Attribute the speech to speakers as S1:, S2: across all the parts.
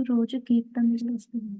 S1: రోజు కీర్తన చేస్తుంది.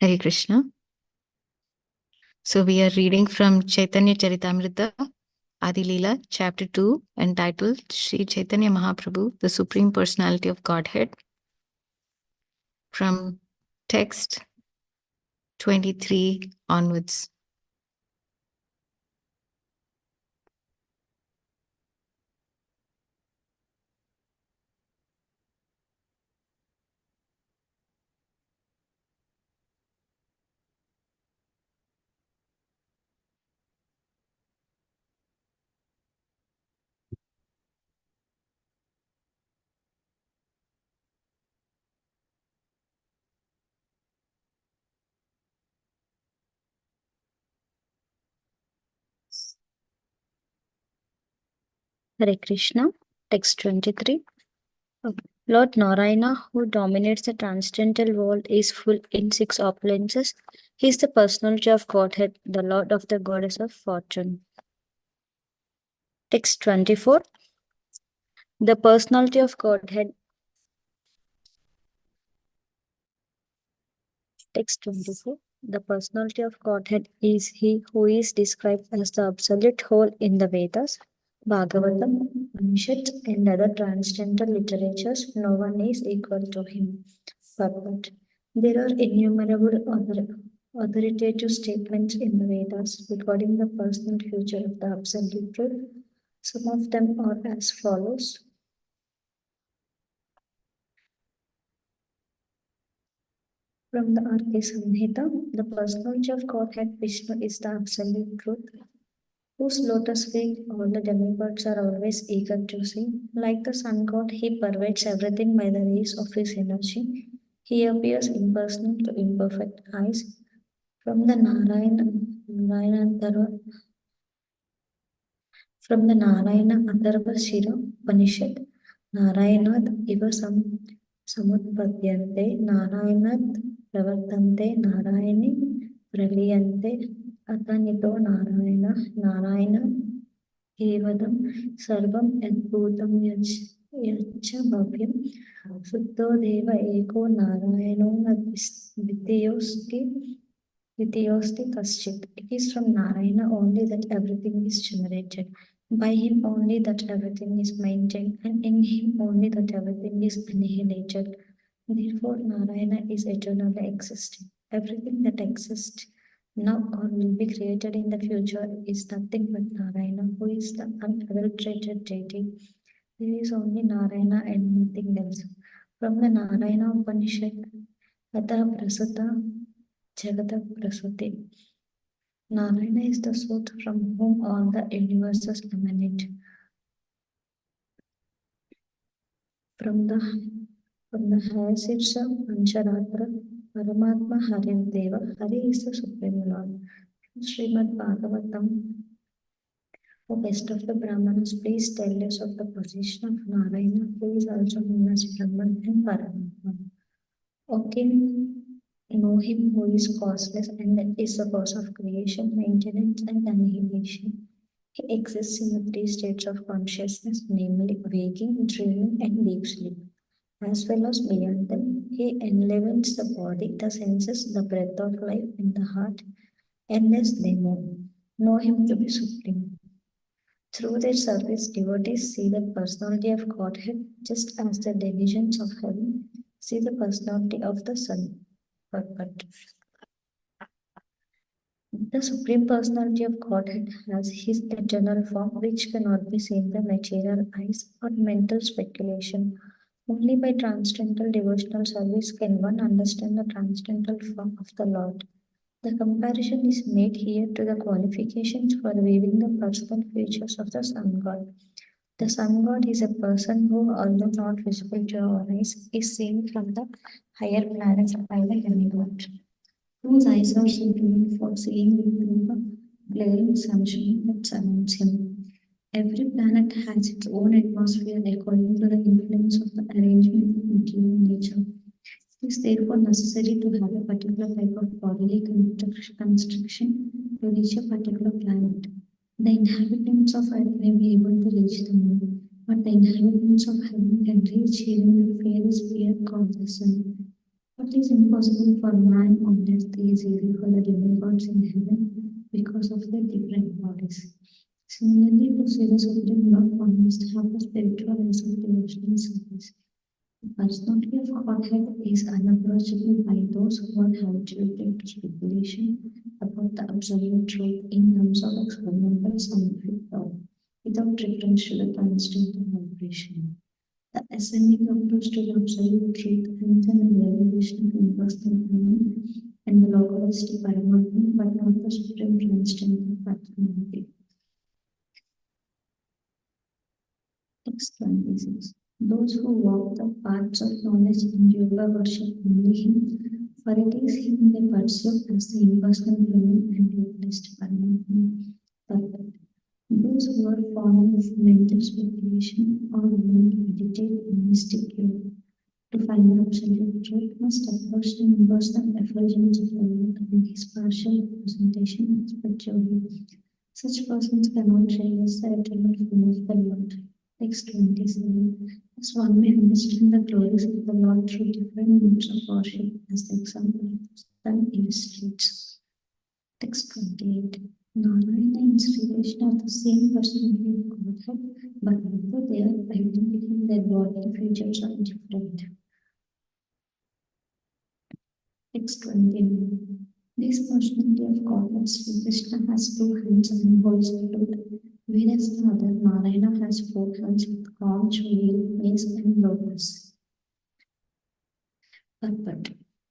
S2: Hare Krishna. So we are reading from Caitanya Charitamrta, Adi Lila Chapter 2, entitled Sri Chaitanya Mahaprabhu, the Supreme Personality of Godhead, from text 23 onwards.
S1: Hare Krishna. Text 23. Lord Narayana, who dominates the transcendental world, is full in six opulences. He is the personality of Godhead, the Lord of the Goddess of Fortune. Text 24. The personality of Godhead. Text 24. The personality of Godhead is He who is described as the absolute whole in the Vedas, Bhagavatam, Upanishads, and other transcendental literatures. No one is equal to Him. But there are innumerable authoritative statements in the Vedas regarding the personal future of the absolute truth. Some of them are as follows. From the RK Samhita, the personality of Godhead Vishnu is the absolute truth, whose lotus feet all the demigods are always eager to see. Like the sun god, he pervades everything by the rays of his energy. He appears impersonal to imperfect eyes. From the Narayana Atharva Shira Upanishad, Narayanat Iva Samutpadyante, Narayanat Pravartante, Narayani Praliyante, Atanito Narayana, Narayana Evadam Sarvam Yadbhutam Yacha Bhavyam, Suddho Deva Eko Narayano Vidyosti Kaschit. It is from Narayana only that everything is generated, by him only that everything is maintained, and in him only that everything is annihilated. Therefore, Narayana is eternally existing. Everything that exists now or will be created in the future is nothing but Narayana, who is the unadulterated deity. There is only Narayana and nothing else. From the Narayana Upanishad, Atha Prasata Jagata Prasuti. Narayana is the source from whom all the universes emanate. From the Hayasirsa Pancharatra, Paramatma Harin Deva, Hari is the Supreme Lord. Srimad Bhagavatam, O best of the Brahmanas, please tell us of the position of Narayana, who is also known as Brahman and Paramatma. O king, know him who is causeless and that is the cause of creation, maintenance, and annihilation. He exists in the three states of consciousness, namely waking, dreaming, and deep sleep. As well as beyond them, he enlivens the body, the senses, the breath of life, and the heart, and thus they know him to be supreme. Through their service, devotees see the personality of Godhead just as the divisions of heaven see the personality of the sun. But the Supreme Personality of Godhead has His eternal form, which cannot be seen by material eyes or mental speculation. Only by transcendental devotional service can one understand the transcendental form of the Lord. The comparison is made here to the qualifications for viewing the personal features of the Sun God. The Sun God is a person who, although not visible to our eyes, is seen from the higher planets by the demigod, whose eyes are suitable for seeing through the glaring sunshine that surrounds him. Every planet has its own atmosphere according to the influence of the arrangement of material nature. It is therefore necessary to have a particular type of bodily construction to reach a particular planet. The inhabitants of Earth may be able to reach the moon, but the inhabitants of heaven can reach even the fairest sphere called the sun. What is impossible for man on earth is easy for the demigods in heaven because of their different bodies. Similarly, to see the Supreme Lord, one must have a spiritual and devotional service. The personality of Godhead is unapproachable by those who are habituated to speculation about the absolute truth in terms of experimental scientific thought, without reference to the transcendental operation. The ascending approach to the absolute truth hints on the realization of impersonal being and the localistic Paramatma, but not the supreme transcendental personality. Text 26. Those who walk the paths of knowledge and yoga worship only Him, for it is Him they pursue as the impersonal being and localistic Paramatma. Perfect. Those who are fond of mental speculation or want to meditate in mystic yoga to find the absolute truth must approach the impersonal effulgence of the Lord in His partial representation respectively. Such persons cannot realize the eternal form of the Lord. Text 27. As one may understand the glories of the Lord through different modes of worship, as the example of the sun illustrates. Text 28. Narayana and Sri Krishna are the same personality of Godhead, but although they are identical, their bodily features are different. Text 29. This personality of Godhead, Sri Krishna has 2 hands and holds a flute, whereas the other Narayana has 4 hands with conch, wheel, mace, and lotus. But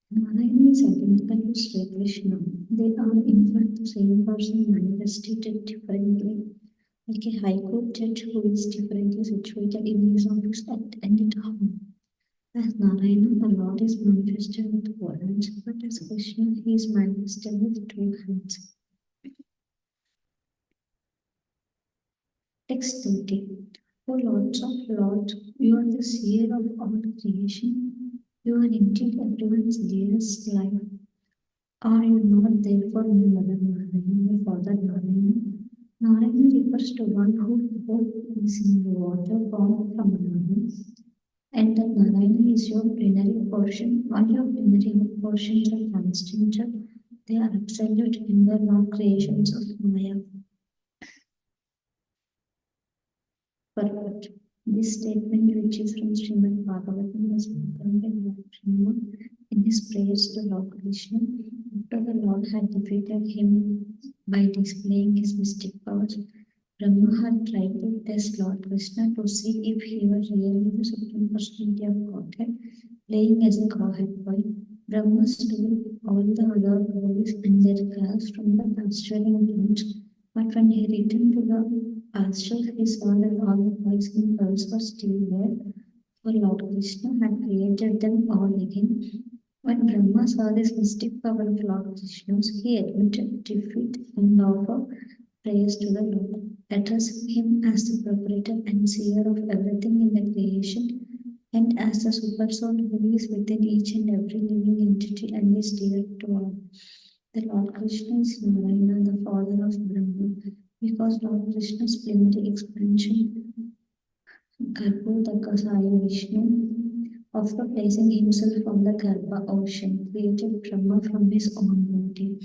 S1: Narayana is identical to Sri Krishna. They are in fact the same person manifested differently, like a high court judge who is differently situated in his office and at home. As Narayana, the Lord is manifested with 4 hands, but as Krishna, he is manifested with 2 hands. Text 30. O Lords of Lords, you are the seer of all creation. You are indeed everyone's dearest life. Are you not therefore my mother Narayana, my father Narayana? Narayana refers to one who is in the water born from Narayana. And the Narayana is your plenary portion. All your plenary portions are transcendental. They are absolute and they are not creations of Maya. Perfect. This statement, which is from Srimad Bhagavatam, was confirmed by Lord Brahma in his prayers to Lord Krishna after the Lord had defeated him by displaying his mystic powers. Brahma had tried to test Lord Krishna to see if he were really the Supreme Personality of Godhead, playing as a Godhead boy. Brahma stole all the other boys and their cars from the pasturing grounds, but when he returned to the pasture, he saw that all the boys and girls were still there, for Lord Krishna had created them all again. When Brahma saw this mystic power of Lord Krishna's, he admitted defeat and offered prayers to the Lord, addressing him as the proprietor and seer of everything in the creation, and as the super soul who is within each and every living entity and is dear to all. The Lord Krishna is Narayana, the father of Brahma, because Lord Krishna's plenary expansion, Garbhodakasaya Vishnu, after placing himself on the Garbha ocean, created Brahma from his own body.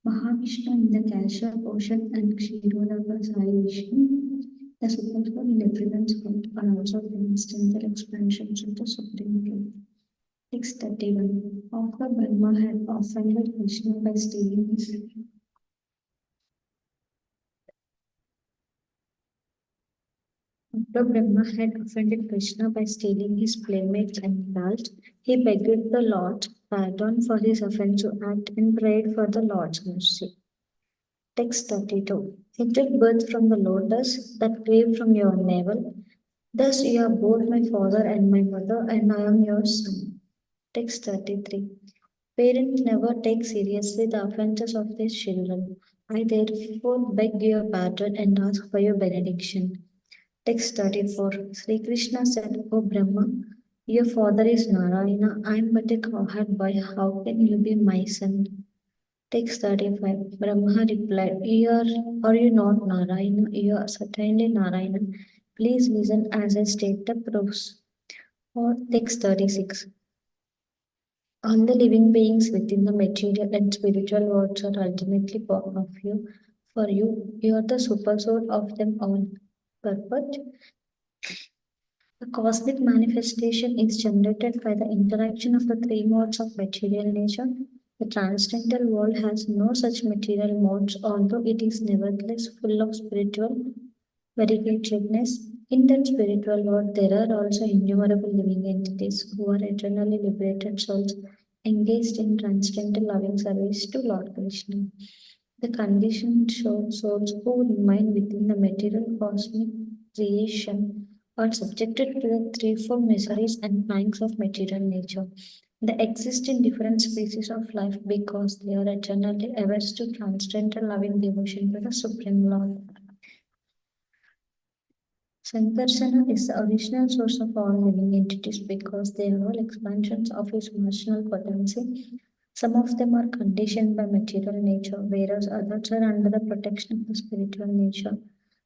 S1: Mahavishnu in the casual ocean and Kshirodaka Sai Vishnu, the Super Soul in everyone's heart, are also transcendental expansions of the Supreme Truth. Text 31. After Brahma had offended Krishna by stealing his After Brahma had offended Krishna by stealing his playmates and pals, he begged the Lord's pardon for his offensive act and prayed for the Lord's mercy. Text 32. He took birth from the lotus that grew from your navel. Thus you are both my father and my mother, and I am your son. Text 33. Parents never take seriously the offenses of their children. I therefore beg your pardon and ask for your benediction. Text 34. Sri Krishna said, O Brahma, your father is Narayana. I am but a cowherd boy. How can you be my son? Text 35. Brahma replied, are you not Narayana? You are certainly Narayana. Please listen as I state the proofs. Or text 36. All the living beings within the material and spiritual worlds are ultimately born of you. For you are the super soul of them all. Purport. The cosmic manifestation is generated by the interaction of the three modes of material nature. The transcendental world has no such material modes, although it is nevertheless full of spiritual variegatedness. In that spiritual world, there are also innumerable living entities who are eternally liberated souls engaged in transcendental loving service to Lord Krishna. The conditioned souls who remain within the material cosmic creation are subjected to the threefold miseries and pangs of material nature. They exist in different species of life because they are eternally averse to transcendental loving devotion to the Supreme Lord. Sankarsana is the original source of all living entities because they are all expansions of his emotional potency. Some of them are conditioned by material nature, whereas others are under the protection of the spiritual nature.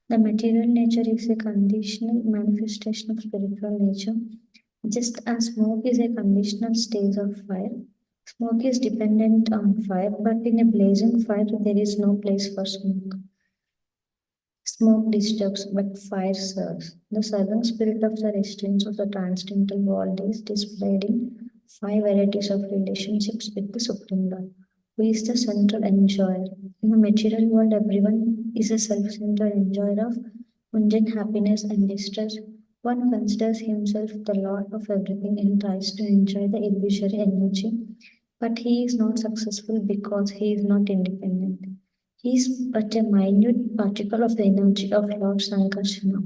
S1: The material nature is a conditional manifestation of spiritual nature. Just as smoke is a conditional stage of fire, smoke is dependent on fire, but in a blazing fire, there is no place for smoke. Smoke disturbs, but fire serves. The southern spirit of the restraints of the transcendental world is displayed in 5 varieties of relationships with the Supreme Lord, who is the central enjoyer. In the material world, everyone is a self-centered enjoyer of mundane happiness and distress. One considers himself the lord of everything and tries to enjoy the illusory energy, but he is not successful because he is not independent. He is but a minute particle of the energy of Lord Sankarsana.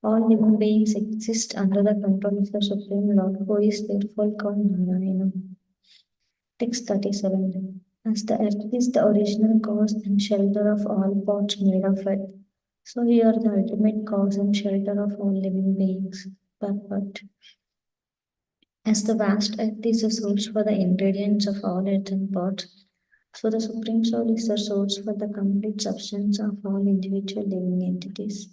S1: All living beings exist under the control of the Supreme Lord, who is therefore called Narayana. Text 37. As the earth is the original cause and shelter of all pots made of it, so we are the ultimate cause and shelter of all living beings. Purport. As the vast earth is the source for the ingredients of all earthen pots, so the Supreme Soul is the source for the complete substance of all individual living entities.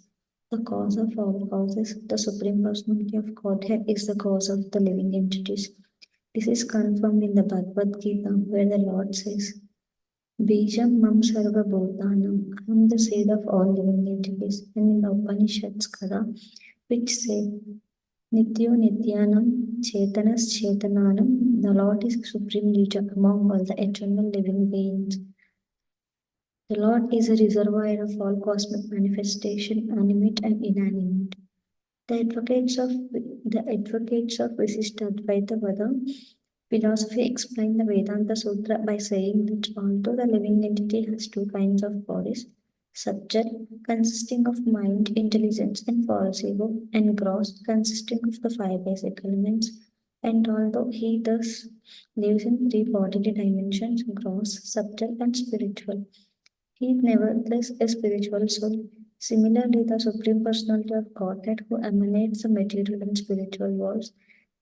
S1: The cause of all causes, the Supreme Personality of Godhead is the cause of the living entities. This is confirmed in the Bhagavad Gita, where the Lord says, Bijam Mam Sarva Bhutanam, I am the seed of all living entities. And in the Upanishads Kada, which say, Nityo Nityanam Chetanas Chetananam, the Lord is supreme leader among all the eternal living beings. The Lord is a reservoir of all cosmic manifestation, animate and inanimate. The advocates of Visishtadvaita Vada philosophy explain the Vedanta Sutra by saying that although the living entity has two kinds of bodies, subject consisting of mind, intelligence, and false ego, and gross consisting of the 5 basic elements, and although he thus lives in 3 bodily dimensions, gross, subtle, and spiritual, he is nevertheless a spiritual soul. Similarly, the Supreme Personality of Godhead, who emanates the material and spiritual worlds,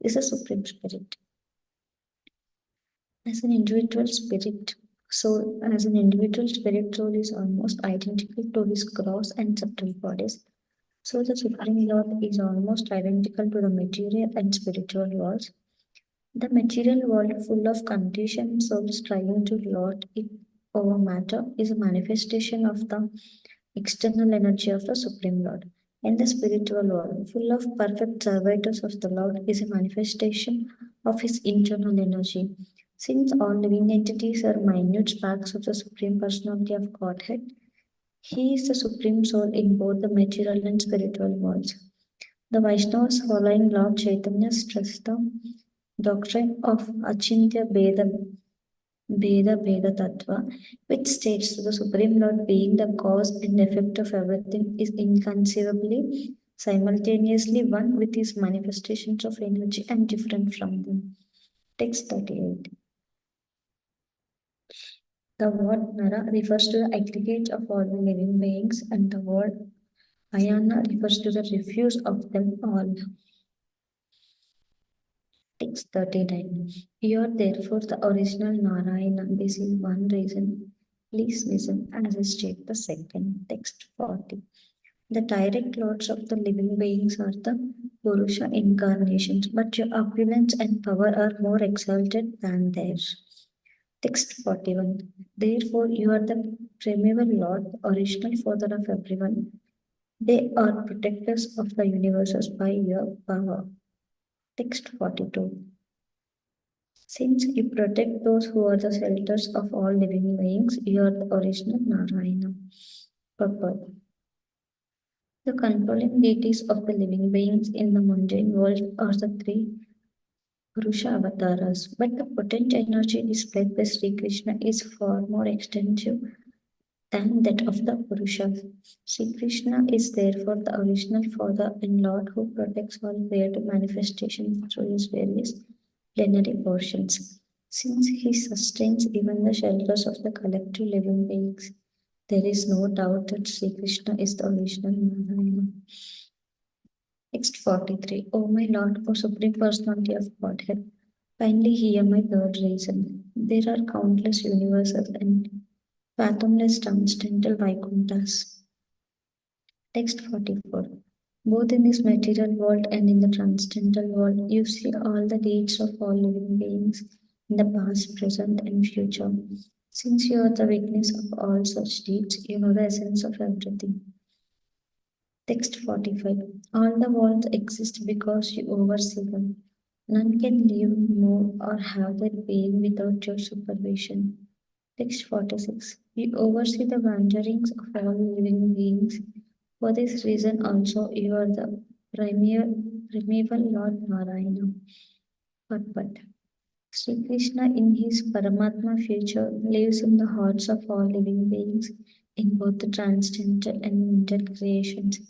S1: is a Supreme Spirit. As an individual spirit soul is almost identical to his gross and subtle bodies. So the Supreme Lord is almost identical to the material and spiritual worlds. The material world full of conditioned souls trying to lord it over matter is a manifestation of the external energy of the Supreme Lord. And the spiritual world, full of perfect servitors of the Lord, is a manifestation of his internal energy. Since all living entities are minute sparks of the Supreme Personality of Godhead, he is the Supreme Soul in both the material and spiritual worlds. The Vaishnavas following Lord Chaitanya stress the doctrine of Achintya Bheda Tattva, which states that the Supreme Lord being the cause and effect of everything is inconceivably simultaneously one with his manifestations of energy and different from them. Text 38. The word Nara refers to the aggregate of all the living beings, and the word Ayana refers to the refuse of them all. Text 39. You are therefore the original Narayana. This is one reason. Please listen as I state the second. Text 40. The direct lords of the living beings are the Purusha incarnations, but your opulence and power are more exalted than theirs. Text 41. Therefore, you are the primeval Lord, original Father of everyone. They are protectors of the universes by your power. Text 42. Since you protect those who are the shelters of all living beings, you are the original Narayana. Purport. The controlling deities of the living beings in the mundane world are the three Purusha avatars, but the potent energy displayed by Sri Krishna is far more extensive than that of the Purushas. Sri Krishna is therefore the original Father and Lord who protects all creative manifestations through his various plenary portions. Since he sustains even the shelters of the collective living beings, there is no doubt that Sri Krishna is the original Narayana. Text 43. O my Lord, O Supreme Personality of Godhead, kindly hear my third reason. There are countless universes and fathomless transcendental Vaikunthas. Text 44. Both in this material world and in the transcendental world, you see all the deeds of all living beings in the past, present, and future. Since you are the witness of all such deeds, you know the essence of everything. Text 45. All the worlds exist because you oversee them. None can live, move, or have their being without your supervision. Text 46. You oversee the wanderings of all living beings. For this reason also you are the primeval Lord Narayana. But Sri Krishna in his Paramatma future lives in the hearts of all living beings in both the transcendental and mental creations.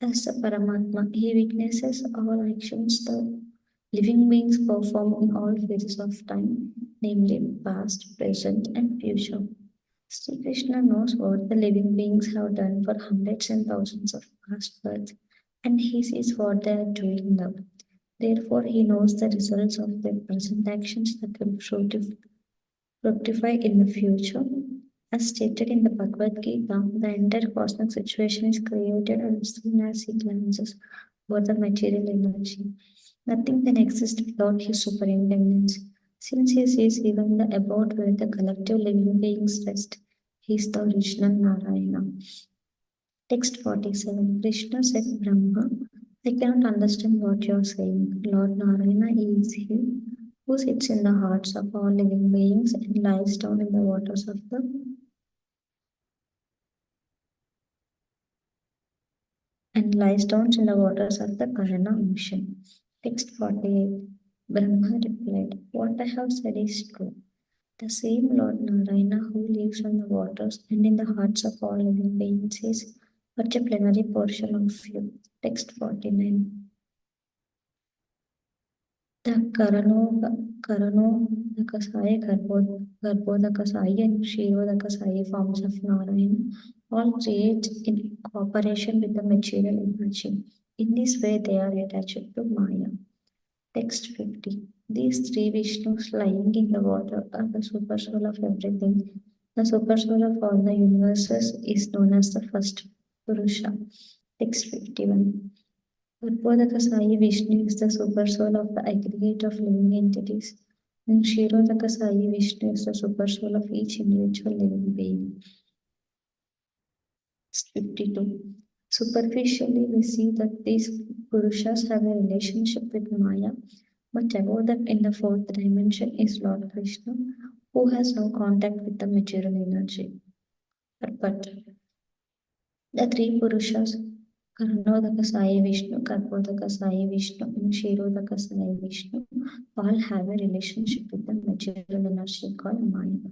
S1: As the Paramatma, he witnesses all actions the living beings perform in all phases of time, namely past, present, and future. Sri Krishna knows what the living beings have done for hundreds and thousands of past births, and he sees what they are doing now. Therefore, he knows the results of their present actions that will fructify in the future. As stated in the Bhagavad Gita, the entire cosmic situation is created as soon as he glances over the material energy. Nothing can exist without his superintendence. Since he sees even the abode where the collective living beings rest, he is the original Narayana. Text 47. Krishna said, Brahma, I cannot understand what you are saying. Lord Narayana is he who sits in the hearts of all living beings and lies down in the waters of the Karana ocean. Text 48. Brahma replied, what I have said is true. The same Lord Narayana who lives on the waters and in the hearts of all living beings is such a plenary portion of you. Text 49. The Karanodakasaya, Garbhodakasaya, and Kshirodakasaya forms of Narayana all create in cooperation with the material energy. In this way, they are attached to Maya. Text 50. These three Vishnus lying in the water are the super soul of everything. The super soul of all the universes is known as the first Purusha. Text 51. Garbhodakasaya Vishnu is the super soul of the aggregate of living entities. And Kshirodaka Sai Vishnu is the super soul of each individual living being. 52. Superficially, we see that these Purushas have a relationship with Maya, but above them in the fourth dimension is Lord Krishna, who has no contact with the material energy. But the three Purushas, Karnodaka Sai Vishnu, Karpodaka Sai Vishnu, and Kshirodaka Sai Vishnu, all have a relationship with the material energy called Maya.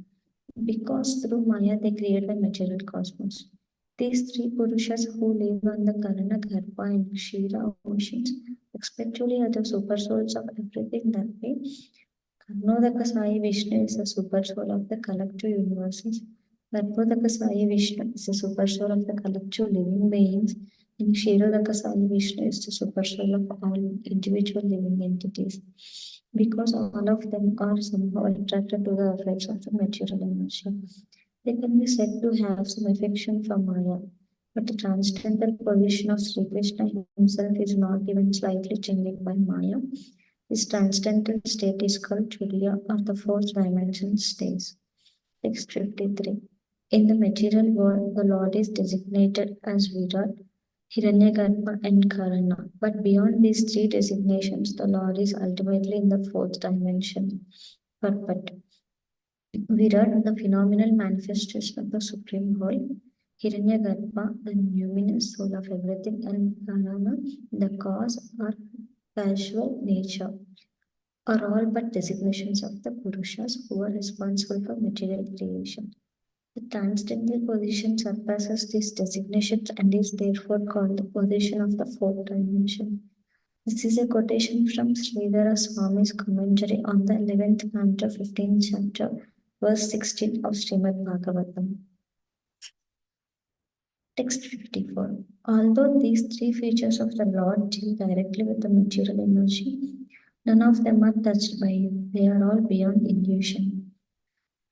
S1: Because through Maya they create the material cosmos. These three Purushas who live on the Karana, Garbha, and Kshira oceans, respectively, are the super souls of everything that way. Karnodaka Sai Vishnu is the super soul of the collective universes. Garbhodaka Sai Vishnu is the super soul of the collective living beings. And Kshirodaka Sai Vishnu is the super soul of all individual living entities. Because all of them are somehow attracted to the effects of the material energy, they can be said to have some affection for Maya. But the transcendental position of Sri Krishna himself is not even slightly changed by Maya. His transcendental state is called Turiya, or the fourth dimension states. Text 53. In the material world, the Lord is designated as Virat, Hiranyagarbha, and Karana. But beyond these three designations, the Lord is ultimately in the fourth dimension. But Virat, the phenomenal manifestation of the Supreme Whole, Hiranyagarbha, the luminous soul of everything, and Karana, the cause or causal nature, are all but designations of the Purushas who are responsible for material creation. The transcendental position surpasses these designations and is therefore called the position of the fourth dimension. This is a quotation from Sridhara Swami's commentary on the 11th canto, 15th chapter, verse 16 of Srimad Bhagavatam. Text 54. Although these three features of the Lord deal directly with the material energy, none of them are touched by you. They are all beyond illusion.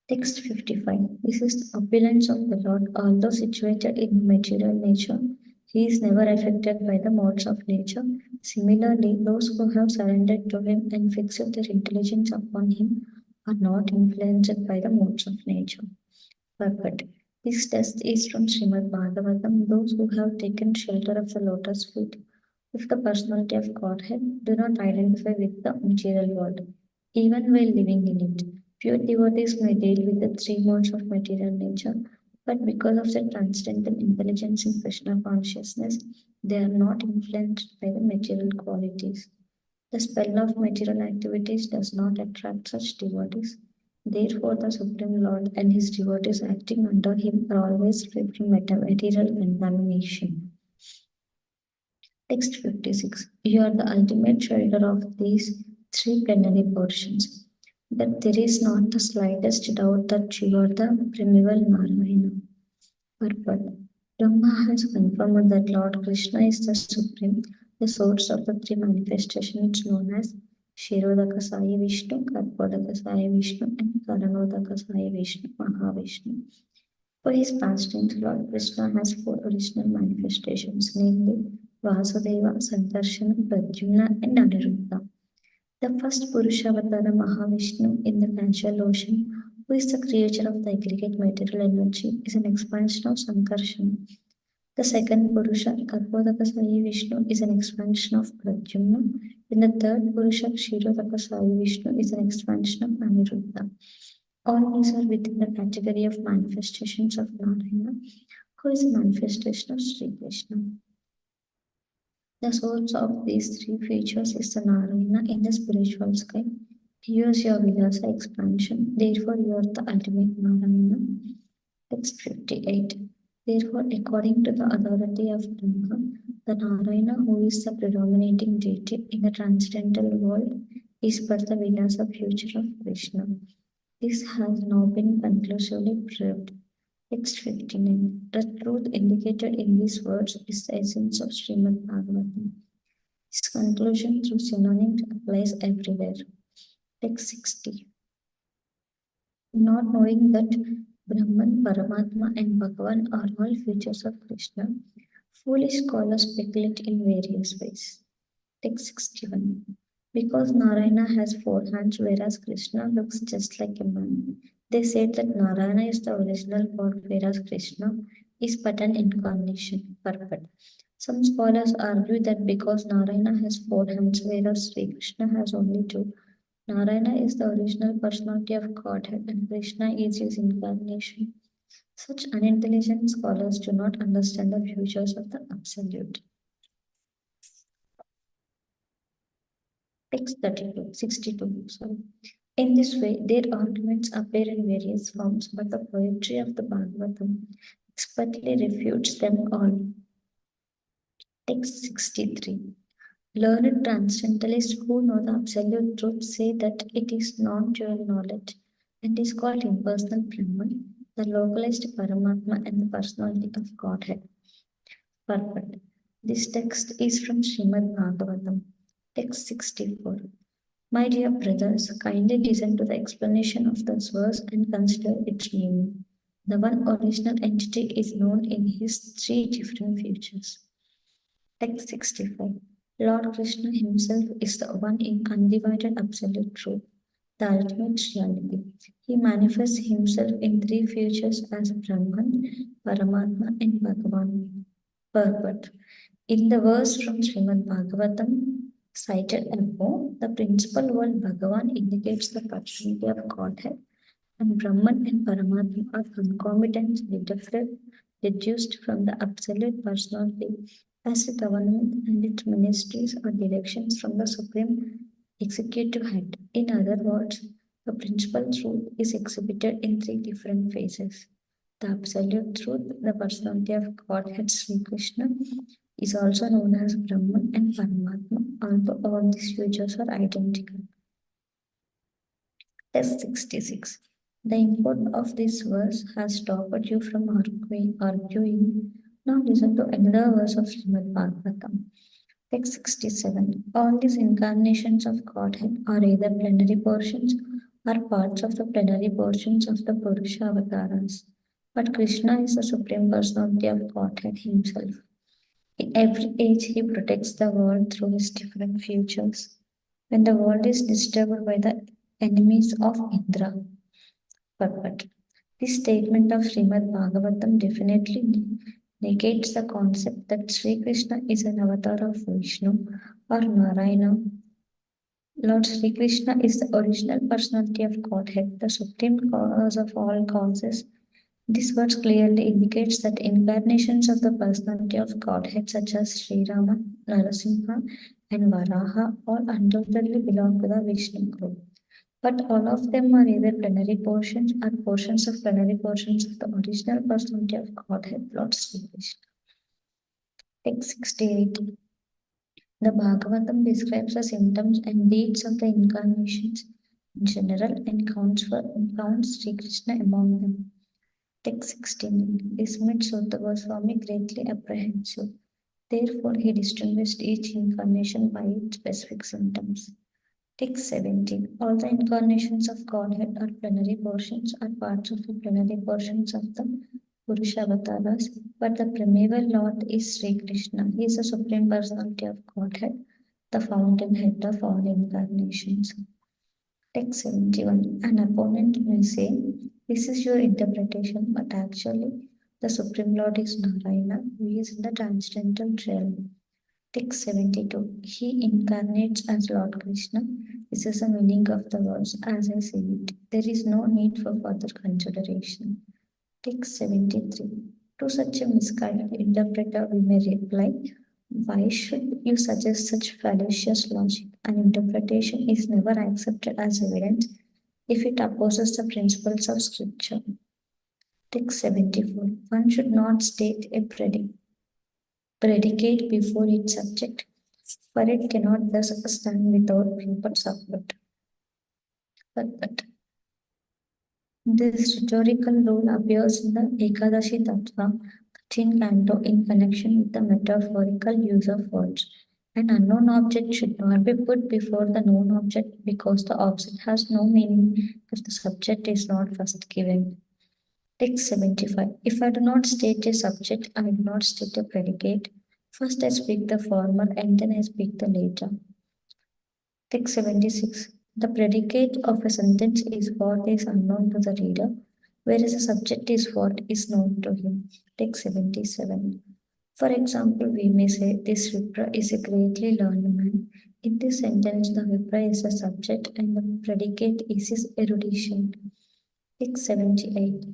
S1: Text 55. This is the opulence of the Lord. Although situated in material nature, he is never affected by the modes of nature. Similarly, those who have surrendered to him and fixed their intelligence upon him are not influenced by the modes of nature. But this text is from Srimad Bhagavatam. Those who have taken shelter of the lotus feet of the personality of Godhead do not identify with the material world, even while living in it. Pure devotees may deal with the three modes of material nature, but because of the transcendental intelligence in Krishna consciousness, they are not influenced by the material qualities. The spell of material activities does not attract such devotees. Therefore, the Supreme Lord and his devotees acting under him are always free from material contamination. Text 56. You are the ultimate shoulder of these three plenary portions. That there is not the slightest doubt that you are the primeval Narayana. Purport. Brahma has confirmed that Lord Krishna is the supreme, the source of the three manifestations known as Kshirodaka Sai Vishnu, Karpodaka Sai Vishnu, and Karanodaka Sai Vishnu, Mahavishnu. For his pastimes, Lord Krishna has four original manifestations, namely Vasudeva, Sankarsana, Pradyumna, and Aniruddha. The first Purushavatara Mahavishnu in the casual ocean, who is the creator of the aggregate material energy, is an expansion of Sankarsana. The second Purusha, Karpodaka Sai Vishnu, is an expansion of Pradyumna, and the third Purusha, Kshirodaka Sai Vishnu, is an expansion of Aniruddha. All these are within the category of manifestations of Narayana, who is a manifestation of Sri Krishna. The source of these three features is the Narayana in the spiritual sky. He is your Vilasa expansion, therefore you are the ultimate Narayana. Text 58. Therefore, according to the authority of Brahma, the Narayana, who is the predominating deity in the transcendental world, is but the Vilasa future of Krishna. This has now been conclusively proved. Text 59. The truth indicated in these words is the essence of Srimad Bhagavatam. This conclusion through synonyms applies everywhere. Text 60. Not knowing that Brahman, Paramatma, and Bhagavan are all features of Krishna, foolish scholars speculate in various ways. Text 61. Because Narayana has 4 hands, whereas Krishna looks just like a man. They said that Narayana is the original God, whereas Krishna is but an incarnation, perfect. Some scholars argue that because Narayana has 4 hands, whereas Sri Krishna has only 2, Narayana is the original personality of Godhead and Krishna is his incarnation. Such unintelligent scholars do not understand the futures of the Absolute. Text 62. Sorry. In this way, their arguments appear in various forms, but the poetry of the Bhagavatam expertly refutes them all. Text 63. Learned transcendentalists who know the absolute truth say that it is non-dual knowledge and is called impersonal Brahman, the localized Paramatma and the personality of Godhead. Perfect. This text is from Srimad Bhagavatam. Text 64. My dear brothers, kindly listen to the explanation of this verse and consider its meaning. The one original entity is known in his 3 different futures. Text 65. Lord Krishna himself is the one in undivided absolute truth, the ultimate reality. He manifests himself in 3 futures as Brahman, Paramatma, and Bhagavan. Purport. In the verse from Srimad Bhagavatam cited above, the principal word Bhagavan indicates the personality of Godhead, and Brahman and Paramatma are concomitant, deduced from the absolute personality as a government and its ministries or directions from the Supreme Executive Head. In other words, the principal truth is exhibited in 3 different phases. The absolute truth, the personality of Godhead Sri Krishna, is also known as Brahman and Paramatma, although all these futures are identical. Test 66. The import of this verse has stopped you from arguing. Now listen to another verse of Srimad Bhagavatam. Text 67. All these incarnations of Godhead are either plenary portions or parts of the plenary portions of the Purusha avatars. But Krishna is the Supreme Personality of Godhead himself. In every age, he protects the world through his different futures. When the world is disturbed by the enemies of Indra. Purport. This statement of Srimad Bhagavatam definitely negates the concept that Sri Krishna is an avatar of Vishnu or Narayana. Lord Sri Krishna is the original personality of Godhead, the supreme cause of all causes. This verse clearly indicates that incarnations of the personality of Godhead, such as Sri Rama, Narasimha, and Varaha, all undoubtedly belong to the Vishnu group. But all of them are either plenary portions or portions of plenary portions of the original personality of Godhead, Lord Sri Krishna. Text 68. The Bhagavatam describes the symptoms and deeds of the incarnations in general and counts Sri Krishna among them. Text 69. This made Sutta Goswami greatly apprehensive. Therefore, he distinguished each incarnation by its specific symptoms. Text 70. All the incarnations of Godhead are plenary portions or parts of the plenary portions of the Purusha avatars, but the primeval Lord is Sri Krishna. He is the Supreme Personality of Godhead, the fountainhead of all incarnations. Text 71. An opponent may say, this is your interpretation, but actually, the Supreme Lord is Narayana, who is in the transcendental realm. Text 72. He incarnates as Lord Krishna. This is the meaning of the verse as I see it. There is no need for further consideration. Text 73. To such a misguided interpreter, we may reply, why should you suggest such fallacious logic? An interpretation is never accepted as evidence if it opposes the principles of scripture. Text 74. One should not state a predicate before its subject, for it cannot thus stand without proper support. But this rhetorical rule appears in the Ekadashi Tattva, 13th canto, in connection with the metaphorical use of words. An unknown object should not be put before the known object because the object has no meaning if the subject is not first given. Text 75. If I do not state a subject, I do not state a predicate. First I speak the former and then I speak the later. Text 76. The predicate of a sentence is what is unknown to the reader, whereas the subject is what is known to him. Text 77. For example, we may say, this Vipra is a greatly learned man. In this sentence, the Vipra is the subject and the predicate is his erudition. Text 78.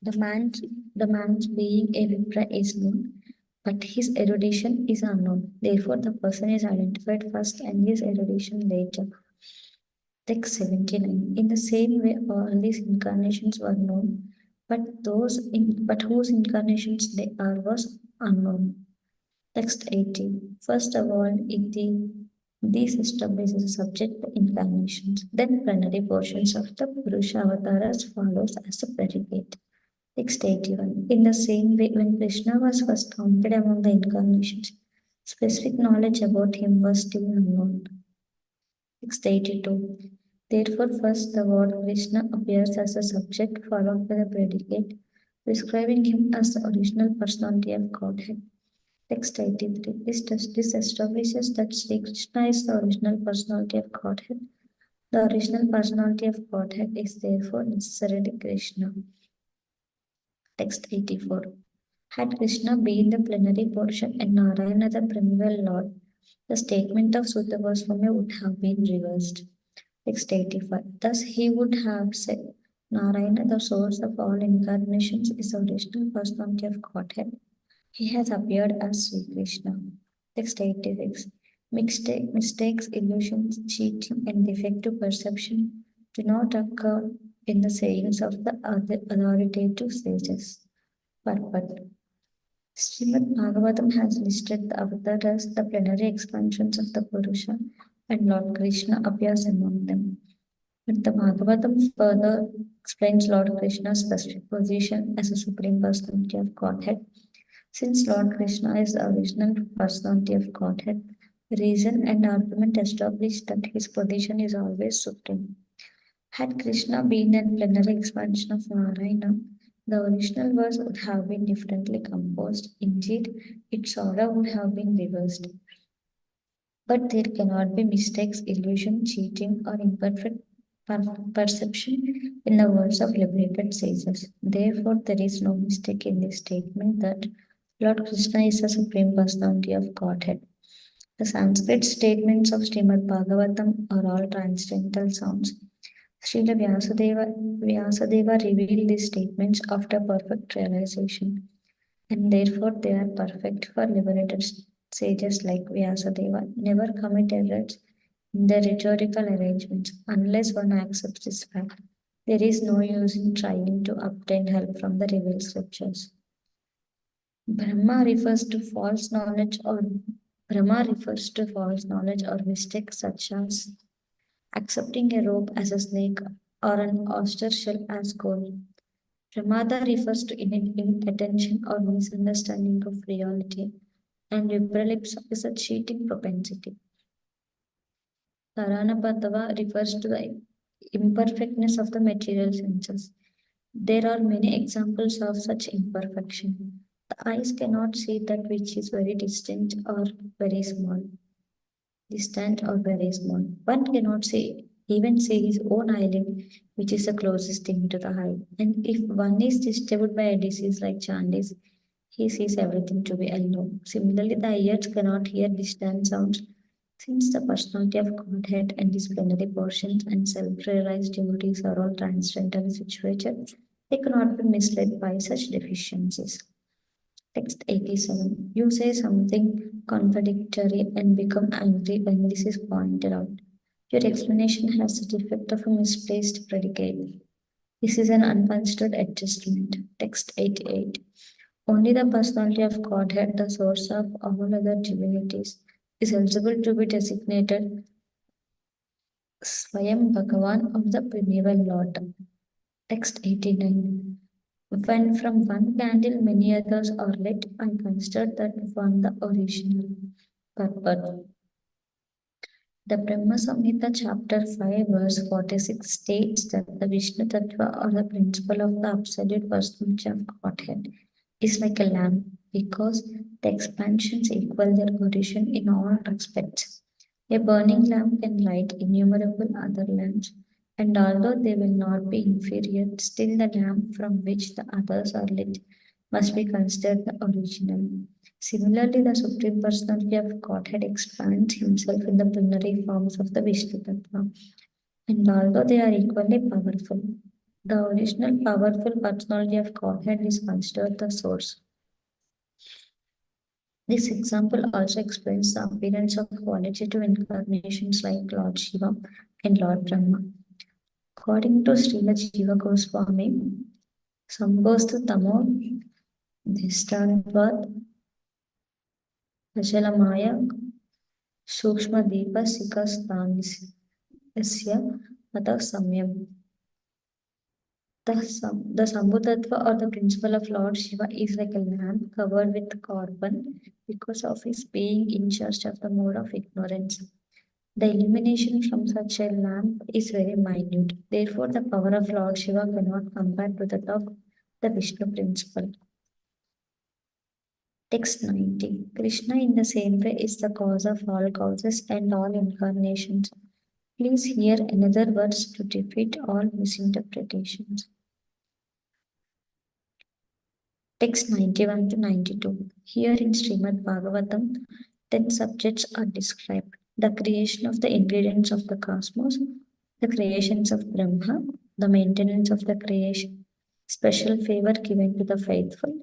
S1: The man's being a Vipra is known, but his erudition is unknown. Therefore, the person is identified first and his erudition later. Text 79. In the same way, all these incarnations were known, but whose incarnations they are was unknown. Text 80. First of all, these establishes a subject incarnations. Then plenary portions of the Purusha avatars follows as a predicate. Text 81. In the same way, when Krishna was first counted among the incarnations, specific knowledge about him was still unknown. Text 82. Therefore, first the word Krishna appears as a subject, followed by the predicate, describing him as the original personality of Godhead. Text 83. This establishes that Sri Krishna is the original personality of Godhead. The original personality of Godhead is therefore necessarily Krishna. Text 84. Had Krishna been the plenary portion and Narayana the primeval Lord, the statement of Sutta Goswami would have been reversed. Text 85. Thus he would have said, Narayana, the source of all incarnations, is the original personality of Godhead. He has appeared as Sri Krishna. Text 86. Mistakes, illusions, cheating, and defective perception do not occur in the sayings of the authoritative sages. Purport. Srimad Bhagavatam has listed the avatars, the plenary expansions of the Purusha, and Lord Krishna appears among them. But the Bhagavatam further explains Lord Krishna's specific position as a supreme personality of Godhead. Since Lord Krishna is the original personality of Godhead, reason and argument establish that his position is always supreme. Had Krishna been a plenary expansion of Narayana, the original verse would have been differently composed. Indeed, its order would have been reversed. But there cannot be mistakes, illusion, cheating, or imperfect perception in the words of liberated sages. Therefore, there is no mistake in this statement that Lord Krishna is the Supreme Personality of Godhead. The Sanskrit statements of Srimad Bhagavatam are all transcendental sounds. Srila Vyasadeva revealed these statements after perfect realization, and therefore they are perfect for liberated sages like Vyasadeva. Never commit errors in their rhetorical arrangements unless one accepts this fact. There is no use in trying to obtain help from the revealed scriptures. Brahma refers to false knowledge or mistakes such as accepting a rope as a snake or an oyster shell as gold. Pramada refers to inattention or misunderstanding of reality, and Vipralipsa is a cheating propensity. Taranapatava refers to the imperfectness of the material senses. There are many examples of such imperfection. The eyes cannot see that which is very distant or very small. One cannot even see his own eyelid, which is the closest thing to the eye. And if one is disturbed by a disease like jaundice, he sees everything to be yellow. Similarly, the ears cannot hear distant sounds. Since the personality of Godhead and his plenary portions and self-realized devotees are all transcendentally situated, they cannot be misled by such deficiencies. Text 87. You say something contradictory and become angry when this is pointed out. Your explanation has the defect of a misplaced predicate. This is an unconsidered adjustment. Text 88. Only the personality of Godhead, the source of all other divinities, is eligible to be designated Swayam Bhagavan of the primeval Lord. Text 89. When from one candle many others are lit, I consider that one the original. Purport. The Brahma Samhita chapter 5 verse 46 states that the Vishnu Tattva or the principle of the absolute personality of Godhead is like a lamp because the expansions equal their origin in all respects. A burning lamp can light innumerable other lamps, and although they will not be inferior, still the lamp from which the others are lit must be considered the original. Similarly, the Supreme Personality of Godhead expands himself in the plenary forms of the Vishnu Tattva, and although they are equally powerful, the original powerful personality of Godhead is considered the source. This example also explains the appearance of qualitative incarnations like Lord Shiva and Lord Brahma. According to Srila Jiva Goswami, Sambostu Tamo Dhistantvat Achalamaya Sukshma Deepa Sikastanisya Atha Samyam. The Sambhutattva or the principle of Lord Shiva is like a lamp covered with carbon because of his being in charge of the mode of ignorance. The illumination from such a lamp is very minute. Therefore, the power of Lord Shiva cannot compare to that of the Vishnu principle. Text 90. Krishna in the same way is the cause of all causes and all incarnations. Please hear another words to defeat all misinterpretations. Text 91 to 92. Here in Srimad Bhagavatam, 10 subjects are described: the creation of the ingredients of the cosmos, the creations of Brahma, the maintenance of the creation, special favor given to the faithful,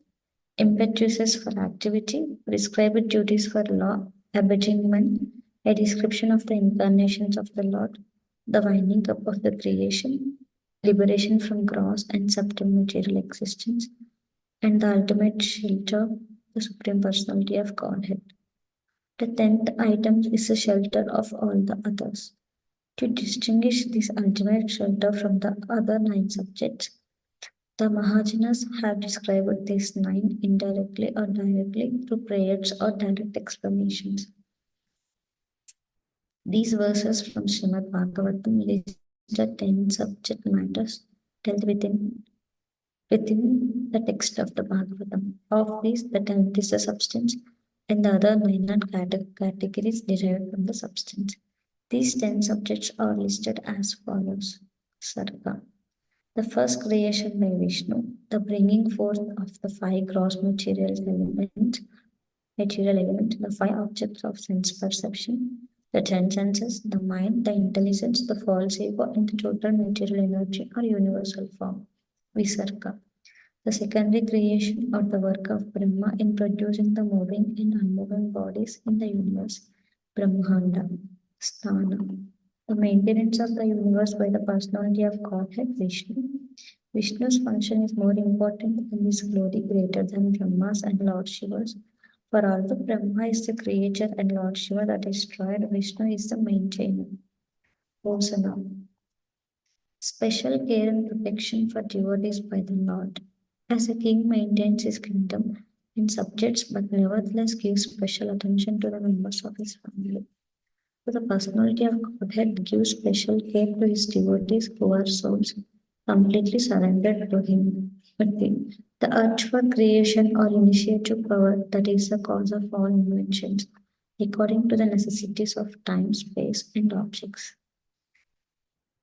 S1: impetuous for activity, prescribed duties for law, abandonment, a description of the incarnations of the Lord, the winding up of the creation, liberation from gross and subtle material existence, and the ultimate shelter, the Supreme Personality of Godhead. The 10th item is the shelter of all the others. To distinguish this ultimate shelter from the other 9 subjects, the Mahajanas have described these 9 indirectly or directly through prayers or direct explanations. These verses from Srimad Bhagavatam list the 10 subject matters dealt within the text of the Bhagavatam. Of these, the 10th is the substance, and the other 9 are categories derived from the substance. These 10 subjects are listed as follows. Sarga. The first creation by Vishnu, the bringing forth of the 5 gross material elements, the 5 objects of sense perception, the 10 senses, the mind, the intelligence, the false ego, and the total material energy or universal form. Visarga. The secondary creation or the work of Brahma in producing the moving and unmoving bodies in the universe. Brahmanda. Sthana. The maintenance of the universe by the personality of Godhead Vishnu. Vishnu's function is more important and his glory greater than Brahma's and Lord Shiva's. For although Brahma is the creator and Lord Shiva the destroyer, Vishnu is the maintainer. Hosana. Special care and protection for devotees by the Lord. As a king maintains his kingdom and subjects, but nevertheless gives special attention to the members of his family. So the personality of Godhead gives special care to his devotees who are souls completely surrendered to him. But the urge for creation or initiative power, that is the cause of all inventions, according to the necessities of time, space, and objects.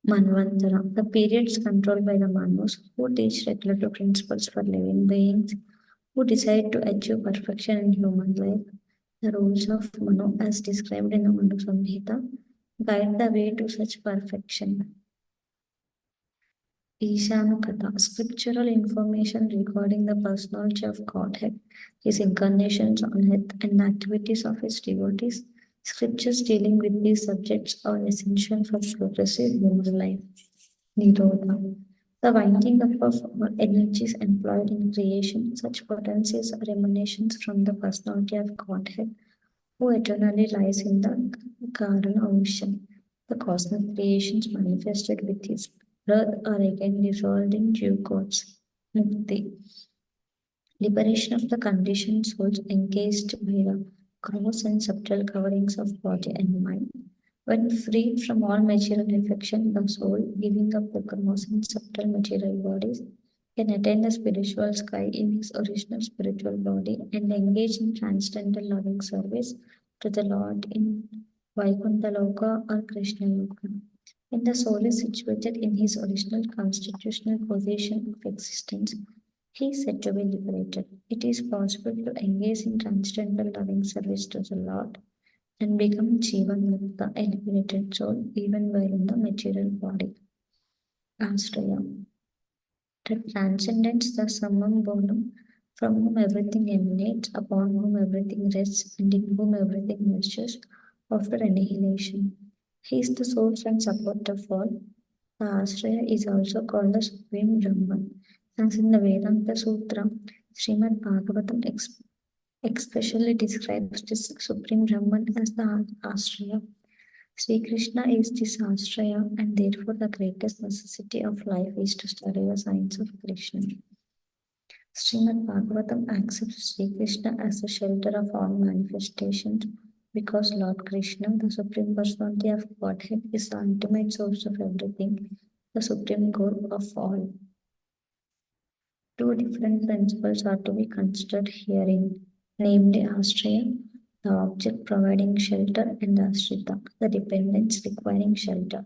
S1: Manvantara, the periods controlled by the Manus, who teach regulative principles for living beings, who decide to achieve perfection in human life. The rules of Manu, as described in the Manu Samhita, guide the way to such perfection. Ishanukata, scriptural information regarding the personality of Godhead, his incarnations on earth, and the activities of his devotees. Scriptures dealing with these subjects are essential for progressive human life. Nirodha, the winding up of all energies employed in creation. Such potencies are emanations from the personality of Godhead, who eternally lies in the Karana ocean. The cosmic creations manifested with his birth are again dissolved in due course. Mukti, liberation of the conditioned souls encased by the gross and subtle coverings of body and mind. When freed from all material affection, the soul, giving up the gross and subtle material bodies, can attain the spiritual sky in his original spiritual body and engage in transcendental loving service to the Lord in Vaikuntha Loka or Krishna Loka. When the soul is situated in his original constitutional position of existence, he is said to be liberated. It is possible to engage in transcendental loving service to the Lord and become Jivan Mukta, a liberated soul, even while in the material body. Ashraya. The transcendence, the summum bonum, from whom everything emanates, upon whom everything rests, and in whom everything nurtures after annihilation. He is the source and support of all. The Ashraya is also called the Supreme Brahman. As in the Vedanta Sutra, Srimad Bhagavatam especially describes this Supreme Brahman as the Ashraya. Sri Krishna is this Ashraya, and therefore the greatest necessity of life is to study the science of Krishna. Srimad Bhagavatam accepts Sri Krishna as the shelter of all manifestations because Lord Krishna, the Supreme Personality of Godhead, is the ultimate source of everything, the supreme goal of all. Two different principles are to be considered herein, namely Ashraya, the object providing shelter, and Ashrita, the dependence requiring shelter.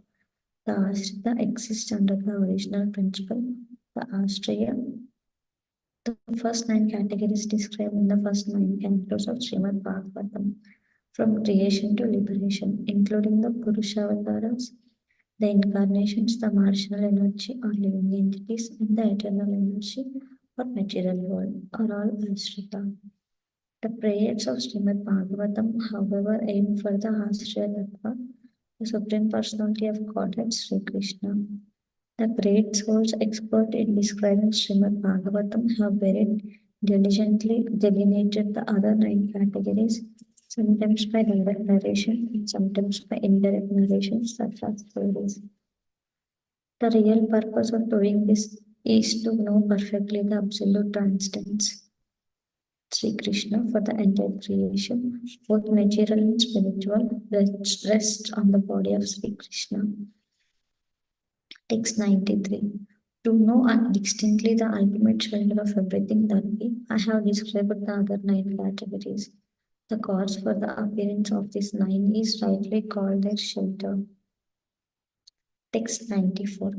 S1: The Ashrita exists under the original principle, the Ashraya. The first 9 categories described in the first 9 cantos of Srimad Bhagavatam, from creation to liberation, including the Purushavataras, the incarnations, the marginal energy or living entities, and the eternal energy or material world, are all Ashrita. The prayers of Srimad Bhagavatam, however, aim for the Ashraya Tattva, the Supreme Personality of Godhead, Sri Krishna. The great souls expert in describing Srimad Bhagavatam have very diligently delineated the other 9 categories, sometimes by direct narration and sometimes by indirect narration, such as stories. The real purpose of doing this is to know perfectly the absolute transcendence, Sri Krishna, for the entire creation, both material and spiritual, rests on the body of Sri Krishna. Text 93. To know distinctly the ultimate shelter of everything that be, I have described the other 9 categories. The cause for the appearance of this 9 is rightly called their shelter. Text 94.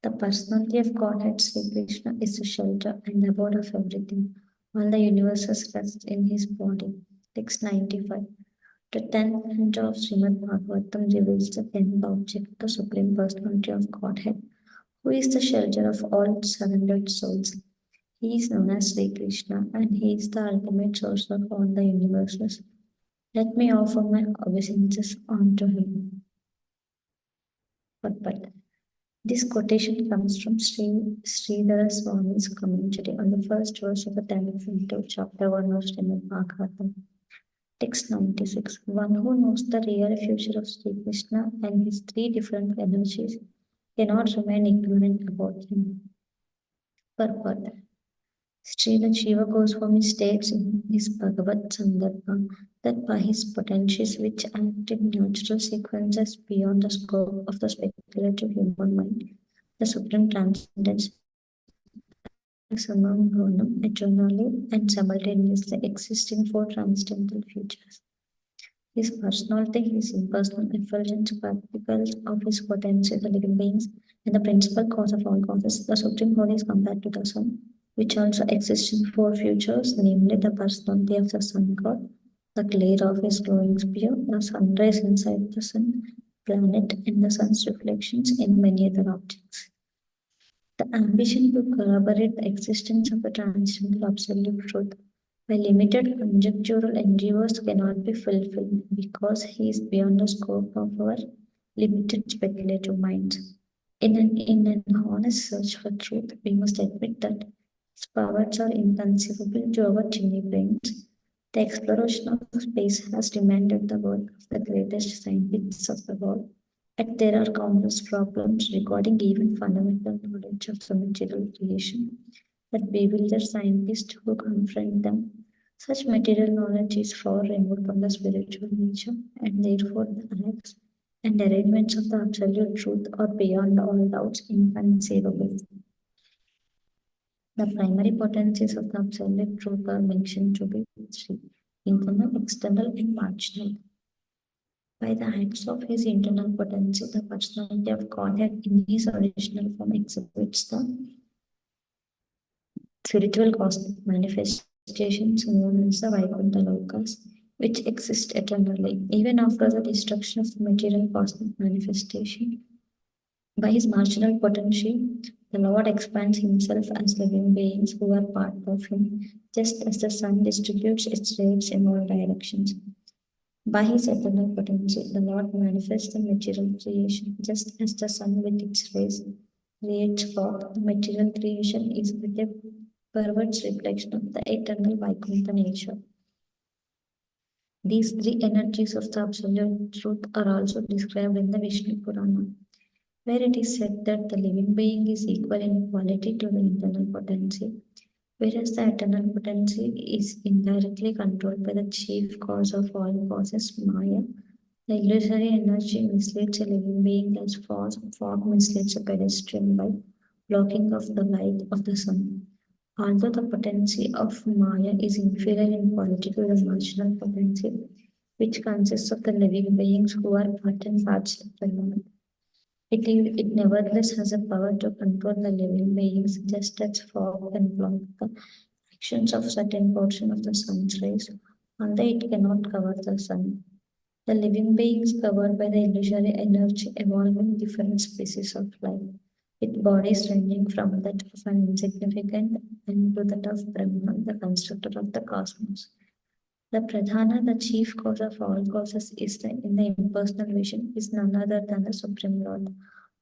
S1: The personality of Godhead Sri Krishna is the shelter and abode of everything. All the universes rest in his body. Text 95. The 10th canto of Srimad Bhagavatam reveals the 10th object, the Supreme Personality of Godhead, who is the shelter of all surrendered souls. He is known as Sri Krishna, and he is the ultimate source of all the universes. Let me offer my obeisances unto him. But this quotation comes from Sridhara Swami's commentary on the first verse of the 10th canto, chapter 1 of Srimad Bhagavatam. Text 96. One who knows the real future of Sri Krishna and his 3 different energies cannot remain ignorant about him. Purport. Srila Shiva Goswami states in his Bhagavad Sandarbha that by his potencies which act in natural sequences beyond the scope of the speculative human mind, the supreme transcendence summum bonum eternally and simultaneously existing 4 transcendental futures. His personality, his impersonal effulgence, particles of his potency, the living beings, and the principal cause of all causes, the Supreme Whole is compared to the sun, which also exists in 4 futures, namely the personality of the sun god, the glare of his glowing spear, the sunrays inside the sun, planet, and the sun's reflections in many other objects. The ambition to corroborate the existence of the transcendental absolute truth by limited conjectural endeavors cannot be fulfilled because he is beyond the scope of our limited speculative minds. In an honest search for truth, we must admit that his powers are inconceivable to our tiny brains. The exploration of space has demanded the work of the greatest scientists of the world. Yet there are countless problems regarding even fundamental knowledge of the material creation that bewilder scientists who confront them. Such material knowledge is far removed from the spiritual nature, and therefore the acts and arrangements of the absolute truth are beyond all doubts inconceivable. The primary potencies of the absolute truth are mentioned to be 3: internal, external, and marginal. By the acts of his internal potency, the personality of Godhead in his original form exhibits the spiritual cosmic manifestations known as the Vaikuntha Lokas, which exist eternally, even after the destruction of the material cosmic manifestation. By his marginal potency, the Lord expands himself as living beings who are part of him, just as the sun distributes its rays in all directions. By his eternal potency, the Lord manifests the material creation, just as the sun with its rays creates fog. The material creation is but a perverse reflection of the eternal Vaikuntha nature. These three energies of the absolute truth are also described in the Vishnu Purana, where it is said that the living being is equal in quality to the internal potency, whereas the eternal potency is indirectly controlled by the chief cause of all causes, Maya. The illusory energy misleads a living being as fog misleads a pedestrian by blocking off the light of the sun. Although the potency of Maya is inferior in quality to the marginal potency, which consists of the living beings who are part and parcel of the Lord, it nevertheless has a power to control the living beings, just as fog can block the actions of certain portion of the sun's rays, although it cannot cover the sun. The living beings covered by the illusory energy evolve in different species of life, with bodies ranging from that of an insignificant and to that of Brahma, the constructor of the cosmos. The Pradhana, the chief cause of all causes, in the impersonal vision, is none other than the Supreme Lord,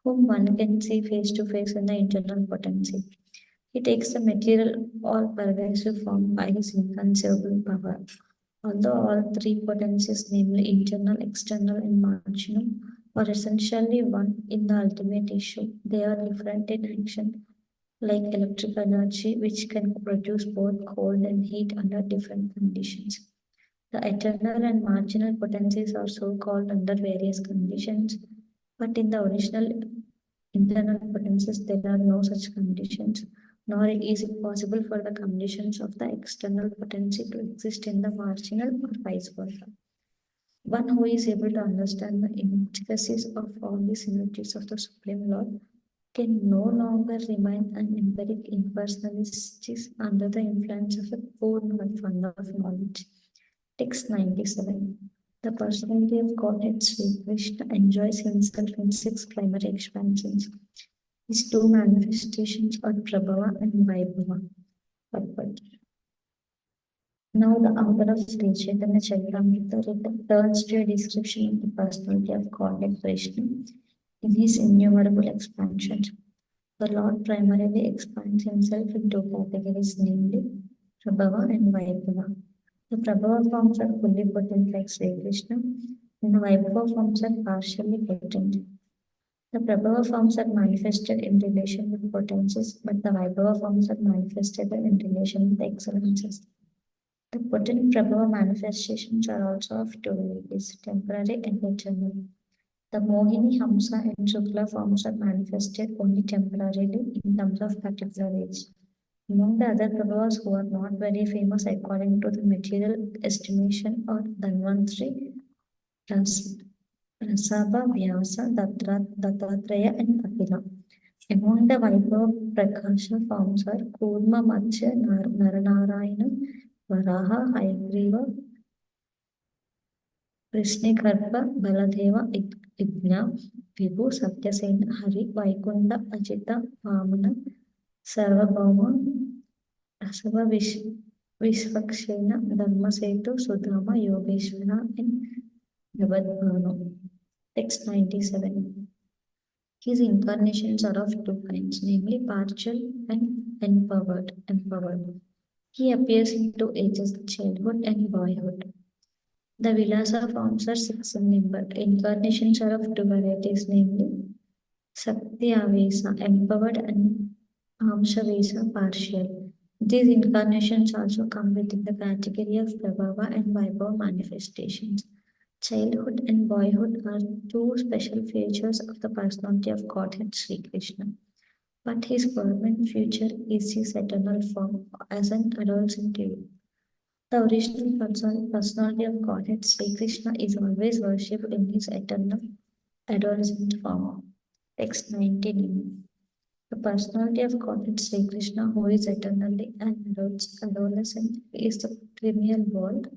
S1: whom one can see face to face in the internal potency. He takes the material, all pervasive form by his inconceivable power. Although all three potencies, namely internal, external, and marginal, are essentially one in the ultimate issue, they are different in action, like electric energy, which can produce both cold and heat under different conditions. The eternal and marginal potencies are so called under various conditions, but in the original internal potencies, there are no such conditions, nor is it possible for the conditions of the external potency to exist in the marginal or vice versa. One who is able to understand the intricacies of all these energies of the Supreme Lord can no longer remain an empiric impersonalist under the influence of a poor fund of knowledge. Text 97. The personality of Godhead Sri Krishna enjoys himself in six primary expansions. His two manifestations are Prabhava and Vaibhava. Purport. Now the author of Sri Chaitanya Charitamrta turns to a description of the personality of Godhead Krishna in his innumerable expansions. The Lord primarily expands himself in two categories, namely Prabhava and Vaibhava. The Prabhava forms are fully potent like Sri Krishna, and the Vaibhava forms are partially potent. The Prabhava forms are manifested in relation with potencies, but the Vaibhava forms are manifested in relation with excellences. The potent Prabhava manifestations are also of two varieties, temporary and eternal. The Mohini, Hamsa, and Shukla forms are manifested only temporarily in terms of particular age. Among the other Prabhavas who are not very famous according to the material estimation are Dhanvantri, Rasabha, Vyasa, Dattatreya, and Kapila. Among the Vaibhava Prakasha forms are Kurma, Matsya, Naranarayana, Varaha, Hayagriva, Krishnigarbha, Baladeva, Igna, Vibhu, Satyasena, Hari, Vaikunda, Ajita, Vamana, Sarvabhauma, Rasava, Vishvakshena, Dharmasetu, Sudama, Yogeshwara, and Navadbhanu. Text 97. His incarnations are of two kinds, namely partial and empowered. He appears in two ages, childhood and boyhood. The Vilasa forms are six in number. Incarnations are of two varieties, namely Sakti Avesa, empowered, and Amshavesa, partial. These incarnations also come within the category of Prabhava and Vaibhava manifestations. Childhood and boyhood are two special features of the personality of Godhead Sri Krishna. But his permanent future is his eternal form as an adolescent youth. The original personality of Godhead, Sri Krishna, is always worshipped in his eternal adolescent form. Text 19. The personality of Godhead Sri Krishna, who is eternally an adolescent, is the premier Lord,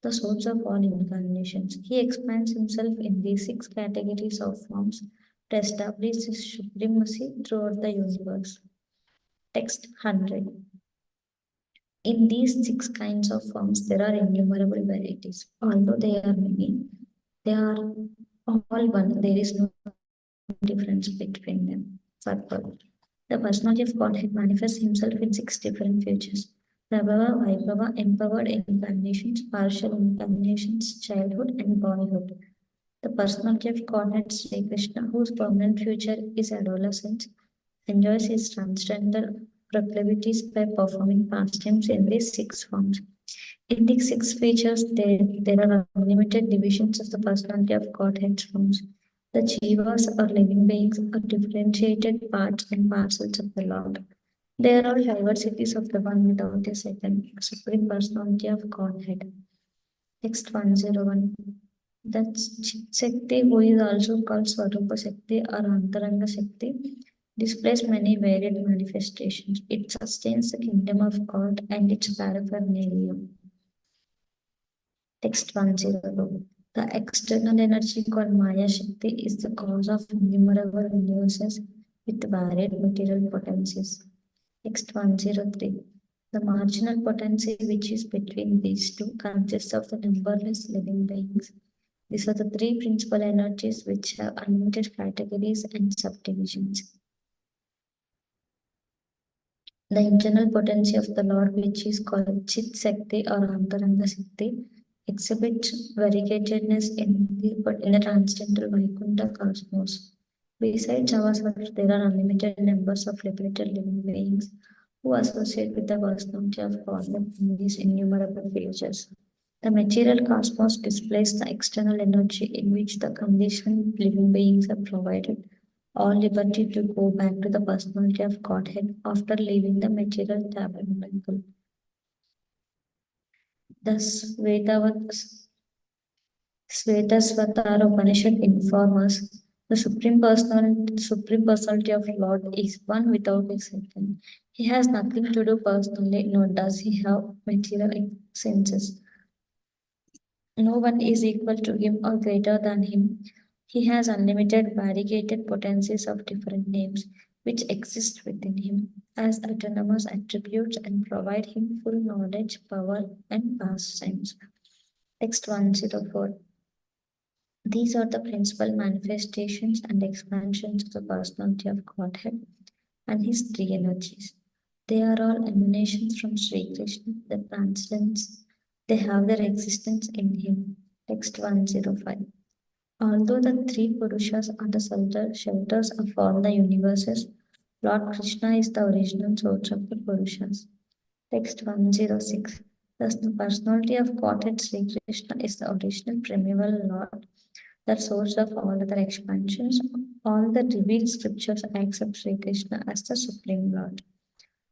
S1: the source of all incarnations. He expands himself in these 6 categories of forms to establish his supremacy throughout the universe. Text 100. In these 6 kinds of forms, there are innumerable varieties. Although they are many, they are all one. There is no difference between them. Purport. The personality of Godhead manifests himself in 6 different features. Prabhava, Vaibhava, empowered incarnations, partial incarnations, childhood, and boyhood. The personality of Godhead Sri Krishna, whose permanent future is adolescence, enjoys his transcendental proclivities by performing pastimes in these 6 forms. In these 6 features, there are unlimited divisions of the personality of Godhead's forms. The jivas or living beings are differentiated parts and parcels of the Lord. They are all diversities of the one without a second, supreme personality of Godhead. Text 101. That's Chit Shakti, who is also called Swarupa Shakti or Antaranga Shakti, displays many varied manifestations. It sustains the kingdom of God and its paraphernalia. Text 102. The external energy called Maya Shakti is the cause of innumerable universes with varied material potencies. Text 103. The marginal potency, which is between these two, consists of the numberless living beings. These are the 3 principal energies which have unlimited categories and subdivisions. The internal potency of the Lord, which is called Chit Shakti or Antaranga Shakti, exhibits variegatedness in the transcendental Vaikuntha cosmos. Besides ourselves, there are unlimited numbers of liberated living beings who associate with the personality of God in these innumerable features. The material cosmos displays the external energy in which the conditioned living beings are provided all liberty to go back to the personality of Godhead after leaving the material tabernacle. Thus, Svetasvatara Upanishad informs us the supreme personality of Lord is one without a second. He has nothing to do personally, nor does he have material senses. No one is equal to him or greater than him. He has unlimited variegated potencies of different names, which exist within him as autonomous attributes and provide him full knowledge, power, and pastimes. Text 104. These are the principal manifestations and expansions of the personality of Godhead and his 3 energies. They are all emanations from Sri Krishna, the transcendence. They have their existence in him. Text 105. Although the 3 Purushas are the shelters of all the universes, Lord Krishna is the original source of the Purushas. Text 106. Thus, the personality of Godhead Sri Krishna is the original primeval Lord, the source of all other expansions. All the revealed scriptures accept Sri Krishna as the Supreme Lord.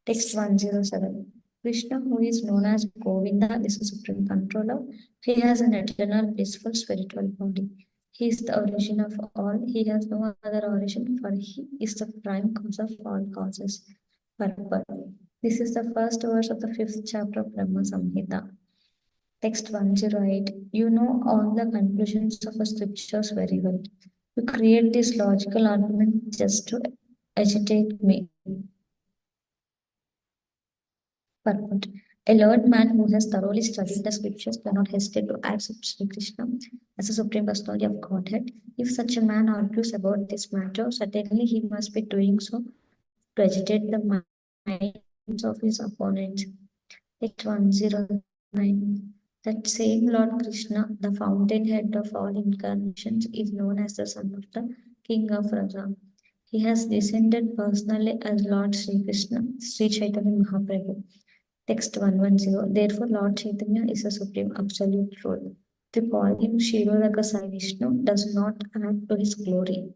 S1: Text 107. Krishna, who is known as Govinda, is the supreme controller. He has an eternal, blissful spiritual body. He is the origin of all. He has no other origin, for he is the prime cause of all causes. Purport. This is the first verse of the 5th chapter of Brahma Samhita. Text 108. You know all the conclusions of the scriptures very well. You create this logical argument just to agitate me. Purport. A learned man who has thoroughly studied the scriptures cannot hesitate to accept Sri Krishna as the supreme personality of Godhead. If such a man argues about this matter, certainly he must be doing so to agitate the minds of his opponents. Text 109. That same Lord Krishna, the fountainhead of all incarnations, is known as the son of the king of Raja. He has descended personally as Lord Sri Krishna, Sri Chaitanya Mahaprabhu. Text 110. Therefore, Lord Chaitanya is a supreme absolute truth. To call him Shirodaka Sai Vishnu does not add to his glory.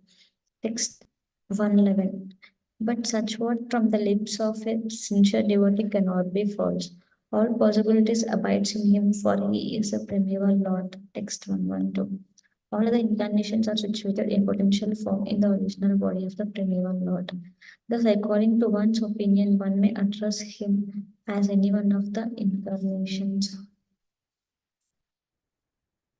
S1: Text 111. But such word from the lips of a sincere devotee cannot be false. All possibilities abides in him, for he is a primeval Lord. Text 112. All the incarnations are situated in potential form in the original body of the primeval Lord. Thus, according to one's opinion, one may address him as any one of the incarnations.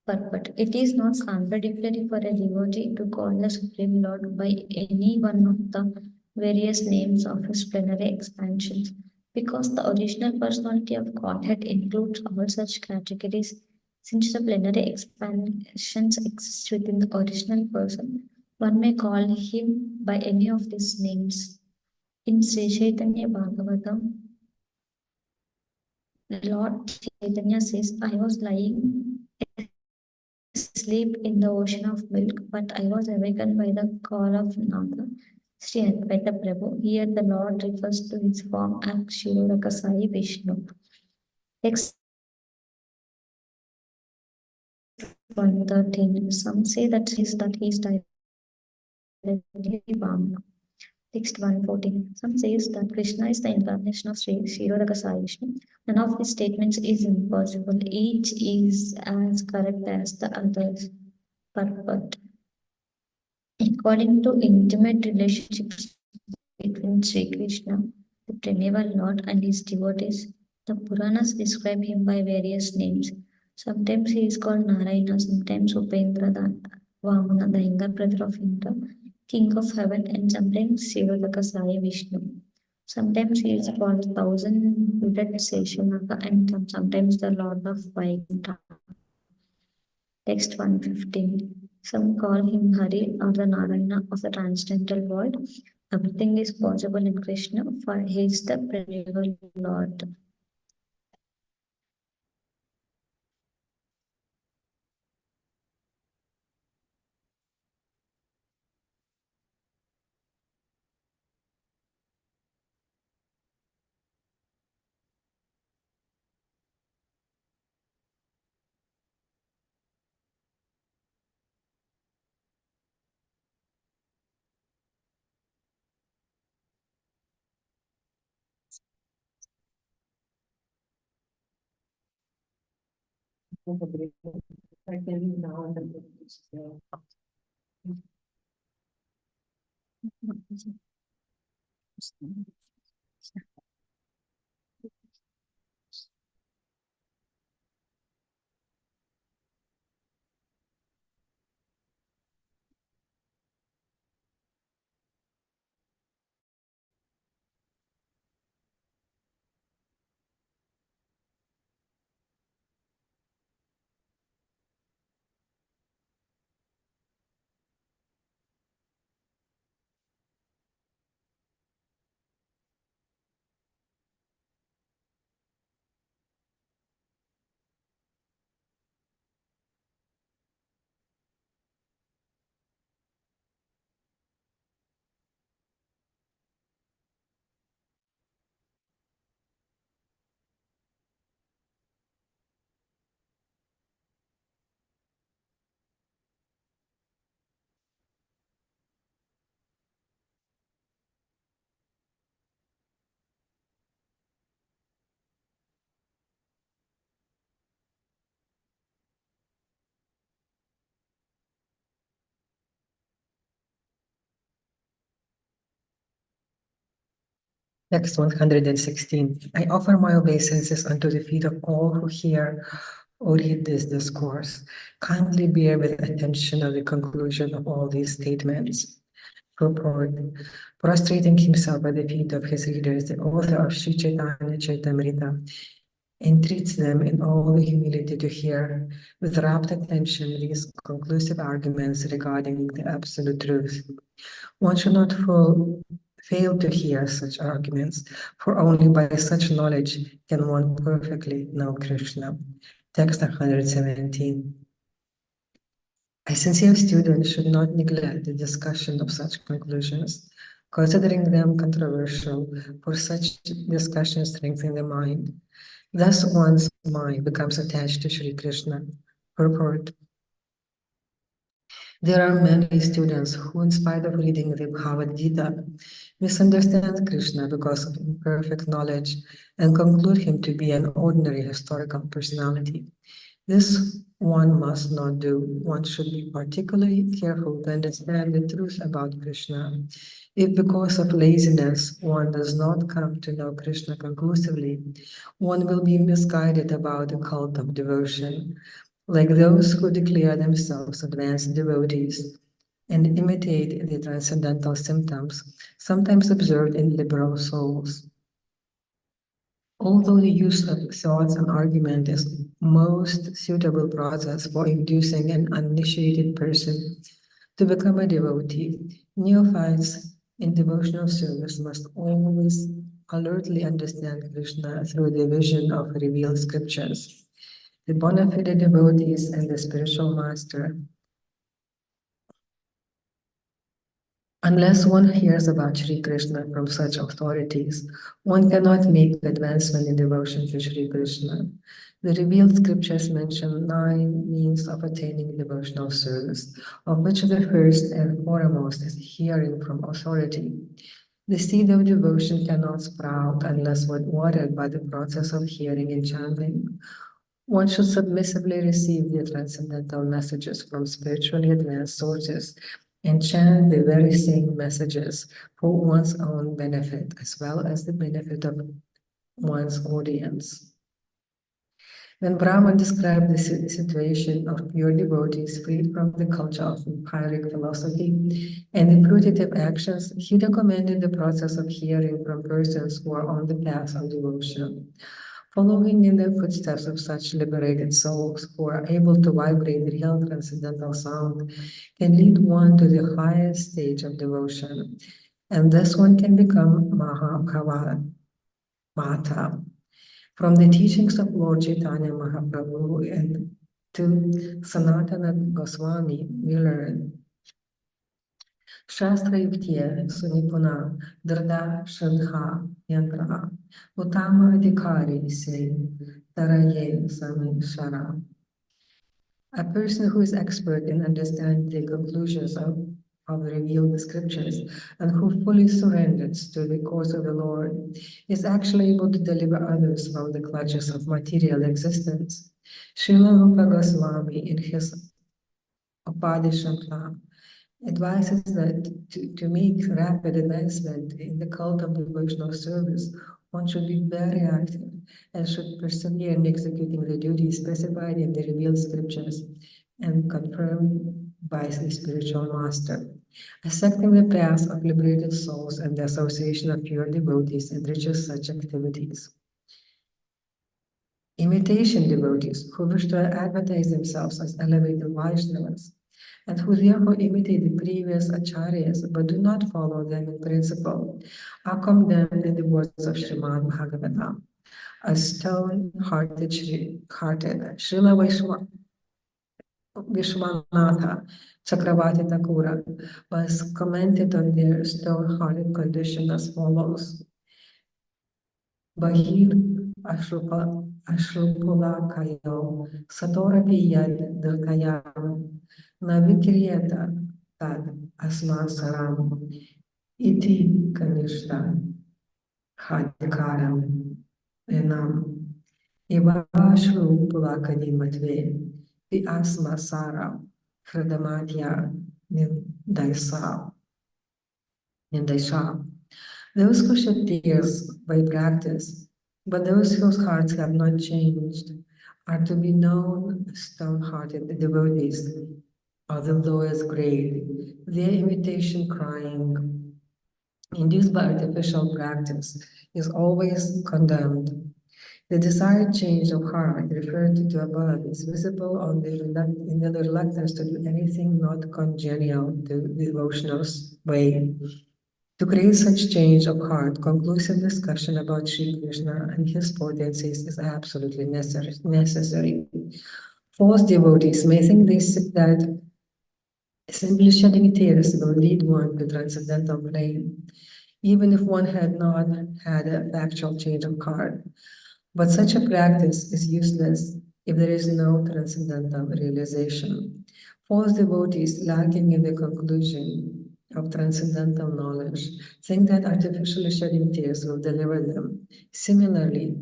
S1: But it is not contradictory for a devotee to call the Supreme Lord by any one of the various names of his plenary expansions, because the original personality of Godhead includes all such categories. Since the plenary expansions exist within the original person, one may call him by any of these names. In Sri Chaitanya Bhagavatam, Lord Chaitanya says, I was lying asleep in the ocean of milk, but I was awakened by the call of Nanda. Sri Advaita Prabhu. Here the Lord refers to his form as Shirudaka Sai Vishnu. Text 113. Some say that he is directly Vamana. Text 114. Some says that Krishna is the incarnation of Sri Shirudaka Sai Vishnu. None of these statements is impossible. Each is as correct as the others. But according to intimate relationships between Sri Krishna, the primeval Lord, and his devotees, the Puranas describe him by various names. Sometimes he is called Narayana, sometimes Upendra, the Vamana, the younger brother of Indra, king of heaven, and sometimes Shivadaka Sai Vishnu. Sometimes he is called thousand-hooded Seshanaka, and sometimes the Lord of Vaikuntha. Text 115. Some call him Hari or the Narayana of the transcendental world. Everything is possible in Krishna, for he is the primeval Lord.
S3: Text 116. I offer my obeisances unto the feet of all who hear or read this discourse. Kindly bear with attention of the conclusion of all these statements. Purport. Prostrating himself at the feet of his readers, the author of Sri Caitanya Caritamrta entreats them in all the humility to hear with rapt attention these conclusive arguments regarding the absolute truth. One should not fail to hear such arguments, for only by such knowledge can one perfectly know Krishna. Text 117. A sincere student should not neglect the discussion of such conclusions, considering them controversial, for such discussions strengthen the mind. Thus one's mind becomes attached to Sri Krishna. Purport. There are many students who, in spite of reading the Bhagavad Gita, misunderstand Krishna because of imperfect knowledge and conclude him to be an ordinary historical personality. This one must not do. One should be particularly careful to understand the truth about Krishna. If because of laziness one does not come to know Krishna conclusively, one will be misguided about the cult of devotion, like those who declare themselves advanced devotees and imitate the transcendental symptoms sometimes observed in liberal souls. Although the use of thoughts and argument is most suitable process for inducing an uninitiated person to become a devotee, neophytes in devotional service must always alertly understand Krishna through the vision of revealed scriptures. The bona fide devotees and the spiritual master. Unless one hears about Sri Krishna from such authorities, one cannot make advancement in devotion to Sri Krishna. The revealed scriptures mention 9 means of attaining devotional service, of which the first and foremost is hearing from authority. The seed of devotion cannot sprout unless watered by the process of hearing and chanting. One should submissively receive the transcendental messages from spiritually advanced sources and chant the very same messages for one's own benefit as well as the benefit of one's audience. When Brahma described the situation of pure devotees freed from the culture of empiric philosophy and the putative actions, he recommended the process of hearing from persons who are on the path of devotion. Following in the footsteps of such liberated souls who are able to vibrate real transcendental sound can lead one to the highest stage of devotion, and this one can become mahaprabhu. From the teachings of Lord Caitanya Mahaprabhu and to Sanatana Goswami, we learn Shastra Yuktiya Sunipuna Drda Shraddha Yantra Utama Adhikari Se Taraye Sami Shara. A person who is expert in understanding the conclusions of the revealed scriptures and who fully surrenders to the cause of the Lord is actually able to deliver others from the clutches of material existence. Srila Rupa Goswami in his Upadishamta advises that to make rapid advancement in the cult of devotional service, one should be very active and should persevere in executing the duties specified in the revealed scriptures and confirmed by the spiritual master. Accepting the path of liberated souls and the association of pure devotees enriches such activities. Imitation devotees who wish to advertise themselves as elevated Vaishnavas and who therefore imitate the previous acharyas but do not follow them in principle, are condemned in the words of Srimad Bhagavatam. A stone-hearted Srila Vishwanatha Chakravarti Thakura was commented on their stone-hearted condition as follows. Bahir Ashrupulakayo Satorapi Yad Dirkayam Navikriyata Tad Asmasaram Iti Kanishta Hadikaram Enam Ivashrupulakani Matve the Asma Sara Fradamatya Nindaisa. Those who shed tears by practice, but those whose hearts have not changed, are to be known as stone-hearted devotees of the lowest grade. Their imitation crying, induced by artificial practice, is always condemned. The desired change of heart referred to above is visible in the reluctance to do anything not congenial to the devotional way. To create such change of heart, conclusive discussion about Sri Krishna and his potencies is absolutely necessary. False devotees may think that simply shedding tears will lead one to transcendental plane, even if one had not had an actual change of heart. But such a practice is useless if there is no transcendental realization. False devotees lacking in the conclusion of transcendental knowledge think that artificially shedding tears will deliver them. Similarly,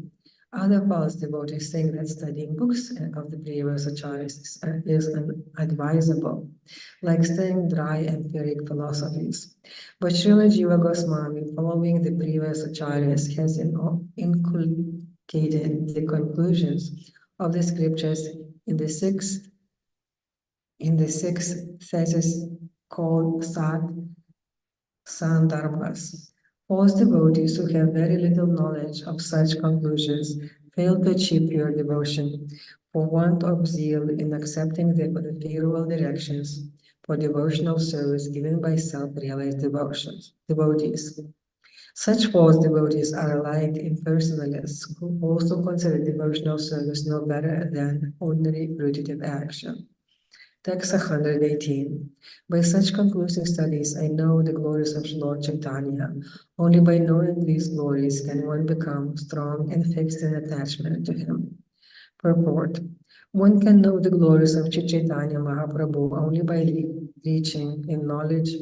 S3: other false devotees think that studying books of the previous acharyas is unadvisable, like studying dry empiric philosophies. But Srila Jiva Goswami, following the previous acharyas, has inculcated the conclusions of the scriptures in the six theses called Sandarbhas. False devotees who have very little knowledge of such conclusions fail to achieve pure devotion for want of zeal in accepting the favorable directions for devotional service given by self-realized devotees. Such false devotees are like impersonalists who also consider devotional service no better than ordinary fruitive action. Text 118. By such conclusive studies, I know the glories of Lord Chaitanya. Only by knowing these glories can one become strong and fixed in attachment to him. Purport. One can know the glories of Chaitanya Mahaprabhu only by reaching in knowledge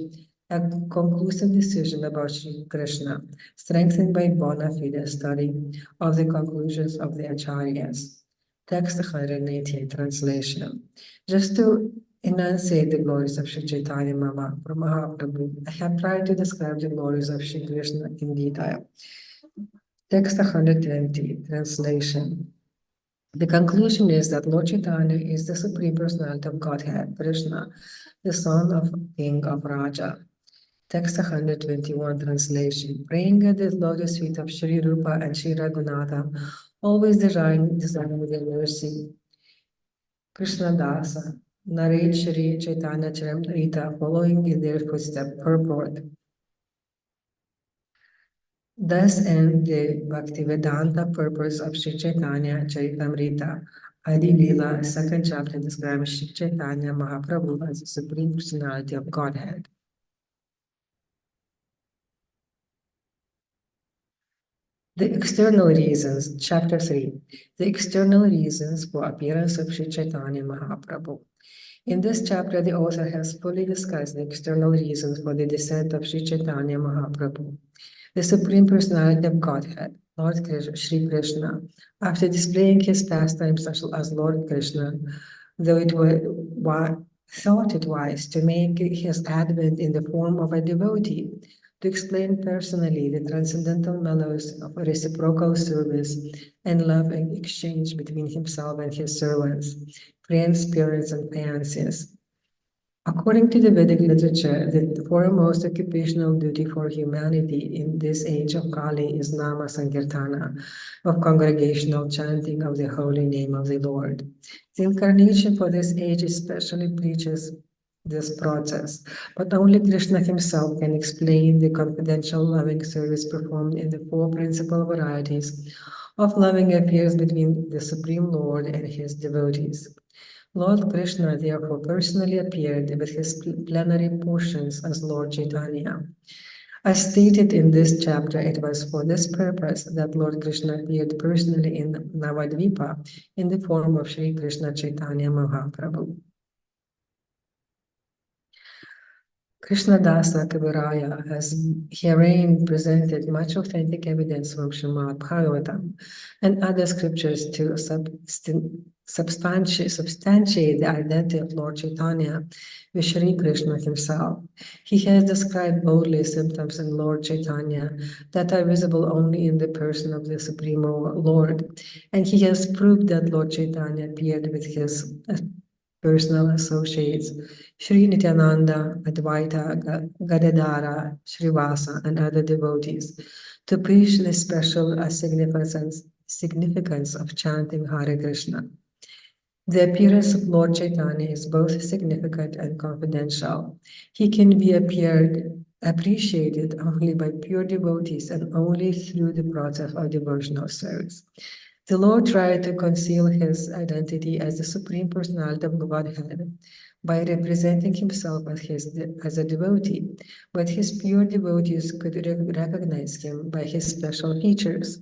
S3: a conclusive decision about Sri Krishna, strengthened by bona fide study of the conclusions of the Acharyas. Text 118, translation. Just to enunciate the glories of Sri Chaitanya Mahaprabhu, I have tried to describe the glories of Sri Krishna in detail. Text 120, translation. The conclusion is that Lord Chaitanya is the Supreme Personality of Godhead, Krishna, the son of King of Raja. Text 121, translation. Praying at the lotus feet of Sri Rupa and Sri Raghunatha, always desiring their mercy. Krishna Dasa, narrate Sri Chaitanya Charitamrta, following in their footsteps. Purport. Thus end the Bhaktivedanta purpose of Sri Chaitanya Charitamrta. Adi Lila, second chapter, describes Sri Chaitanya Mahaprabhu as the Supreme Personality of Godhead. The external reasons, chapter 3, the external reasons for appearance of Sri Chaitanya Mahaprabhu. In this chapter, the author has fully discussed the external reasons for the descent of Sri Chaitanya Mahaprabhu, the Supreme Personality of Godhead, Lord Sri Krishna. After displaying his pastimes as Lord Krishna, though it thought it wise to make his advent in the form of a devotee, to explain personally the transcendental mellows of reciprocal service and love and exchange between himself and his servants, friends, spirits, and fancies. According to the Vedic literature, the foremost occupational duty for humanity in this age of Kali is Nama Sankirtana, of congregational chanting of the holy name of the Lord. The incarnation for this age especially preaches this process, but only Krishna himself can explain the confidential loving service performed in the four principal varieties of loving affairs between the Supreme Lord and his devotees. Lord Krishna therefore personally appeared with his plenary portions as Lord Chaitanya. As stated in this chapter, it was for this purpose that Lord Krishna appeared personally in Navadvipa in the form of Sri Krishna Chaitanya Mahaprabhu. Krishnadasa Kaviraya has herein presented much authentic evidence from Srimad Bhagavatam and other scriptures to substantiate the identity of Lord Chaitanya with Sri Krishna himself. He has described boldly symptoms in Lord Chaitanya that are visible only in the person of the Supreme Lord, and he has proved that Lord Chaitanya appeared with his personal associates, Sri Nityananda, Advaita, Gadadara, Srivasa, and other devotees, to preach the special significance of chanting Hare Krishna. The appearance of Lord Chaitanya is both significant and confidential. He can be appreciated only by pure devotees and only through the process of devotional service. The Lord tried to conceal his identity as the Supreme Personality of Godhead by representing himself as a devotee, but his pure devotees could recognize him by his special features.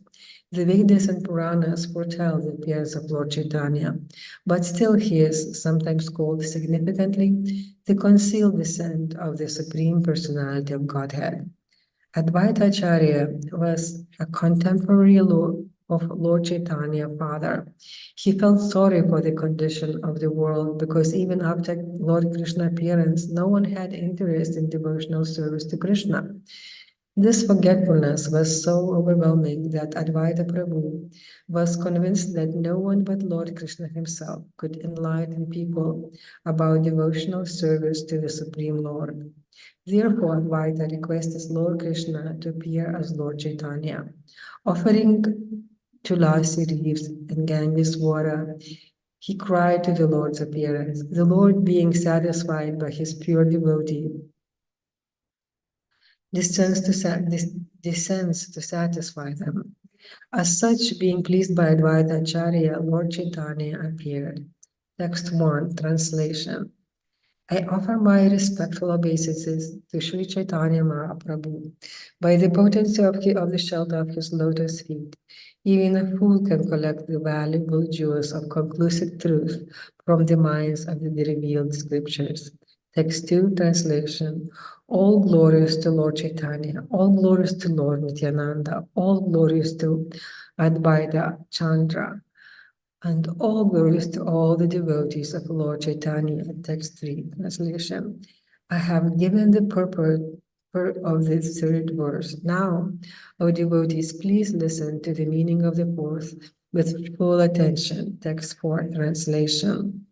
S3: The Vedas and Puranas foretell the appearance of Lord Chaitanya, but still he is sometimes called significantly the concealed descent of the Supreme Personality of Godhead. Advaita Acharya was a contemporary of Lord Chaitanya father. He felt sorry for the condition of the world because even after Lord Krishna's appearance, no one had interest in devotional service to Krishna. This forgetfulness was so overwhelming that Advaita Prabhu was convinced that no one but Lord Krishna himself could enlighten people about devotional service to the Supreme Lord. Therefore, Advaita requested Lord Krishna to appear as Lord Chaitanya, offering tulasi leaves and Ganges water. He cried to the Lord's appearance. The Lord, being satisfied by his pure devotee, descends to satisfy them. As such, being pleased by Advaita Acharya, Lord Chaitanya appeared. Text 1, translation. I offer my respectful obeisances to Sri Caitanya Mahaprabhu. By the potency of the shelter of his lotus feet, even a fool can collect the valuable jewels of conclusive truth from the minds of the revealed scriptures. Text 2, translation. All glories to Lord Chaitanya, all glories to Lord Nityananda, all glories to Advaita Chandra, and all glories to all the devotees of Lord Chaitanya. Text 3, translation. I have given the purport of the third verse. Now, O devotees, please listen to the meaning of the fourth with full attention. Text 4, translation.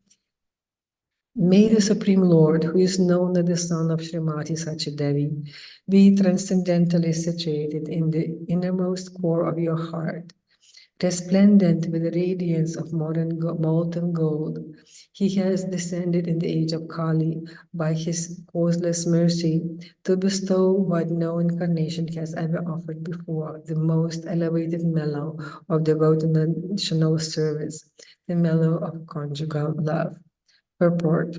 S3: May the Supreme Lord, who is known as the son of Srimati Sachidevi, be transcendently situated in the innermost core of your heart, resplendent with the radiance of molten gold. He has descended in the age of Kali by his causeless mercy to bestow what no incarnation has ever offered before, the most elevated mellow of devotional service, the mellow of conjugal love. Purport.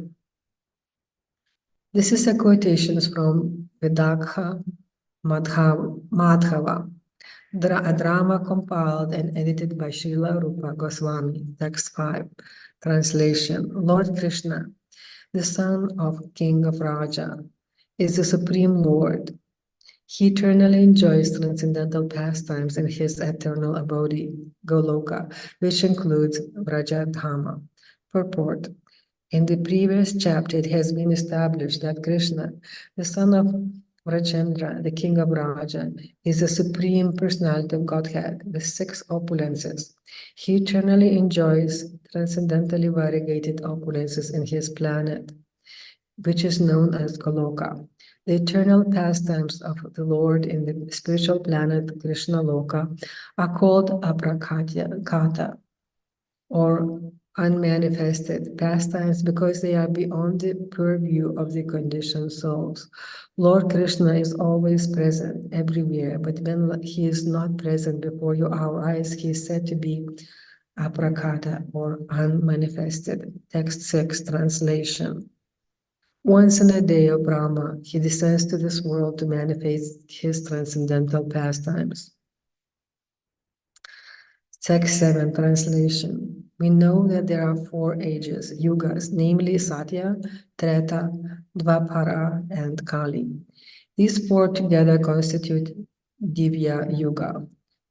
S3: This is a quotation from Vidakha Madhava, a drama compiled and edited by Srila Rupa Goswami. Text 5. Translation. Lord Krishna, the son of King of Raja, is the Supreme Lord. He eternally enjoys transcendental pastimes in his eternal abode, Goloka, which includes Vrajadhama. Purport. In the previous chapter, it has been established that Krishna, the son of Rajendra, the king of Raja, is the supreme personality of Godhead with 6 opulences. He eternally enjoys transcendently variegated opulences in his planet, which is known as Goloka. The eternal pastimes of the Lord in the spiritual planet Krishna Loka are called aprakata, or unmanifested pastimes, because they are beyond the purview of the conditioned souls. Lord Krishna is always present everywhere, but when he is not present before our eyes, he is said to be aprakata, or unmanifested. Text 6, translation. Once in a day of Brahma, he descends to this world to manifest his transcendental pastimes. Text 7, translation. We know that there are 4 ages, yugas, namely Satya, Treta, Dvapara, and Kali. These 4 together constitute Divya Yuga.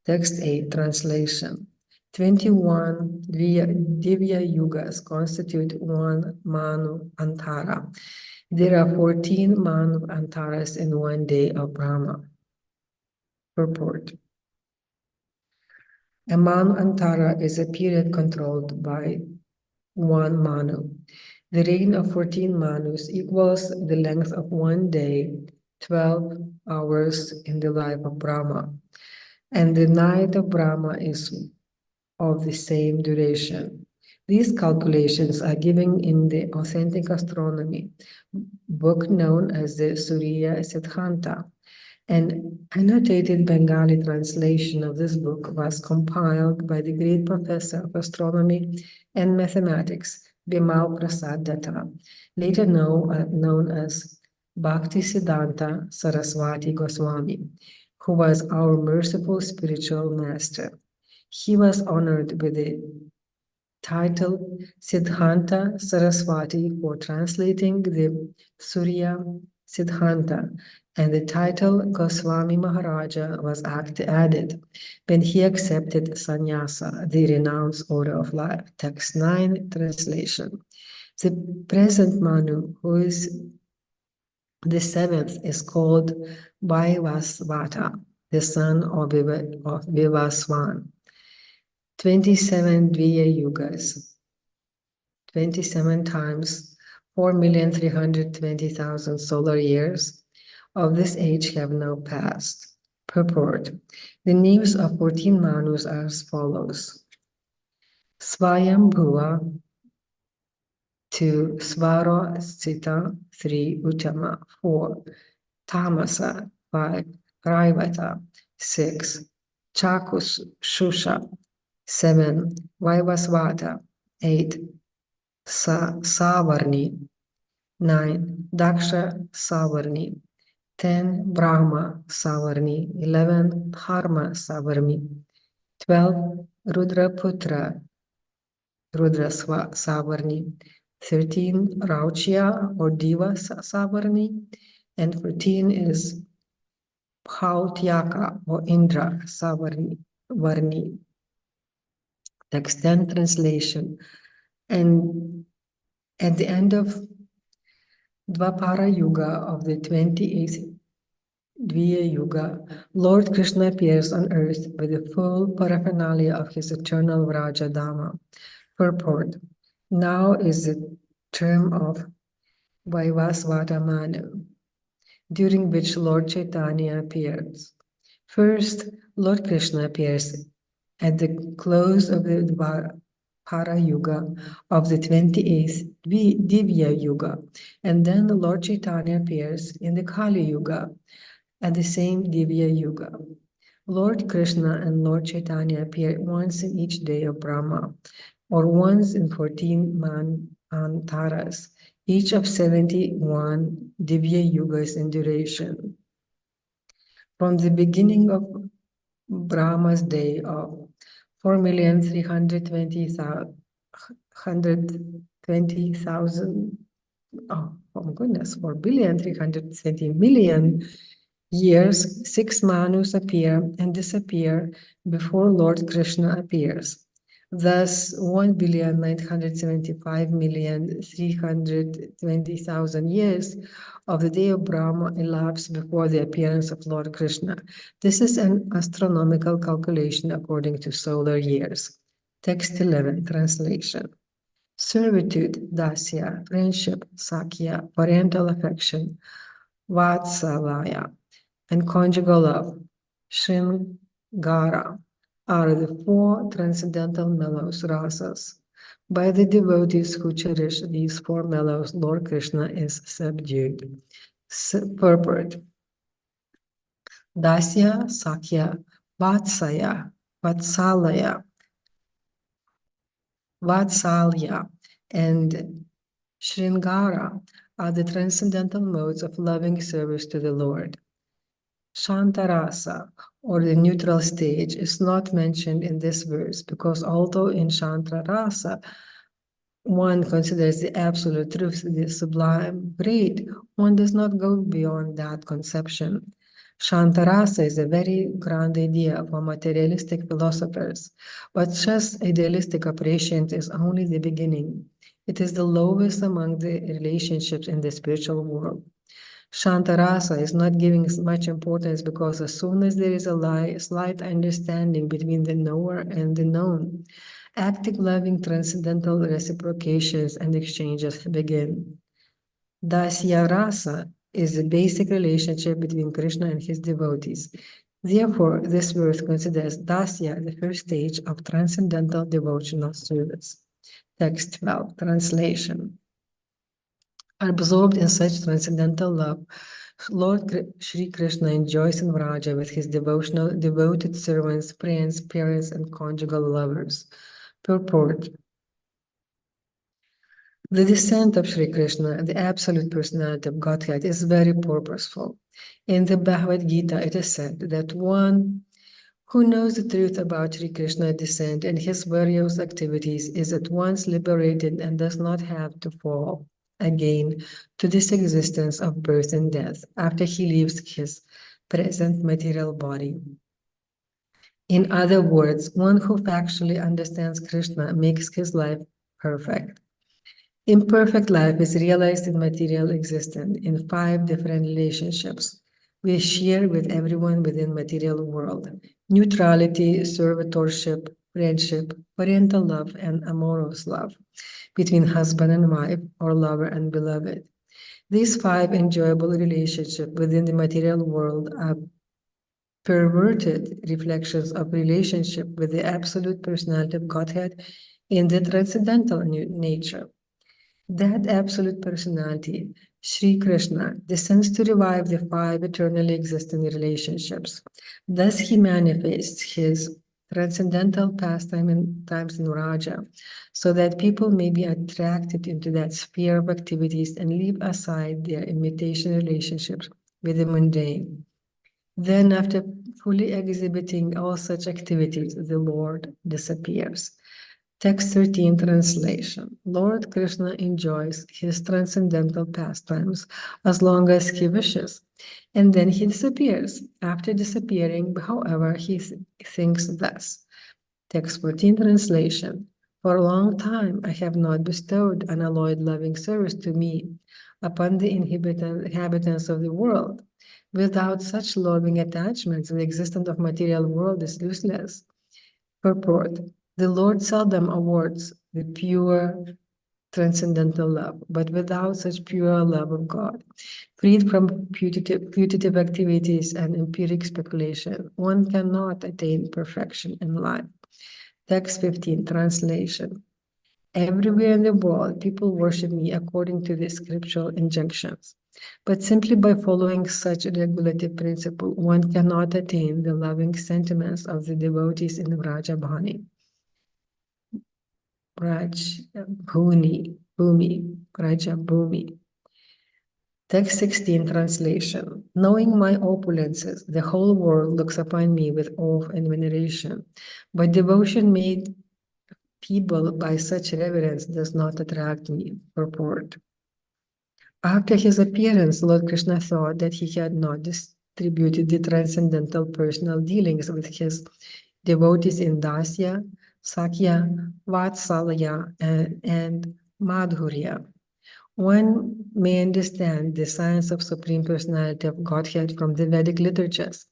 S3: Text 8, translation. 21 Divya Yugas constitute 1 Manu Antara. There are 14 Manu Antaras in 1 day of Brahma. Purport. A Manu Antara is a period controlled by 1 Manu. The reign of 14 Manus equals the length of 1 day, 12 hours in the life of Brahma. And the night of Brahma is of the same duration. These calculations are given in the authentic astronomy book known as the Surya Siddhanta, An annotated Bengali translation of this book was compiled by the great professor of astronomy and mathematics, Bimal Prasad Datta, later known as Bhaktisiddhanta Saraswati Goswami, who was our merciful spiritual master. He was honored with the title Siddhanta Saraswati for translating the Surya Siddhanta, and the title Goswami Maharaja was added when he accepted sannyasa, the renounced order of life. Text 9 translation. The present Manu, who is the seventh, is called Vaivasvata, the son of Vivaswan. 27 Dviya Yugas, 27 times 4,320,000 solar years of this age have now passed. Purport. The names of 14 Manus are as follows. Swayambhuva to Svara Sita 3 Uttama 4. Tamasa 5. Raivata 6. Chakus Shusha 7. Vaivasvata 8. Savarni 9. Daksha Savarni 10. Brahma Savarni 11. Dharma Savarni 12. Rudraputra Rudra Savarni 13. Rauchya or Diva Savarni, and 14 is Bhautyaka or Indra Savarni Varni. Text 10 translation. And at the end of Dvapara Yuga of the 28th Dviya Yuga, Lord Krishna appears on earth with the full paraphernalia of his eternal Vraja Dhamma. Purport. Now is the term of Vaivasvata Manu, during which Lord Caitanya appears. First, Lord Krishna appears at the close of the Dvapara Yuga of the 28th Divya Yuga, and then the Lord Caitanya appears in the Kali Yuga at the same Divya Yuga. Lord Krishna and Lord Caitanya appear once in each day of Brahma, or once in 14 Manvantaras, each of 71 Divya Yugas in duration. From the beginning of Brahma's day of 4,320,000, oh my goodness, 4,320,000,000 years, 6 Manus appear and disappear before Lord Krishna appears. Thus, 1,975,320,000 years of the day of Brahma elapse before the appearance of Lord Krishna. This is an astronomical calculation according to solar years. Text 11, translation. Servitude, dasya, friendship, sakya, parental affection, vatsalaya, and conjugal love, Shringara, are the 4 transcendental mellows, rasas. By the devotees who cherish these 4 mellows, Lord Krishna is subdued. Purport. Dasya, Sakya, Vatsaya, Vatsalaya, Vatsalya, and Shringara are the transcendental modes of loving service to the Lord. Shantarasa, or the neutral stage, is not mentioned in this verse because although in Shantarasa one considers the absolute truth, the sublime, great, one does not go beyond that conception. Shantarasa is a very grand idea for materialistic philosophers, but just idealistic appreciation is only the beginning. It is the lowest among the relationships in the spiritual world. Shantarasa is not giving much importance because as soon as there is a slight understanding between the knower and the known, active, loving, transcendental reciprocations and exchanges begin. Dasya rasa is the basic relationship between Krishna and his devotees. Therefore, this verse considers Dasya the first stage of transcendental devotional service. Text 12, translation. Absorbed in such transcendental love, Lord Shri Krishna enjoys in Vraja with his devoted servants, friends, parents, and conjugal lovers. Purport. The descent of Shri Krishna, the absolute personality of Godhead, is very purposeful. In the Bhagavad Gita, it is said that one who knows the truth about Shri Krishna's descent and his various activities is at once liberated and does not have to fall again to this existence of birth and death after he leaves his present material body. In other words, one who factually understands Krishna makes his life perfect. Imperfect life is realized in material existence in 5 different relationships we share with everyone within material world: neutrality, servitorship, friendship, parental love, and amorous love between husband and wife or lover and beloved. These 5 enjoyable relationships within the material world are perverted reflections of relationship with the absolute personality of Godhead in the transcendental nature. That absolute personality, Sri Krishna, descends to revive the 5 eternally existing relationships. Thus, he manifests his transcendental pastimes in Raja, so that people may be attracted into that sphere of activities and leave aside their imitation relationships with the mundane. Then, after fully exhibiting all such activities, the Lord disappears. Text 13 translation. Lord Krishna enjoys his transcendental pastimes as long as he wishes, and then he disappears. After disappearing, however, he thinks thus. Text 14 translation. For a long time I have not bestowed unalloyed loving service to me upon the inhabitants of the world. Without such loving attachments, the existence of material world is useless. Purport. The Lord seldom awards the pure transcendental love, but without such pure love of God, freed from putative activities and empiric speculation, one cannot attain perfection in life. Text 15, translation. Everywhere in the world, people worship me according to the scriptural injunctions. But simply by following such a regulative principle, one cannot attain the loving sentiments of the devotees in Vrajabhani. Rajabhumi. Text 16 translation. Knowing my opulences, the whole world looks upon me with awe and veneration, but devotion made feeble by such reverence does not attract me. Purport. After his appearance, Lord Krishna thought that he had not distributed the transcendental personal dealings with his devotees in Dasya, Sakya, Vatsalya, and Madhurya. One may understand the science of Supreme Personality of Godhead from the Vedic literatures,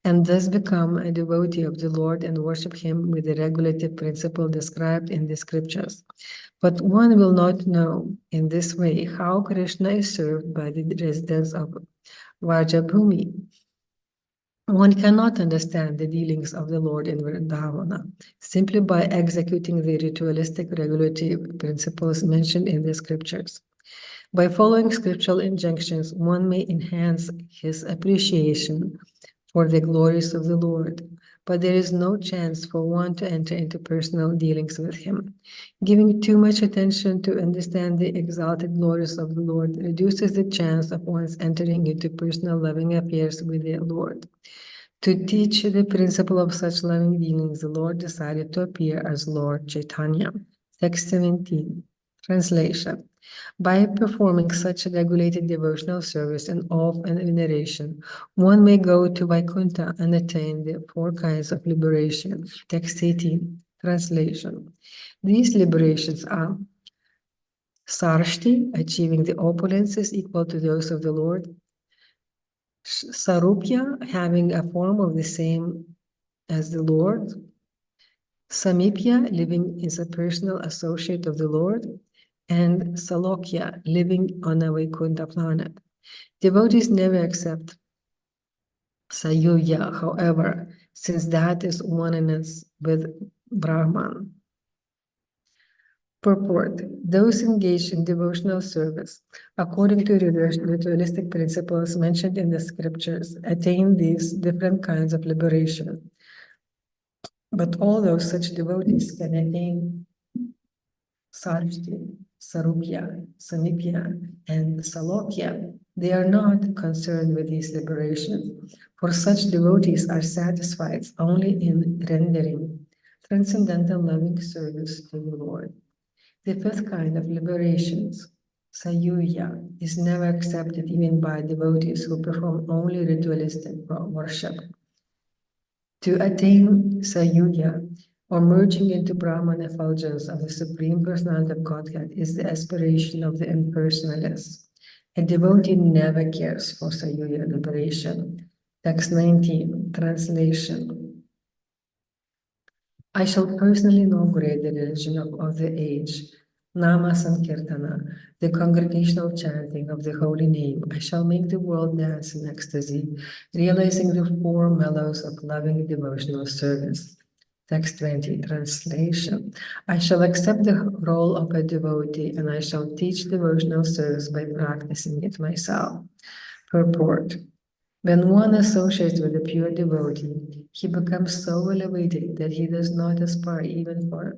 S3: and thus become a devotee of the Lord and worship him with the regulative principle described in the scriptures. But one will not know in this way how Krishna is served by the residents of Vrajabhumi. One cannot understand the dealings of the Lord in Vrindavana simply by executing the ritualistic regulative principles mentioned in the scriptures. By following scriptural injunctions, one may enhance his appreciation for the glories of the Lord, but there is no chance for one to enter into personal dealings with him. Giving too much attention to understand the exalted glories of the Lord reduces the chance of one's entering into personal loving affairs with the Lord. To teach the principle of such loving dealings, the Lord decided to appear as Lord Caitanya. Text 17. Translation. By performing such a regulated devotional service in awe and veneration, one may go to Vaikuntha and attain the 4 kinds of liberation. Text 18. Translation. These liberations are Sarshti, achieving the opulences equal to those of the Lord; Sarupya, having a form of the same as the Lord; Samipya, living as a personal associate of the Lord; and Salokya, living on a Vaikuntha planet. Devotees never accept Sayuya, however, since that is oneness with Brahman. Purport. Those engaged in devotional service, according to ritualistic principles mentioned in the scriptures, attain these different kinds of liberation. But although such devotees can attain Sarvati, Sarupya, Samipya, and Salokya, they are not concerned with these liberations, for such devotees are satisfied only in rendering transcendental loving service to the Lord. The fifth kind of liberations, Sayuya, is never accepted even by devotees who perform only ritualistic worship. To attain Sayuya, or merging into Brahman effulgence of the Supreme Personality of Godhead, is the aspiration of the impersonalist. A devotee never cares for Sayuya liberation. Text 19, translation. I shall personally inaugurate the religion of the age, Nama Sankirtana, the congregational chanting of the holy name. I shall make the world dance in ecstasy, realizing the four mellows of loving devotional service. Text 20, translation. I shall accept the role of a devotee and I shall teach devotional service by practicing it myself. Purport. When one associates with a pure devotee, he becomes so elevated that he does not aspire even for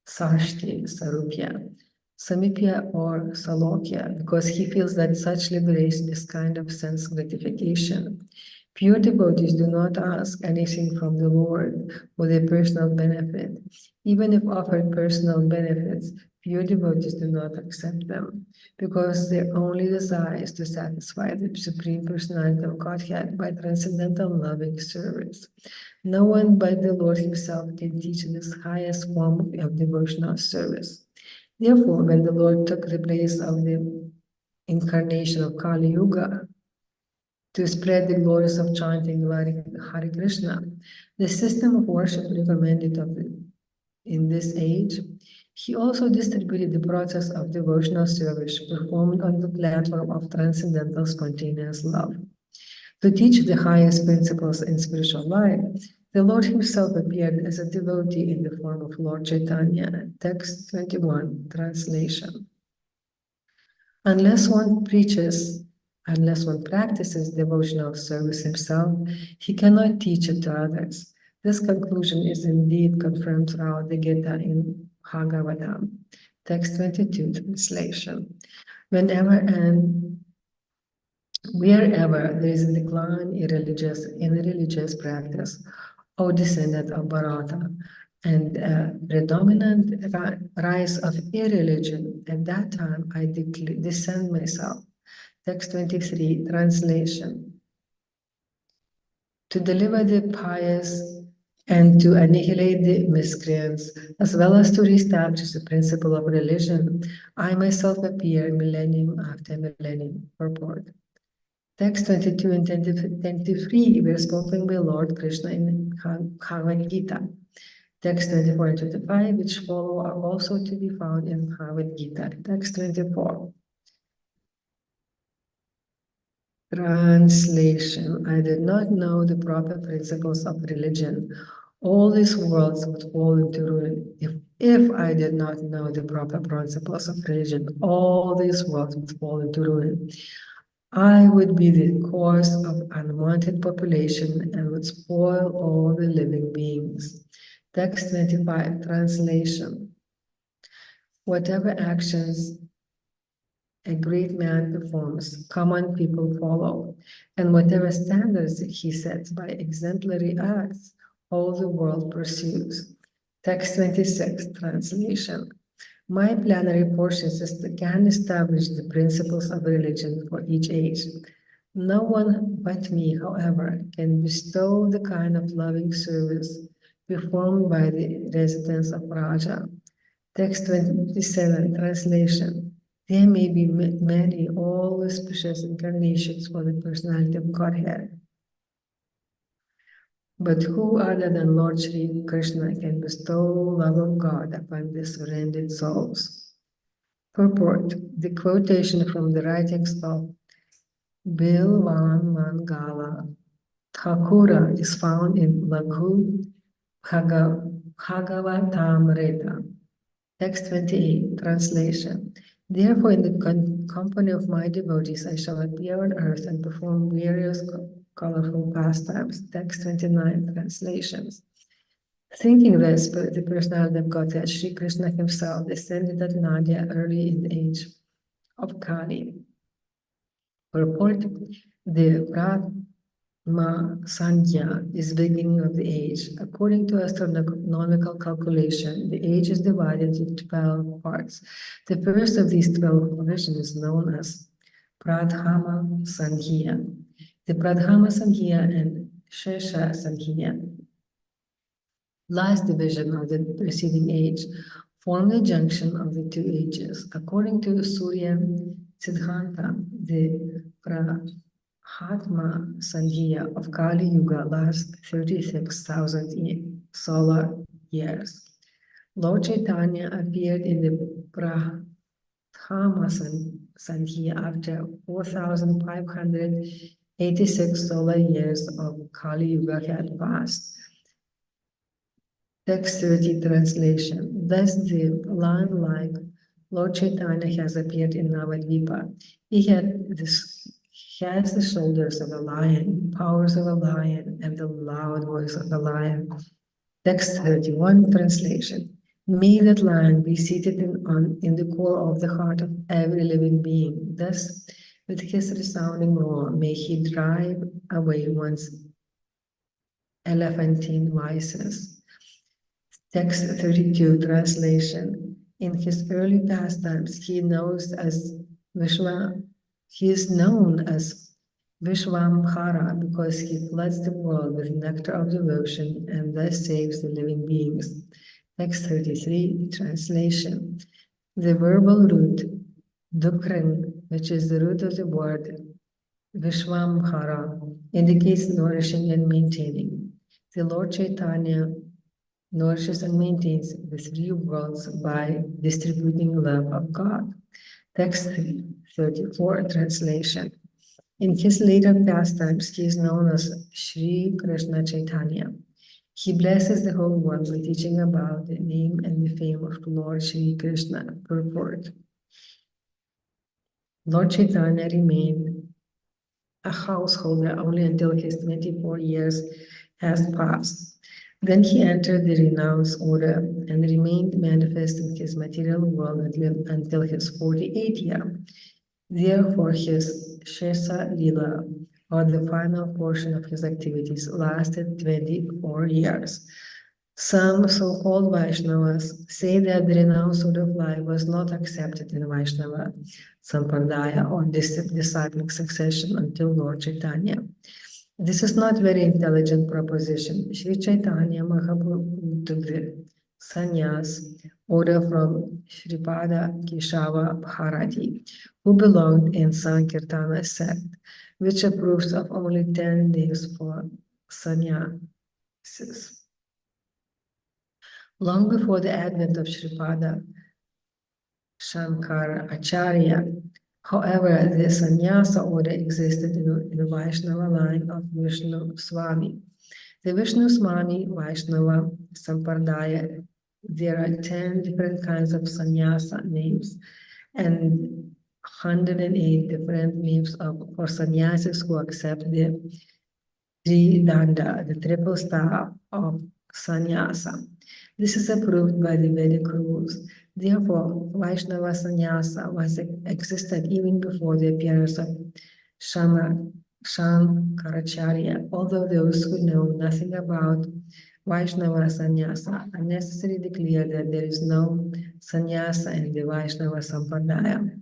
S3: Sashti, Sarupya, Samipya, or Salokya, because he feels that such liberation is kind of sense gratification. Pure devotees do not ask anything from the Lord for their personal benefit. Even if offered personal benefits, pure devotees do not accept them, because their only desire is to satisfy the Supreme Personality of Godhead by transcendental loving service. No one but the Lord Himself can teach this highest form of devotional service. Therefore, when the Lord took the place of the incarnation of Kali Yuga to spread the glories of chanting Hare Krishna, the system of worship recommended in this age, he also distributed the process of devotional service performed on the platform of transcendental spontaneous love. To teach the highest principles in spiritual life, the Lord Himself appeared as a devotee in the form of Lord Caitanya. Text 21, translation. Unless one practices devotional service himself, he cannot teach it to others. This conclusion is indeed confirmed throughout the Gita in Bhagavatam. Text 22, translation. Whenever and wherever there is a decline in religious practice, O descendant of Bharata, and a predominant rise of irreligion, at that time I descend myself. Text 23, translation. To deliver the pious and to annihilate the miscreants, as well as to reestablish the principle of religion, I myself appear millennium after millennium. Purport. Text 22 and 23 were spoken by Lord Krishna in Bhagavad Gita. Text 24 and 25, which follow, are also to be found in Bhagavad Gita. Text 24. Translation. I did not know the proper principles of religion. All these worlds would fall into ruin. If I did not know the proper principles of religion, all these worlds would fall into ruin. I would be the cause of unwanted population and would spoil all the living beings. Text 25, translation. Whatever actions a great man performs, common people follow, and whatever standards he sets by exemplary acts, all the world pursues. Text 26, translation. My plenary portion can establish the principles of religion for each age. No one but me, however, can bestow the kind of loving service performed by the residents of Raja. Text 27, translation. There may be many, all auspicious incarnations for the personality of Godhead. But who other than Lord Sri Krishna can bestow love of God upon the surrendered souls? Purport. The quotation from the writings of Bilvan Mangala Thakura is found in Laghu Bhagavatamrita. Text 28, translation. Therefore, in the company of my devotees, I shall appear on earth and perform various colorful pastimes. Text 29, translations. Thinking this, the personality of Godhead, Sri Krishna himself, descended at Nadia early in the age of Kali. Purport, the Sangya is the beginning of the age. According to astronomical calculation, the age is divided into 12 parts. The first of these 12 divisions is known as Pradhama Sankhya. The Pradhama Sankhya and Shesha Sankhya, last division of the preceding age, form the junction of the two ages. According to Surya Siddhanta, the Mahatma Sankhya of Kali Yuga lasts 36,000 solar years. Lord Chaitanya appeared in the Pradhama Sankhya after 4,586 solar years of Kali Yuga had passed. Text 30 translation. Thus the lion-like Lord Chaitanya has appeared in Navadvipa. He has the shoulders of a lion, powers of a lion, and the loud voice of a lion. Text 31 translation. May that lion be seated in the core of the heart of every living being. Thus, with his resounding roar, may he drive away one's elephantine vices. Text 32 translation. In his early pastimes, he is known as Vishwamkhara because he floods the world with nectar of devotion and thus saves the living beings. Text 33 translation. The verbal root dukran, which is the root of the word Vishwamkhara, indicates nourishing and maintaining. The Lord Chaitanya nourishes and maintains the three worlds by distributing love of God. Text 34 translation. In his later pastimes, he is known as Sri Krishna Chaitanya. He blesses the whole world by teaching about the name and the fame of Lord Sri Krishna. Purport. Lord Chaitanya remained a householder only until his 24 years has passed. Then he entered the renounced order and remained manifest in his material world until his 48th year. Therefore, his Shesa Lila, or the final portion of his activities, lasted 24 years. Some so-called Vaishnavas say that the renounced order of life was not accepted in Vaishnava Sampradaya or disciplic succession until Lord Chaitanya. This is not very intelligent proposition. Sri Caitanya Mahaprabhu took the sannyas order from Shripada Keshava Bharati, who belonged in Sankirtana sect, which approves of only 10 days for sannyasis. Long before the advent of Shripada Shankara Acharya, however, the sannyasa order existed in the Vaishnava line of Vishnu Swami. The Vishnu Swami Vaishnava Sampradaya, there are 10 different kinds of sannyasa names and 108 different names for sannyasis who accept the Tridanda, the triple staff of sannyasa. This is approved by the Vedic rules. Therefore, Vaishnava sannyasa existed even before the appearance of Shankaracharya, although those who know nothing about Vaishnava sannyasa unnecessarily declare that there is no sannyasa in the Vaishnava sampradaya.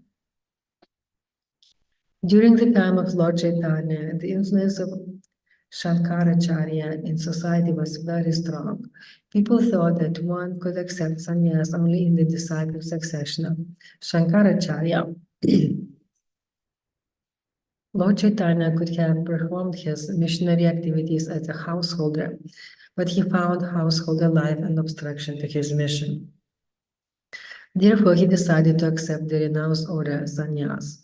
S3: During the time of Lord Chaitanya, the influence of Shankaracharya in society was very strong. People thought that one could accept sannyas only in the disciple succession of Shankaracharya. Lord Chaitanya could have performed his missionary activities as a householder, but he found householder life an obstruction to his mission. Therefore, he decided to accept the renounced order sannyas.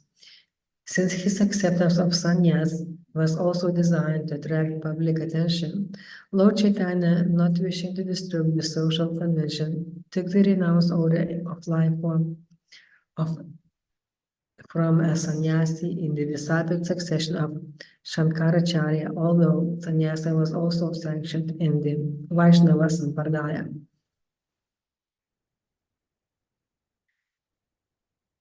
S3: Since his acceptance of sannyas was also designed to attract public attention. Lord Chaitanya, not wishing to disturb the social convention, took the renounced order of life from a sannyasi in the disciple succession of Shankaracharya, although sannyasa was also sanctioned in the Vaishnava Sampradaya.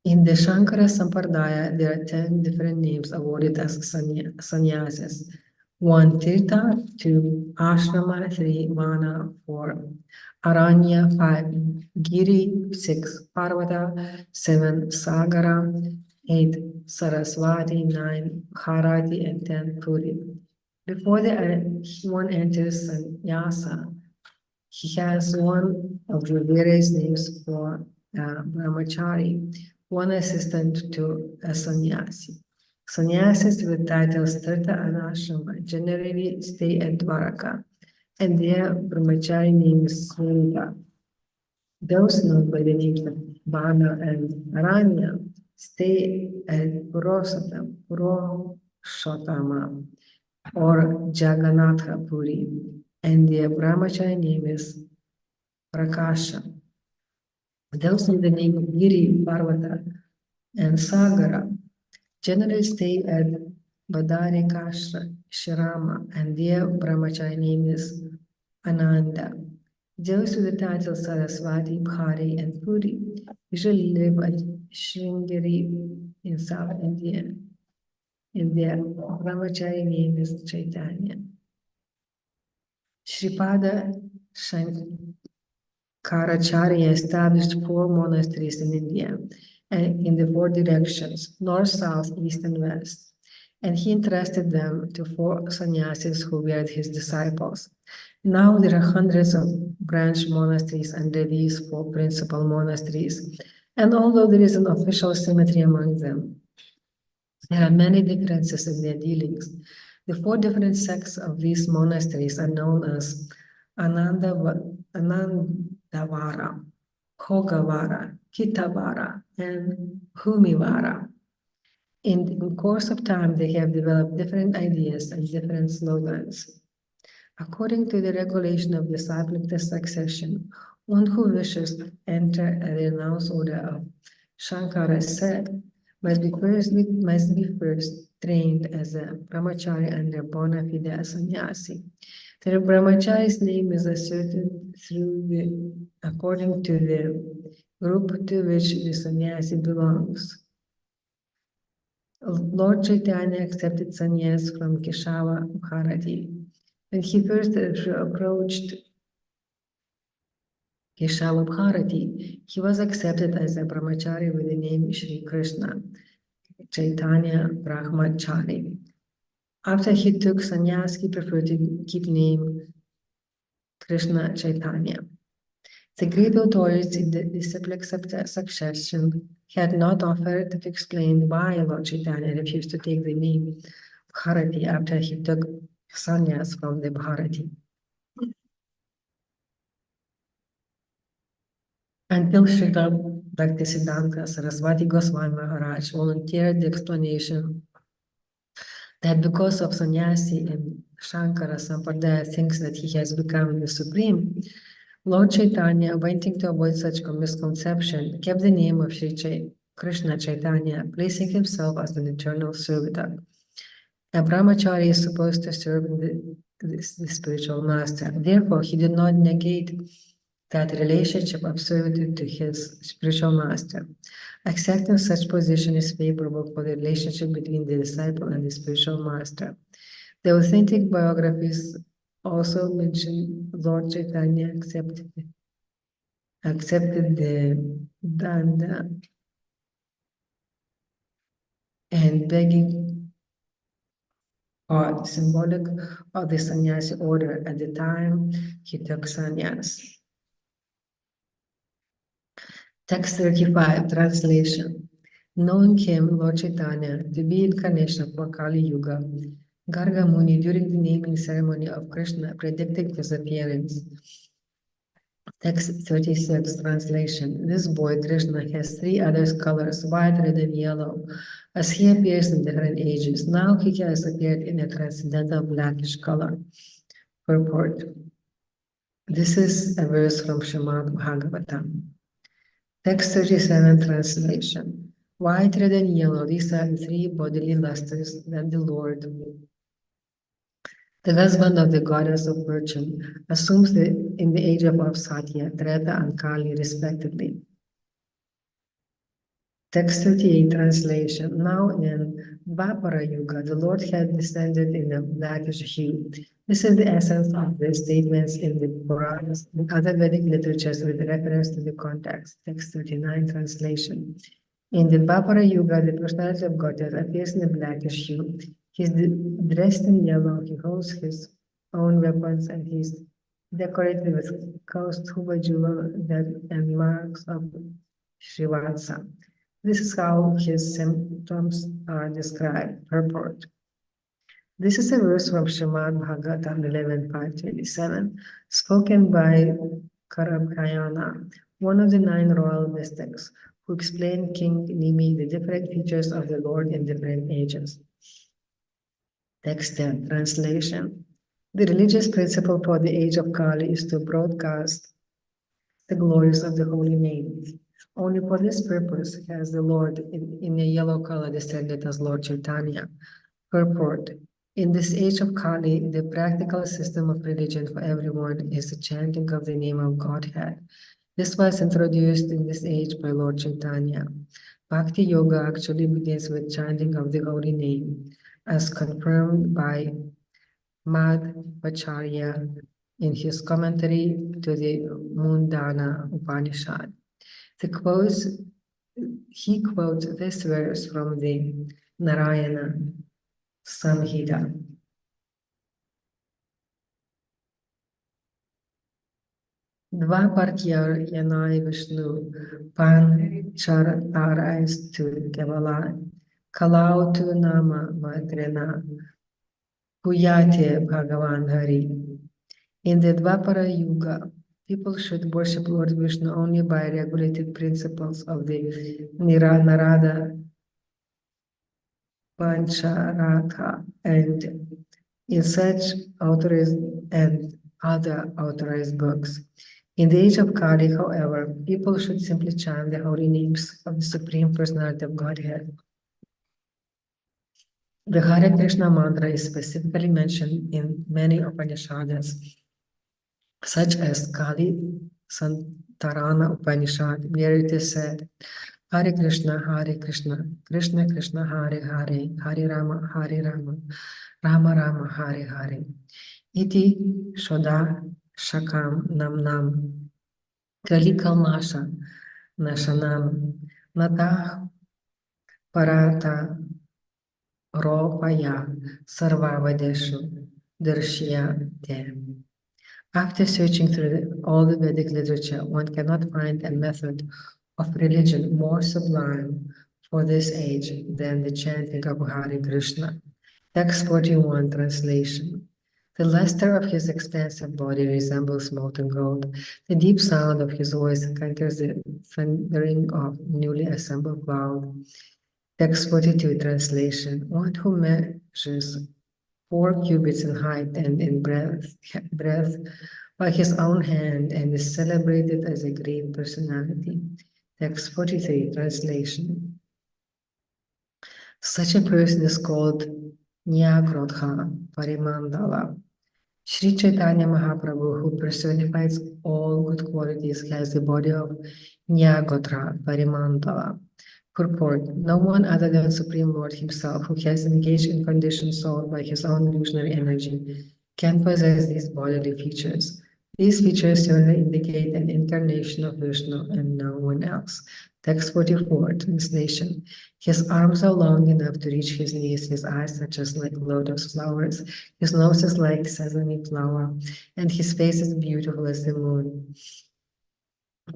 S3: In the Shankara Sampradaya, there are 10 different names awarded as sannyasis. 1 Tirtha, 2 Ashrama, 3 Vana, 4 Aranya, 5 Giri, 6 Parvata, 7 Sagara, 8 Saraswati, 9 Bharati, and 10 Puri. Before one enters sannyasa, he has one of the various names for brahmachari, one assistant to a sannyasi. Sannyasis with titles Tirtha and Ashrama generally stay at Dwaraka, and their brahmachari name is Surita. Those known by the names of Vana and Aranya stay at Purushotama, or Jagannatha Puri, and their brahmachari name is Prakasha. Those in the name of Giri, Parvata, and Sagara generally stay at Badarikashra Shirama, and their brahmachari name is Ananda. Those with the titles Saraswati, Bhari, and Puri usually live at Sringeri in South India, and their brahmachari name is Chaitanya. Shripada Shankaracharya established 4 monasteries in India and in the 4 directions, north, south, east, and west. And he entrusted them to 4 sannyasis who were his disciples. Now there are hundreds of branch monasteries under these 4 principal monasteries. And although there is an official symmetry among them, there are many differences in their dealings. The 4 different sects of these monasteries are known as Anandavara, Khogavara, Kitavara, and Bhumivara. In the course of time, they have developed different ideas and different slogans. According to the regulation of disciplic succession, one who wishes to enter a renounced order of Shankara sect must be first trained as a brahmachari under bona fide sannyasi. The brahmachari's name is asserted according to the group to which the sannyasi belongs. Lord Chaitanya accepted sannyas from Keshava Bharati. When he first approached Keshava Bharati, he was accepted as a brahmachari with the name Shri Krishna, Caitanya Brahmachari. After he took sannyas, he preferred to keep name Krishna Chaitanya. The great authorities in the disciplic succession had not offered to explain why Lord Chaitanya refused to take the name Bharati after he took sannyas from the Bharati. Until Srila Bhaktisiddhanta Saraswati Goswami Maharaj volunteered the explanation that because of sannyasi and Shankara Sampradaya thinks that he has become the supreme, Lord Chaitanya, wanting to avoid such a misconception, kept the name of Sri Krishna Chaitanya, placing himself as an eternal servitor. A brahmachari is supposed to serve the spiritual master. Therefore, he did not negate that relationship of servitude to his spiritual master. Accepting such position is favorable for the relationship between the disciple and the spiritual master. The authentic biographies also mention Lord Chaitanya accepted the danda and begging or symbolic of the sannyasi order at the time he took sannyas. Text 35, translation. Knowing him, Lord Chaitanya, to be incarnation for Kali Yuga, Garga Muni, during the naming ceremony of Krishna, predicted his appearance. Text 36, translation. This boy, Krishna, has three other colors, white, red, and yellow, as he appears in different ages. Now he has appeared in a transcendental blackish color. Purport. This is a verse from Srimad Bhagavatam. Text 37, translation. White, red, and yellow, these are the three bodily lusters that the Lord, the husband of the goddess of fortune, assumes in the age of Satya, Treta, and Kali, respectively. Text 38, translation. Now in Dvapara Yuga, the Lord had descended in a blackish hue. This is the essence of the statements in the Puranas and other Vedic literatures with reference to the context. Text 39, translation. In the Dvapara Yuga, the personality of Godhead appears in a blackish hue. He is dressed in yellow, he holds his own weapons, and he is decorated with Kaustubha jewel and marks of Srivatsa. This is how his symptoms are described. Purport. This is a verse from Srimad Bhagavatam 11.527, spoken by Caitanya, one of the 9 royal mystics, who explained King Nimi the different features of the Lord in different ages. Text 10, translation. The religious principle for the age of Kali is to broadcast the glories of the holy name. Only for this purpose has the Lord in a yellow color descended as Lord Caitanya. Purport. In this age of Kali, the practical system of religion for everyone is the chanting of the name of Godhead. This was introduced in this age by Lord Caitanya. Bhakti Yoga actually begins with chanting of the holy name, as confirmed by Madhvacharya in his commentary to the Mundana Upanishad. He quotes this verse from the Narayana Samhita. Dvaparkyar Yanai Vishnu Pancharatais tu Kevala Kalau tu Nama Matrena Puyate Bhagavan Hari. In the Dvapara Yuga, people should worship Lord Vishnu only by regulated principles of the Narada Pancharatha and in such authorized and other authorized books. In the age of Kali, however, people should simply chant the holy names of the Supreme Personality of Godhead. The Hare Krishna mantra is specifically mentioned in many Upanishads, such as Kali Santarana Upanishad, where it is said, Hare Krishna, Krishna Krishna, Hare Hare, Hare Rama, Rama Rama, Hare Hare. Iti Shoda Shakam Nam Kali Kalmasha Nashanam Natah Parata Ropaya Sarvavadeshu Darshya Te. After searching through all the Vedic literature, one cannot find a method of religion more sublime for this age than the chanting of Hare Krishna. Text 41, translation. The luster of his expansive body resembles molten gold. The deep sound of his voice conquers the thundering of newly assembled cloud. Text 42, translation. One who measures 4 cubits in height and in breadth by his own hand and is celebrated as a great personality. Text 43, translation. Such a person is called Nyagrodha Parimandala. Sri Caitanya Mahaprabhu, who personifies all good qualities, has the body of Nyagrodha Parimandala. Purport. No one other than Supreme Lord himself, who has engaged in conditioned soul by his own illusionary energy, can possess these bodily features. These features certainly indicate an incarnation of Vishnu and no one else. Text 44, translation. His arms are long enough to reach his knees, his eyes are just like lotus flowers, his nose is like sesame flower, and his face is beautiful as the moon.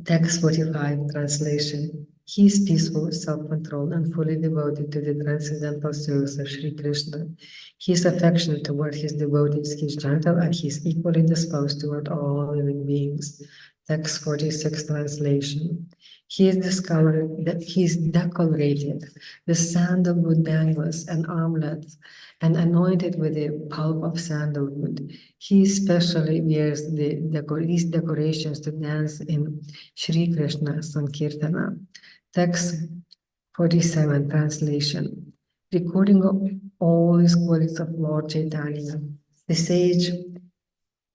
S3: Text 45, translation. He is peaceful, self-controlled, and fully devoted to the transcendental service of Sri Krishna. He is affectionate toward his devotees, he is gentle, and he is equally disposed toward all living beings. Text 46 translation. He is discovered that he is decorated with sandalwood bangles and armlets and anointed with the pulp of sandalwood. He especially wears these decorations to dance in Sri Krishna Sankirtana. Text 47 translation. Recording of all these qualities of Lord Chaitanya, the sage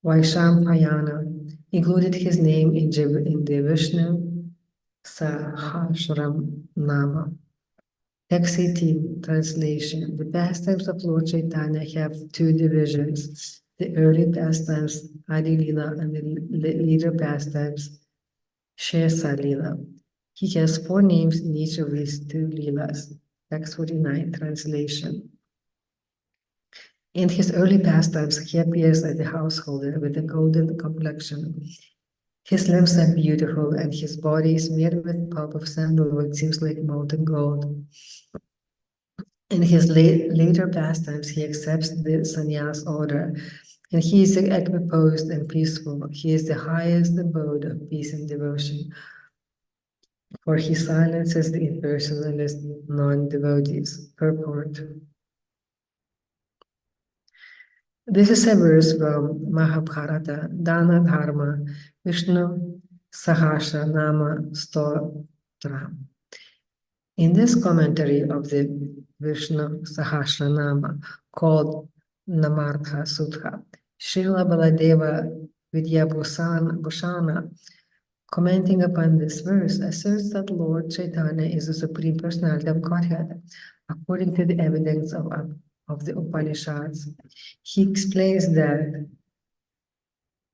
S3: Vaishampayana included his name in the Vishnu Sahasram Nama. Text 18 translation. The pastimes of Lord Chaitanya have two divisions: the early pastimes Adi Lila and the later pastimes Shesa Lila. He has 4 names in each of these 2 Leelas. Text 49 translation. In his early pastimes, he appears as a householder with a golden complexion. His limbs are beautiful, and his body is made with pulp of sandalwood, seems like molten gold. In his later pastimes, he accepts the sannyas order, and he is equiposed and peaceful. He is the highest abode of peace and devotion, for he silences the impersonalist non-devotees. Purport. This is a verse from Mahabharata, Dana Dharma, Vishnu Sahasra Nama Stotra. In this commentary of the Vishnu Sahasra Nama, called Namartha Sutta, Srila Baladeva Vidyabhusana, commenting upon this verse, asserts that Lord Chaitanya is the Supreme Personality of Godhead, according to the evidence of the Upanishads. He explains that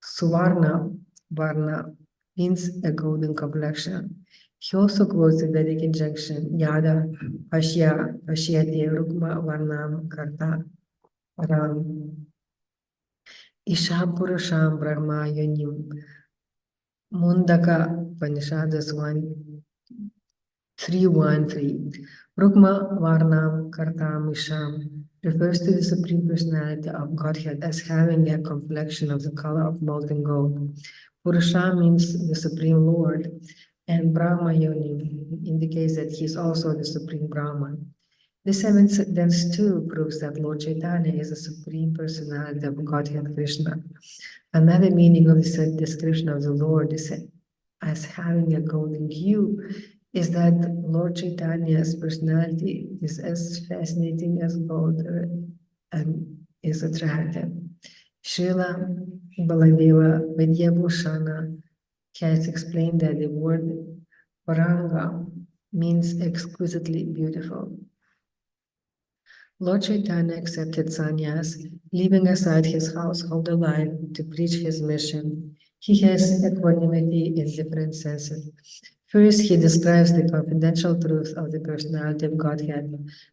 S3: Suvarna Varna means a golden complexion. He also quotes the Vedic injunction Yada Pashyati Rukma Varnam Karta Ram Isha Purusham Brahma Yonim Mundaka Upanishads 313. Rukma Varnam Kartam Isham refers to the Supreme Personality of Godhead as having a complexion of the color of molten gold. Purusha means the Supreme Lord, and Brahma Yoni indicates that he is also the Supreme Brahman. This evidence too proves that Lord Chaitanya is the Supreme Personality of Godhead Krishna. Another meaning of the description of the Lord is as having a golden hue is that Lord Chaitanya's personality is as fascinating as gold and is attractive. Srila Baladeva Vidyabhusana has explained that the word Varanga means exquisitely beautiful. Lord Chaitanya accepted sannyas, leaving aside his householder life to preach his mission. He has equanimity in different senses. First, he describes the confidential truth of the personality of Godhead,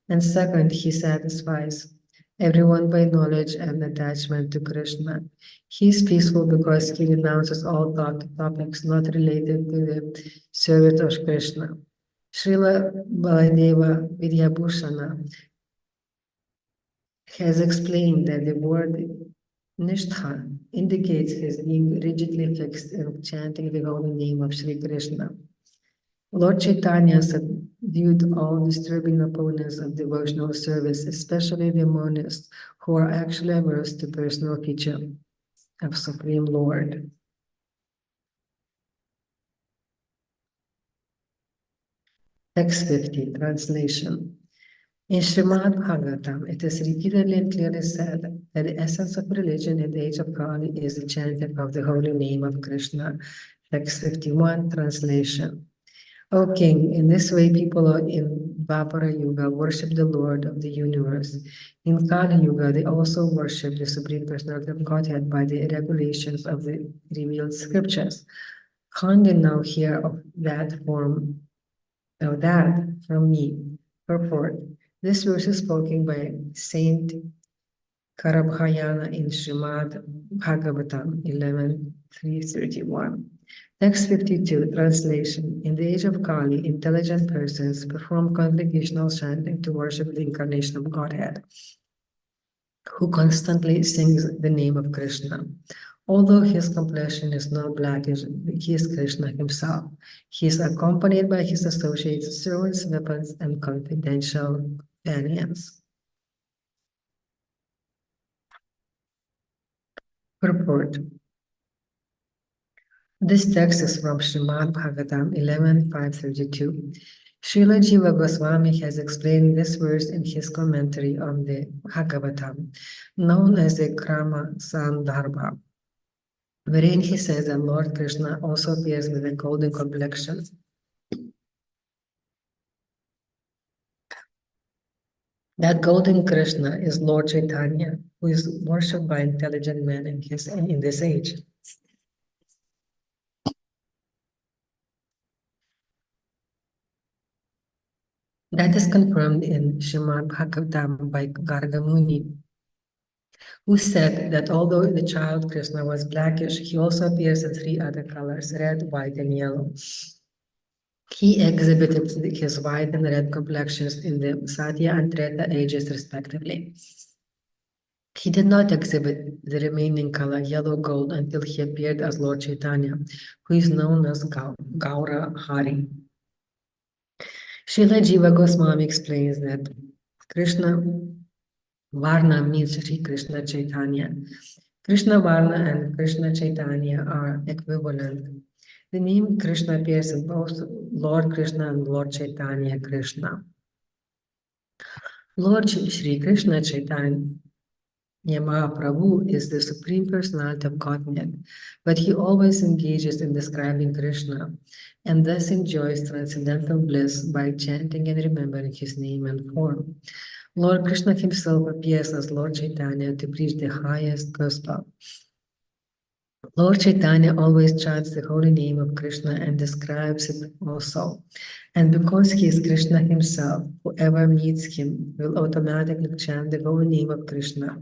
S3: and second, he satisfies everyone by knowledge and attachment to Krishna. He is peaceful because he renounces all topics not related to the service of Krishna. Srila Baladeva Vidyabhusana has explained that the word Nishtha indicates his being rigidly fixed in chanting the holy name of Sri Krishna. Lord Chaitanya subdued all disturbing opponents of devotional service, especially the monists who are actually averse to personal feature of Supreme Lord. Text 50, translation. In Srimad Bhagavatam, it is repeatedly and clearly said that the essence of religion in the age of Kali is the chanting of the holy name of Krishna. Text 51, translation. O King, in this way people in Dvapara Yuga worship the Lord of the universe. In Kali Yuga, they also worship the Supreme Personality of Godhead by the regulations of the revealed scriptures. Kindly now hear of that from me. Purport. This verse is spoken by Saint Karabhayana in Srimad Bhagavatam 11.331. Text 52, translation. In the age of Kali, intelligent persons perform congregational chanting to worship the incarnation of Godhead, who constantly sings the name of Krishna. Although his complexion is not blackish, he is Krishna himself. He is accompanied by his associates, servants, weapons, and confidential companions. Purport. This text is from Srimad Bhagavatam 11.532. Srila Jiva Goswami has explained this verse in his commentary on the Bhagavatam, known as the Krama Sandarbha, wherein he says that Lord Krishna also appears with a golden complexion. That golden Krishna is Lord Caitanya, who is worshipped by intelligent men in this age. That is confirmed in Srimad Bhagavatam by Garga Muni, who said that although the child Krishna was blackish, he also appears in 3 other colors, red, white, and yellow. He exhibited his white and red complexions in the Satya and Treta ages respectively. He did not exhibit the remaining color yellow gold until he appeared as Lord Chaitanya, who is known as Gaura Hari. Srila Jiva Goswami explains that Krishna Varna means Sri Krishna Chaitanya. Krishna Varna and Krishna Chaitanya are equivalent. The name Krishna appears in both Lord Krishna and Lord Chaitanya Krishna. Lord Shri Krishna Chaitanya mahaprabhu is the Supreme Personality of Godhead, but he always engages in describing Krishna and thus enjoys transcendental bliss by chanting and remembering his name and form. Lord Krishna himself appears as Lord Chaitanya to preach the highest gospel. Lord Chaitanya always chants the holy name of Krishna and describes it also. And because he is Krishna himself, whoever meets him will automatically chant the holy name of Krishna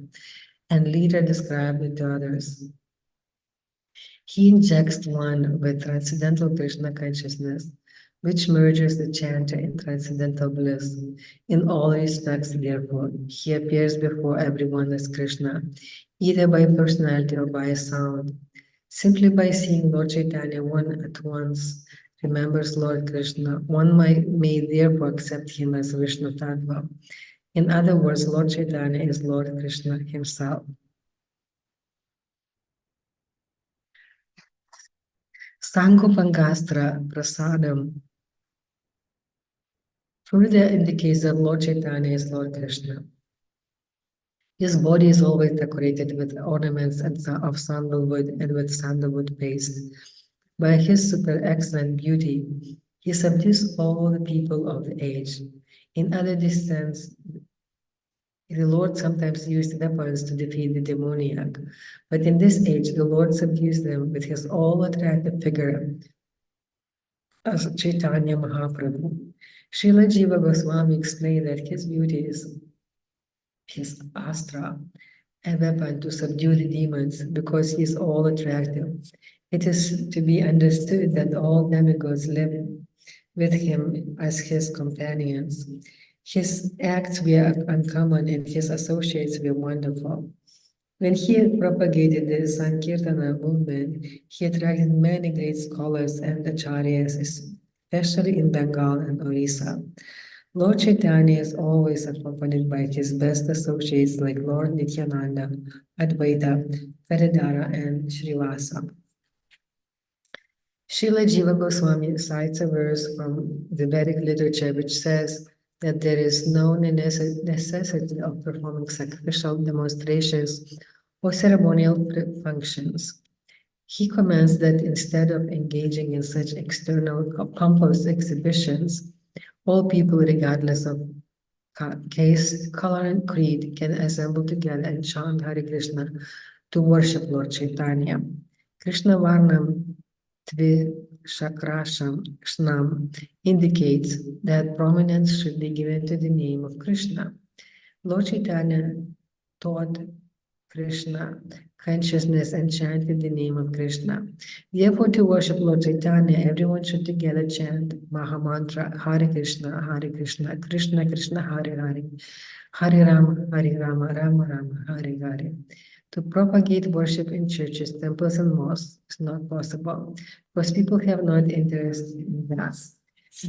S3: and later describe it to others. He injects one with transcendental Krishna consciousness, which merges the chanter in transcendental bliss. In all respects, therefore, he appears before everyone as Krishna, either by personality or by sound. Simply by seeing Lord Chaitanya, one at once remembers Lord Krishna. One may therefore accept him as Vishnu Tattva. In other words, Lord Chaitanya is Lord Krishna himself. Sangopangastra Prasadam further indicates that Lord Chaitanya is Lord Krishna. His body is always decorated with ornaments of sandalwood and with sandalwood paste. By his super excellent beauty, he subdues all the people of the age. In other descents, the Lord sometimes used weapons to defeat the demoniac, but in this age, the Lord subdues them with his all-attractive figure as Caitanya Mahaprabhu. Srila Jiva Goswami explained that his beauty is his astra, a weapon to subdue the demons because he is all attractive. It is to be understood that all demigods live with him as his companions. His acts were uncommon and his associates were wonderful. When he propagated the Sankirtana movement, he attracted many great scholars and acharyas, especially in Bengal and Orissa. Lord Chaitanya is always accompanied by his best associates like Lord Nityananda, Advaita, Karidhara, and Srivasa. Srila Jiva Goswami cites a verse from the Vedic literature which says that there is no necessity of performing sacrificial demonstrations or ceremonial functions. He comments that instead of engaging in such external pompous exhibitions, all people, regardless of caste, color, and creed, can assemble together and chant Hare Krishna to worship Lord Chaitanya. Krishna Varnam Shakrasham Shnam indicates that prominence should be given to the name of Krishna. Lord Chaitanya taught Krishna consciousness and chanted the name of Krishna. Therefore, to worship Lord Chaitanya, everyone should together chant Mahamantra Hare Krishna, Krishna Krishna, Hare Hare, Hare Rama, Rama Rama, Hare Hare. To propagate worship in churches, temples, and mosques is not possible because people have not interest in that.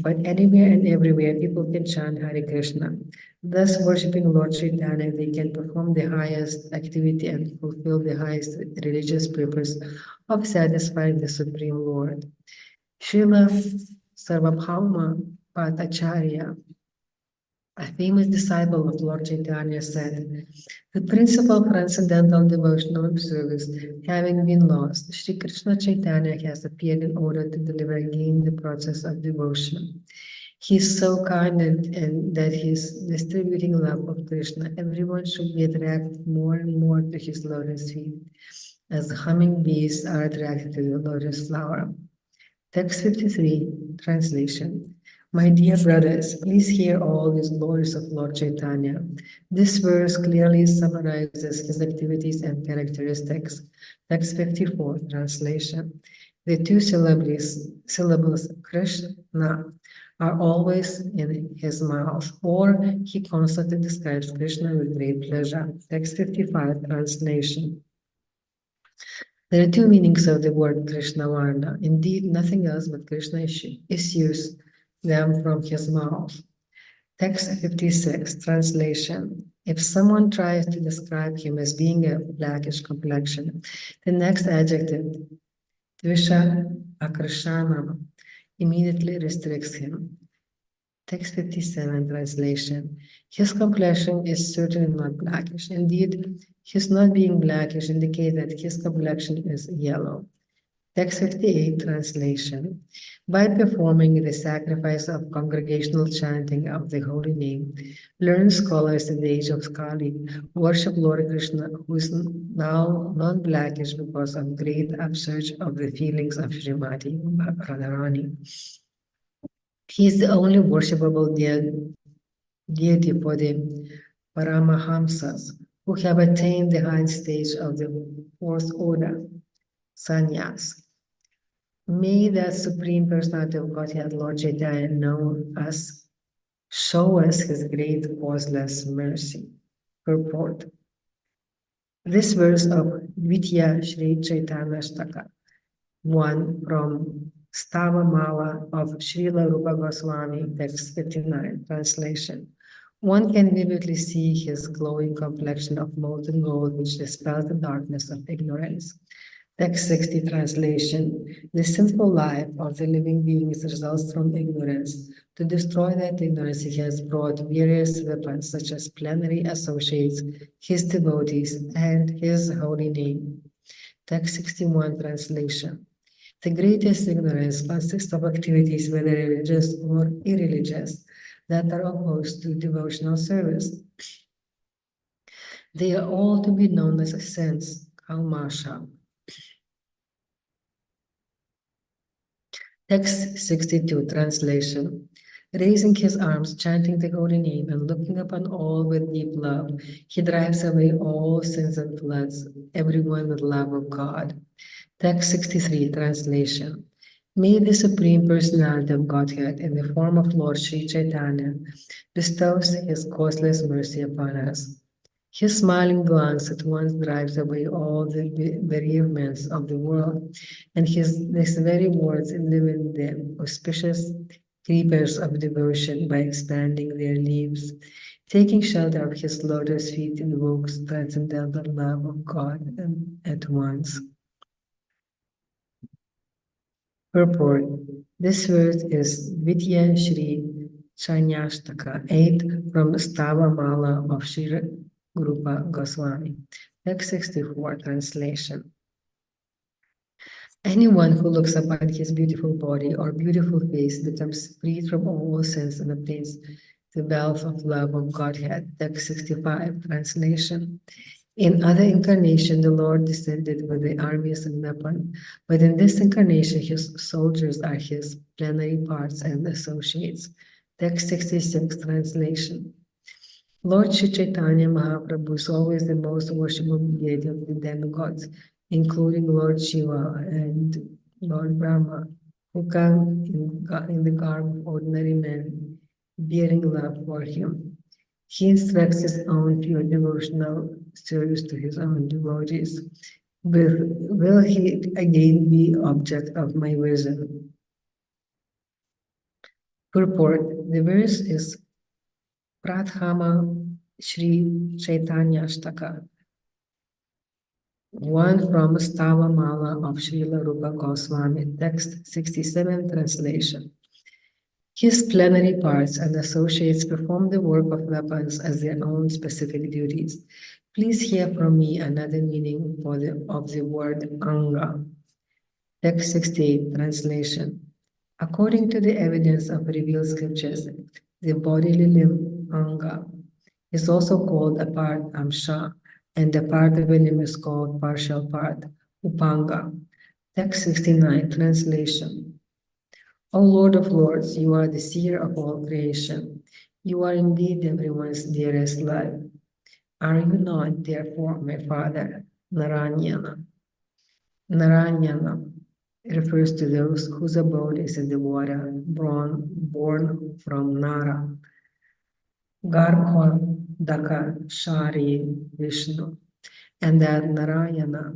S3: But anywhere and everywhere, people can chant Hare Krishna. Thus, worshipping Lord Chaitanya, they can perform the highest activity and fulfill the highest religious purpose of satisfying the Supreme Lord. Srila Sarvabhauma Bhattacharya, a famous disciple of Lord Chaitanya, said, the principle of transcendental devotional service having been lost, Sri Krishna Chaitanya has appeared in order to deliver again the process of devotion. He is so kind and that he is distributing love of Krishna. Everyone should be attracted more and more to his lotus feet, as humming bees are attracted to the lotus flower. Text 53, translation. My dear brothers, please hear all these glories of Lord Chaitanya. This verse clearly summarizes his activities and characteristics. Text 54, translation. The two syllables Krishna are always in his mouth, or he constantly describes Krishna with great pleasure. Text 55, translation. There are two meanings of the word Krishna Varna. Indeed, nothing else but Krishna issues them from his mouth. Text 56, translation. If someone tries to describe him as being a blackish complexion, the next adjective, Tvisha Akrishana, immediately restricts him. Text 57, translation. His complexion is certainly not blackish. Indeed, his not being blackish indicates that his complexion is yellow. Text 58, translation. By performing the sacrifice of congregational chanting of the holy name, learned scholars in the age of Kali worship Lord Krishna, who is now non-blackish because of great upsurge of the feelings of Srimati Radharani. He is the only worshipable deity for the Paramahamsas, who have attained the highest stage of the fourth order, sannyas. May that Supreme Personality of Godhead, Lord Chaitanya, show us his great causeless mercy. Purport. This verse of Vidya Shri Chaitanya Staka, one from Stava Mala of Srila Rupa Goswami, text 59, translation. One can vividly see his glowing complexion of molten gold, which dispels the darkness of ignorance. Text 60, translation. The sinful life of the living beings results from ignorance. To destroy that ignorance, he has brought various weapons, such as plenary associates, his devotees, and his holy name. Text 61, translation. The greatest ignorance consists of activities, whether religious or irreligious, that are opposed to devotional service. They are all to be known as sins, kalmasha. Text 62, translation. Raising his arms, chanting the holy name, and looking upon all with deep love, he drives away all sins and floods, everyone with love of God. Text 63, translation. May the Supreme Personality of Godhead, in the form of Lord Sri Chaitanya, bestows his causeless mercy upon us. His smiling glance at once drives away all the bereavements of the world, and these very words illumine the auspicious creepers of devotion by expanding their leaves. Taking shelter of his lotus feet invokes transcendental love of God at once. Purport. This verse is Vidya Shri Chanyashtaka 8 from Stava Mala of Sri Rupa Goswami. Text 64, translation. Anyone who looks upon his beautiful body or beautiful face becomes freed from all sins and obtains the wealth of love of Godhead. Text 65, translation. In other incarnation, the Lord descended with the armies of Nepal, but in this incarnation, his soldiers are his plenary parts and associates. Text 66, translation. Lord Sri Caitanya Mahaprabhu is always the most worshipable deity of the demigods, including Lord Shiva and Lord Brahma, who come in the garb of ordinary men, bearing love for him. He instructs his own pure devotional service to his own devotees. Will he again be object of my vision? Purport. The verse is Pradhama Sri Caitanya Ashtaka, one from Stava Mala of Srila Rupa Goswami, text 67 translation. His plenary parts and associates perform the work of weapons as their own specific duties. Please hear from me another meaning of the word Anga. Text 68 translation. According to the evidence of revealed scriptures, the bodily limb Anga is also called a part Amsha, and a part of a limb is called partial part Upanga. Text 69 translation. O Lord of Lords, you are the seer of all creation. You are indeed everyone's dearest love. Are you not, therefore, my Father, Narayana? Narayana refers to those whose abode is in the water, born from Nara. Garbha, Daka, Shari, Vishnu, and that Narayana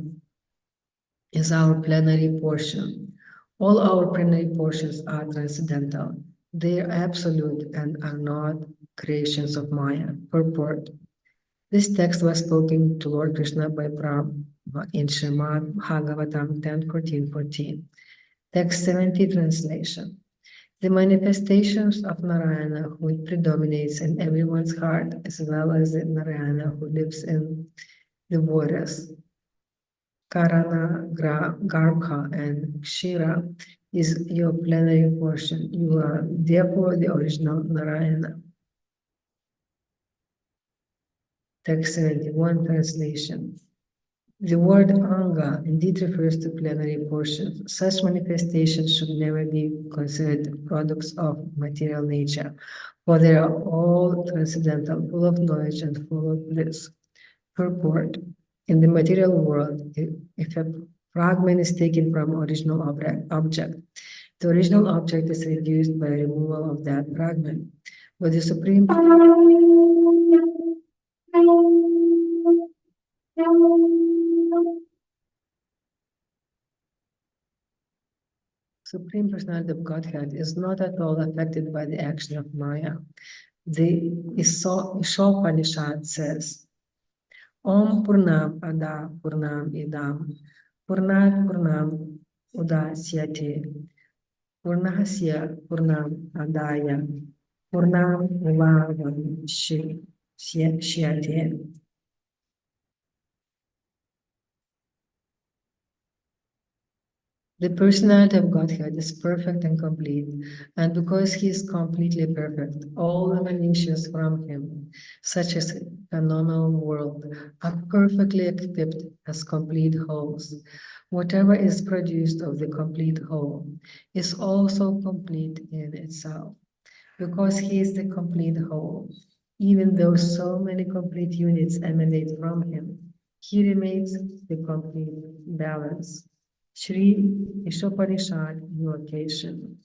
S3: is our plenary portion. All our plenary portions are transcendental. They are absolute and are not creations of Maya. Purport. This text was spoken to Lord Krishna by Brahma in Srimad Bhagavatam 10:14-14. Text 70 translation. The manifestations of Narayana who predominates in everyone's heart, as well as the Narayana who lives in the waters, Karana, Garbha, and Kshira, is your plenary portion. You are therefore the original Narayana. Text 71 translation. The word Anga indeed refers to plenary portions. Such manifestations should never be considered products of material nature, for they are all transcendental, full of knowledge and full of bliss. Purport. In the material world, if a fragment is taken from original object, the original object is reduced by removal of that fragment. But the Supreme Personality of Godhead is not at all affected by the action of Maya. The Ishopanishad says, Om Purnam Ada Purnam Idam Purnat Purnam Udasyate Purnahasya Purnam Adaya Purnam Uvavam Shyate. The personality of Godhead is perfect and complete, and because he is completely perfect, all emanations from him, such as phenomenal world, are perfectly equipped as complete wholes. Whatever is produced of the complete whole is also complete in itself, because he is the complete whole. Even though so many complete units emanate from him, he remains the complete balance. Shri Ishopanishad invocation.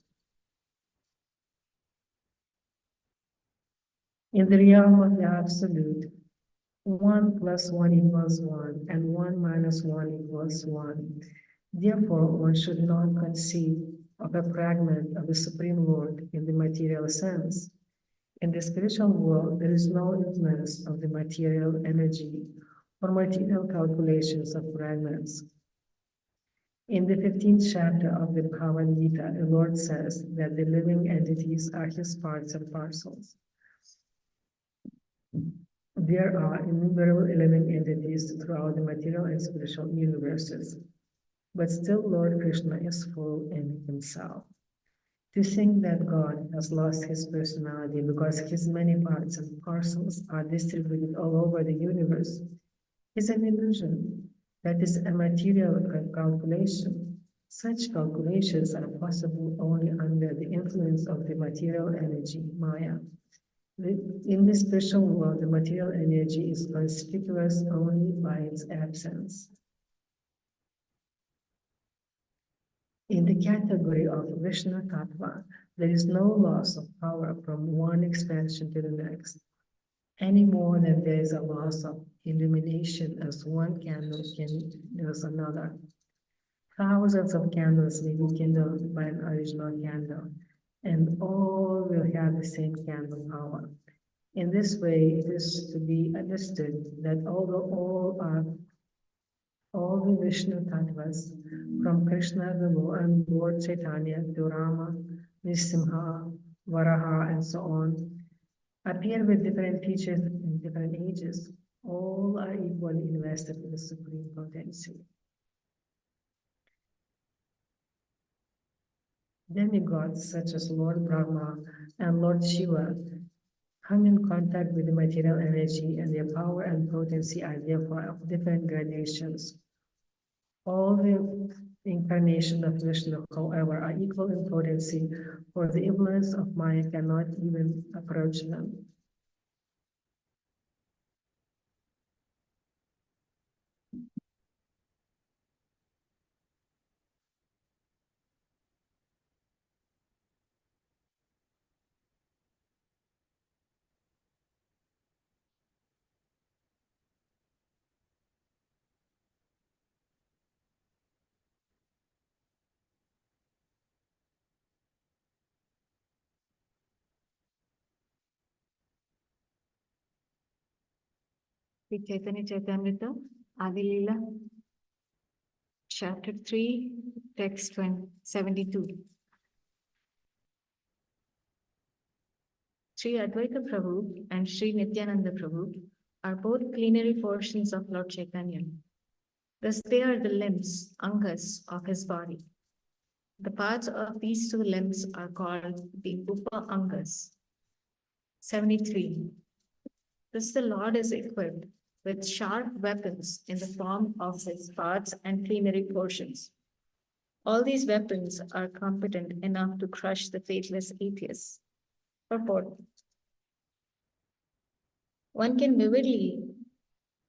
S3: In the realm of the Absolute, 1 + 1 = 1, and 1 - 1 = 1. Therefore, one should not conceive of a fragment of the Supreme Lord in the material sense. In the spiritual world, there is no influence of the material energy or material calculations of fragments. In the 15th chapter of the Bhagavad Gita, the Lord says that the living entities are his parts and parcels. There are innumerable living entities throughout the material and spiritual universes, but still Lord Krishna is full in himself. To think that God has lost his personality because his many parts and parcels are distributed all over the universe is an illusion. That is a material calculation. Such calculations are possible only under the influence of the material energy, Maya. In the spiritual world, the material energy is conspicuous only by its absence. In the category of Vishnu Tattva, there is no loss of power from one expansion to the next. any more than there is a loss of illumination as one candle kindles another. Thousands of candles may be kindled by an original candle, and all will have the same candle power. In this way, it is to be understood that although all the Vishnu Tattvas, from Krishna the Lord and Lord Chaitanya to Rama, Nisimha, Varaha, and so on, appear with different features in different ages, all are equally invested in the supreme potency. Demigods such as Lord Brahma and Lord Shiva come in contact with the material energy, and their power and potency are therefore of different gradations. All the incarnations of Vishnu, however, are equal in potency, for the influence of Maya cannot even approach them.
S2: Sri Caitanya Caritamrta, Adi Lila, Chapter 3, Text 72. Sri Advaita Prabhu and Sri Nityananda Prabhu are both plenary portions of Lord Chaitanya. Thus, they are the limbs, angas, of his body. The parts of these two limbs are called the Upa Angas. 73. Thus, the Lord is equipped with sharp weapons in the form of his parts and plenary portions. All these weapons are competent enough to crush the faithless atheists. Purport. One can vividly,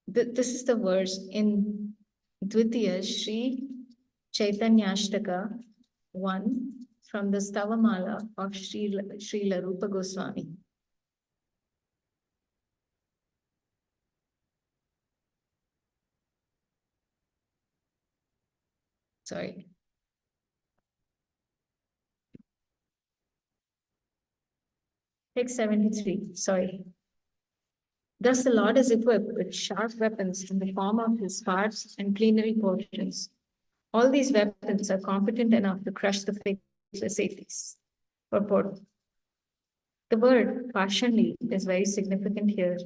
S2: this is the verse in Dvitiya Sri Chaitanyashtaka 1 from the Stavamala of Srila Rupa Goswami. Sorry. Text 73, sorry. Thus the Lord is equipped with sharp weapons in the form of his parts and plenary portions. All these weapons are competent enough to crush the faithless atheists. Purport. The word partially is very significant here.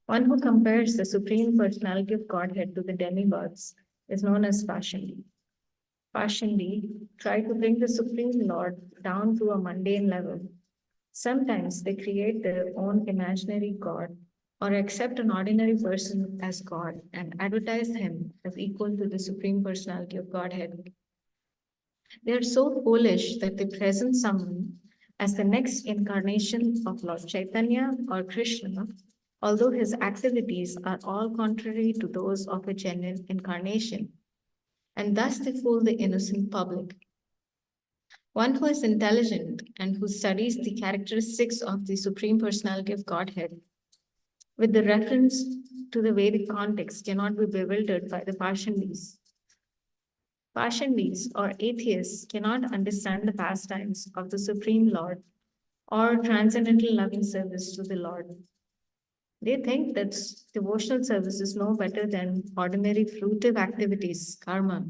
S2: One who compares the Supreme Personality of Godhead to the demigods is known as partially. Partially try to bring the Supreme Lord down to a mundane level. Sometimes they create their own imaginary God or accept an ordinary person as God and advertise him as equal to the Supreme Personality of Godhead. They are so foolish that they present someone as the next incarnation of Lord Chaitanya or Krishna, although his activities are all contrary to those of a genuine incarnation, and thus they fool the innocent public. One who is intelligent and who studies the characteristics of the Supreme Personality of Godhead with the reference to the Vedic context cannot be bewildered by the Parshandis. Parshandis or atheists cannot understand the pastimes of the Supreme Lord or transcendental loving service to the Lord. They think that devotional service is no better than ordinary fruitive activities, karma.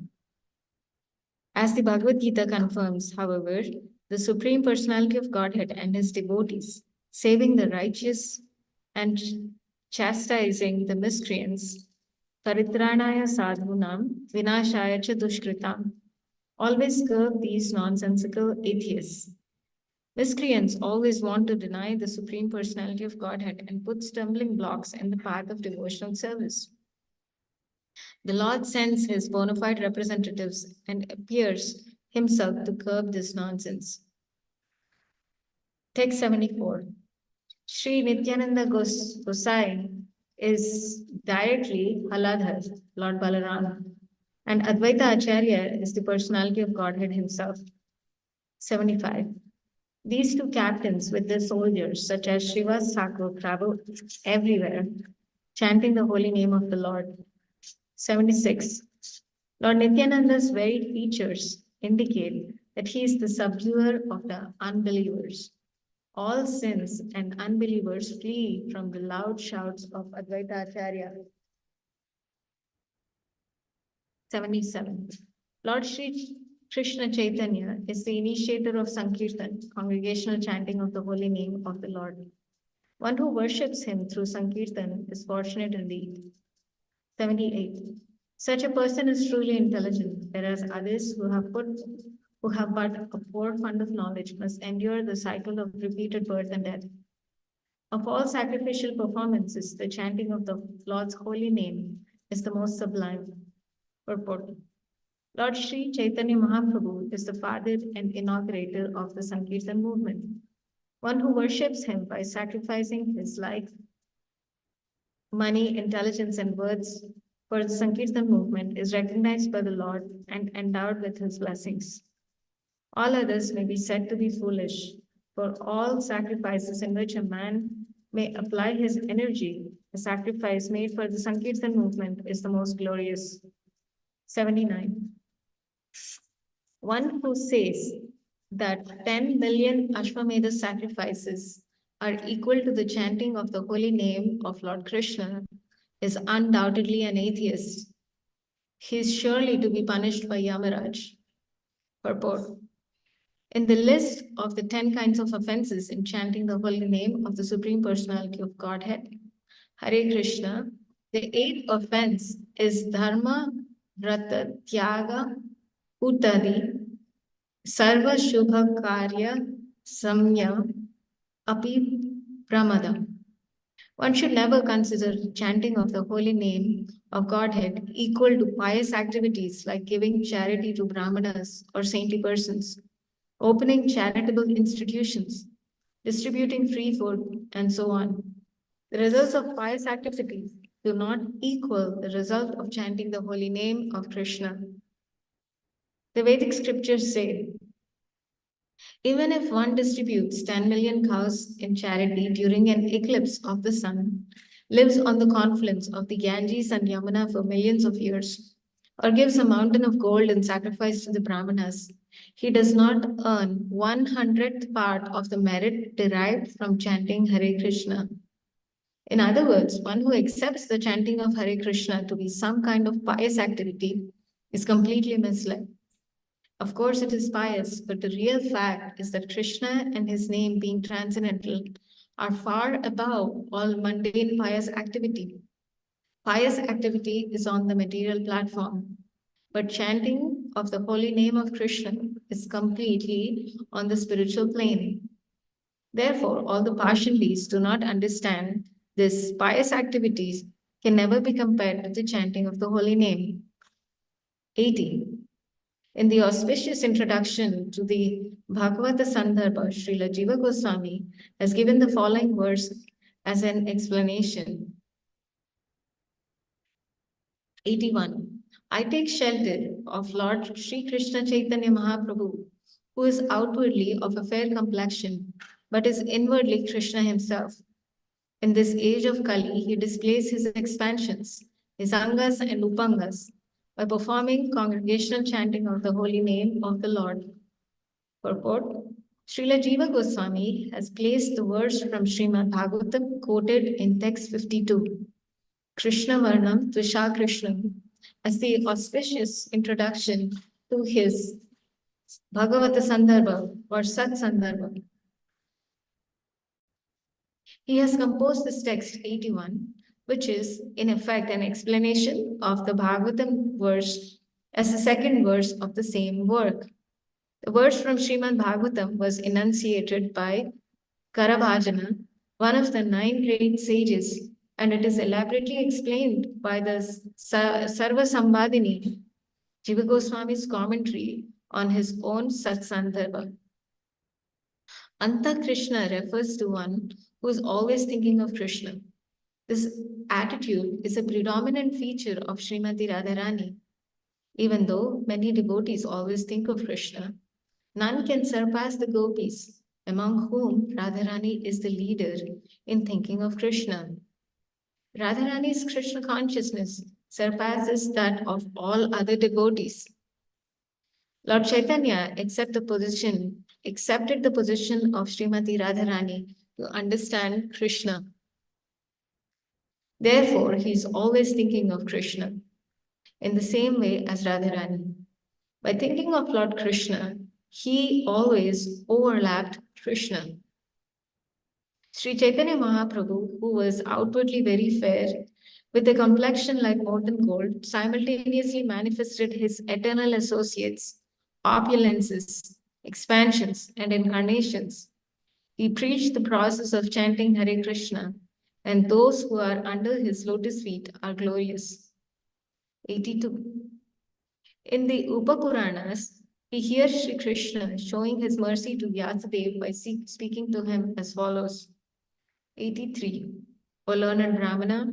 S2: As the Bhagavad Gita confirms, however, the Supreme Personality of Godhead and his devotees, saving the righteous and chastising the miscreants, Paritranaya sadhunam, vinashaya cha dushkritam, always curb these nonsensical atheists. Miscreants always want to deny the Supreme Personality of Godhead and put stumbling blocks in the path of devotional service. The Lord sends his bona fide representatives and appears himself to curb this nonsense. Text 74. Sri Nityananda Gosai is directly Haladhar, Lord Balaram, and Advaita Acharya is the personality of Godhead himself. 75.
S4: These two captains with their soldiers, such as Shiva's Thakur, travel everywhere, chanting the holy name of the Lord. 76. Lord Nityananda's varied features indicate that he is the subduer of the unbelievers. All sins and unbelievers flee from the loud shouts of Advaita Acharya. 77. Lord Sri Krishna Chaitanya is the initiator of Sankirtan, congregational chanting of the holy name of the Lord. One who worships him through Sankirtan is fortunate indeed. 78. Such a person is truly intelligent, whereas others who have but a poor fund of knowledge must endure the cycle of repeated birth and death. Of all sacrificial performances, the chanting of the Lord's holy name is the most sublime. Purport. Lord Sri Chaitanya Mahaprabhu is the father and inaugurator of the Sankirtan movement. One who worships him by sacrificing his life, money, intelligence, and words for the Sankirtan movement is recognized by the Lord and endowed with his blessings. All others may be said to be foolish, for all sacrifices in which a man may apply his energy, the sacrifice made for the Sankirtan movement is the most glorious. 79. One who says that 10 million Ashwamedha sacrifices are equal to the chanting of the holy name of Lord Krishna is undoubtedly an atheist. He is surely to be punished by Yamaraj. Purport. In the list of the 10 kinds of offenses in chanting the holy name of the Supreme Personality of Godhead, Hare Krishna, the 8th offense is Dharma Rata Tyaga Uttadi Sarva Shubha Karya Samya Api Pramada. One should never consider chanting of the holy name of Godhead equal to pious activities like giving charity to brahmanas or saintly persons, opening charitable institutions, distributing free food, and so on. The results of pious activities do not equal the result of chanting the holy name of Krishna. The Vedic scriptures say, even if one distributes 10 million cows in charity during an eclipse of the sun, lives on the confluence of the Ganges and Yamuna for millions of years, or gives a mountain of gold in sacrifice to the Brahmanas, he does not earn 1/100th part of the merit derived from chanting Hare Krishna. In other words, one who accepts the chanting of Hare Krishna to be some kind of pious activity is completely misled. Of course, it is pious, but the real fact is that Krishna and his name being transcendental are far above all mundane pious activity. Pious activity is on the material platform, but chanting of the holy name of Krishna is completely on the spiritual plane. Therefore, all the Parshanlis do not understand this pious activities can never be compared to the chanting of the holy name. 80. In the auspicious introduction to the Bhagavata Sandarbha, Srila Jiva Goswami has given the following verse as an explanation. 81. I take shelter of Lord Sri Krishna Chaitanya Mahaprabhu, who is outwardly of a fair complexion, but is inwardly Krishna himself. In this age of Kali, he displays his expansions, his angas and upangas, by performing congregational chanting of the holy name of the Lord. Purport. Srila Jiva Goswami has placed the verse from Srimad Bhagavatam quoted in text 52, Krishna Varnam Tvisha Krishnam, as the auspicious introduction to his Bhagavata Sandarbha or Sat Sandarbha. He has composed this text 81, which is in effect an explanation of the Bhagavatam verse as the second verse of the same work. The verse from Srimad Bhagavatam was enunciated by Karabhajana, one of the 9 great sages, and it is elaborately explained by the Sarva Sambhadini, Jiva Goswami's commentary on his own Satsandarbha. Anta Krishna refers to one who is always thinking of Krishna. This attitude is a predominant feature of Srimati Radharani. Even though many devotees always think of Krishna, none can surpass the gopis among whom Radharani is the leader in thinking of Krishna. Radharani's Krishna consciousness surpasses that of all other devotees. Lord Chaitanya accepted the position of Srimati Radharani to understand Krishna. Therefore, he is always thinking of Krishna in the same way as Radharani. By thinking of Lord Krishna, he always overlapped Krishna. Sri Chaitanya Mahaprabhu, who was outwardly very fair, with a complexion like molten gold, simultaneously manifested his eternal associates, opulences, expansions, and incarnations. He preached the process of chanting Hare Krishna, and those who are under his lotus feet are glorious. 82. In the Upapuranas, we hear Sri Krishna showing his mercy to Vyasadeva by speaking to him as follows. 83. O learned Brahmana,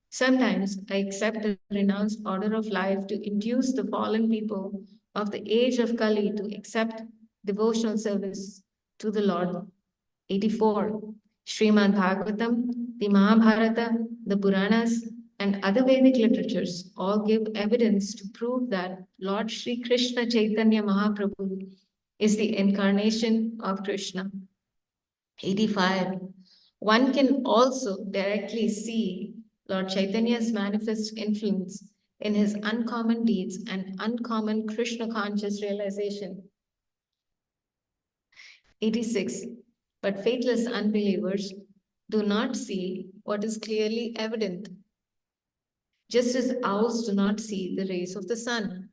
S4: sometimes I accept the renounced order of life to induce the fallen people of the age of Kali to accept devotional service to the Lord. 84. Srimad Bhagavatam, the Mahabharata, the Puranas, and other Vedic literatures all give evidence to prove that Lord Sri Krishna Chaitanya Mahaprabhu is the incarnation of Krishna. 85. One can also directly see Lord Chaitanya's manifest influence in his uncommon deeds and uncommon Krishna conscious realization. 86. But faithless unbelievers do not see what is clearly evident, just as owls do not see the rays of the sun.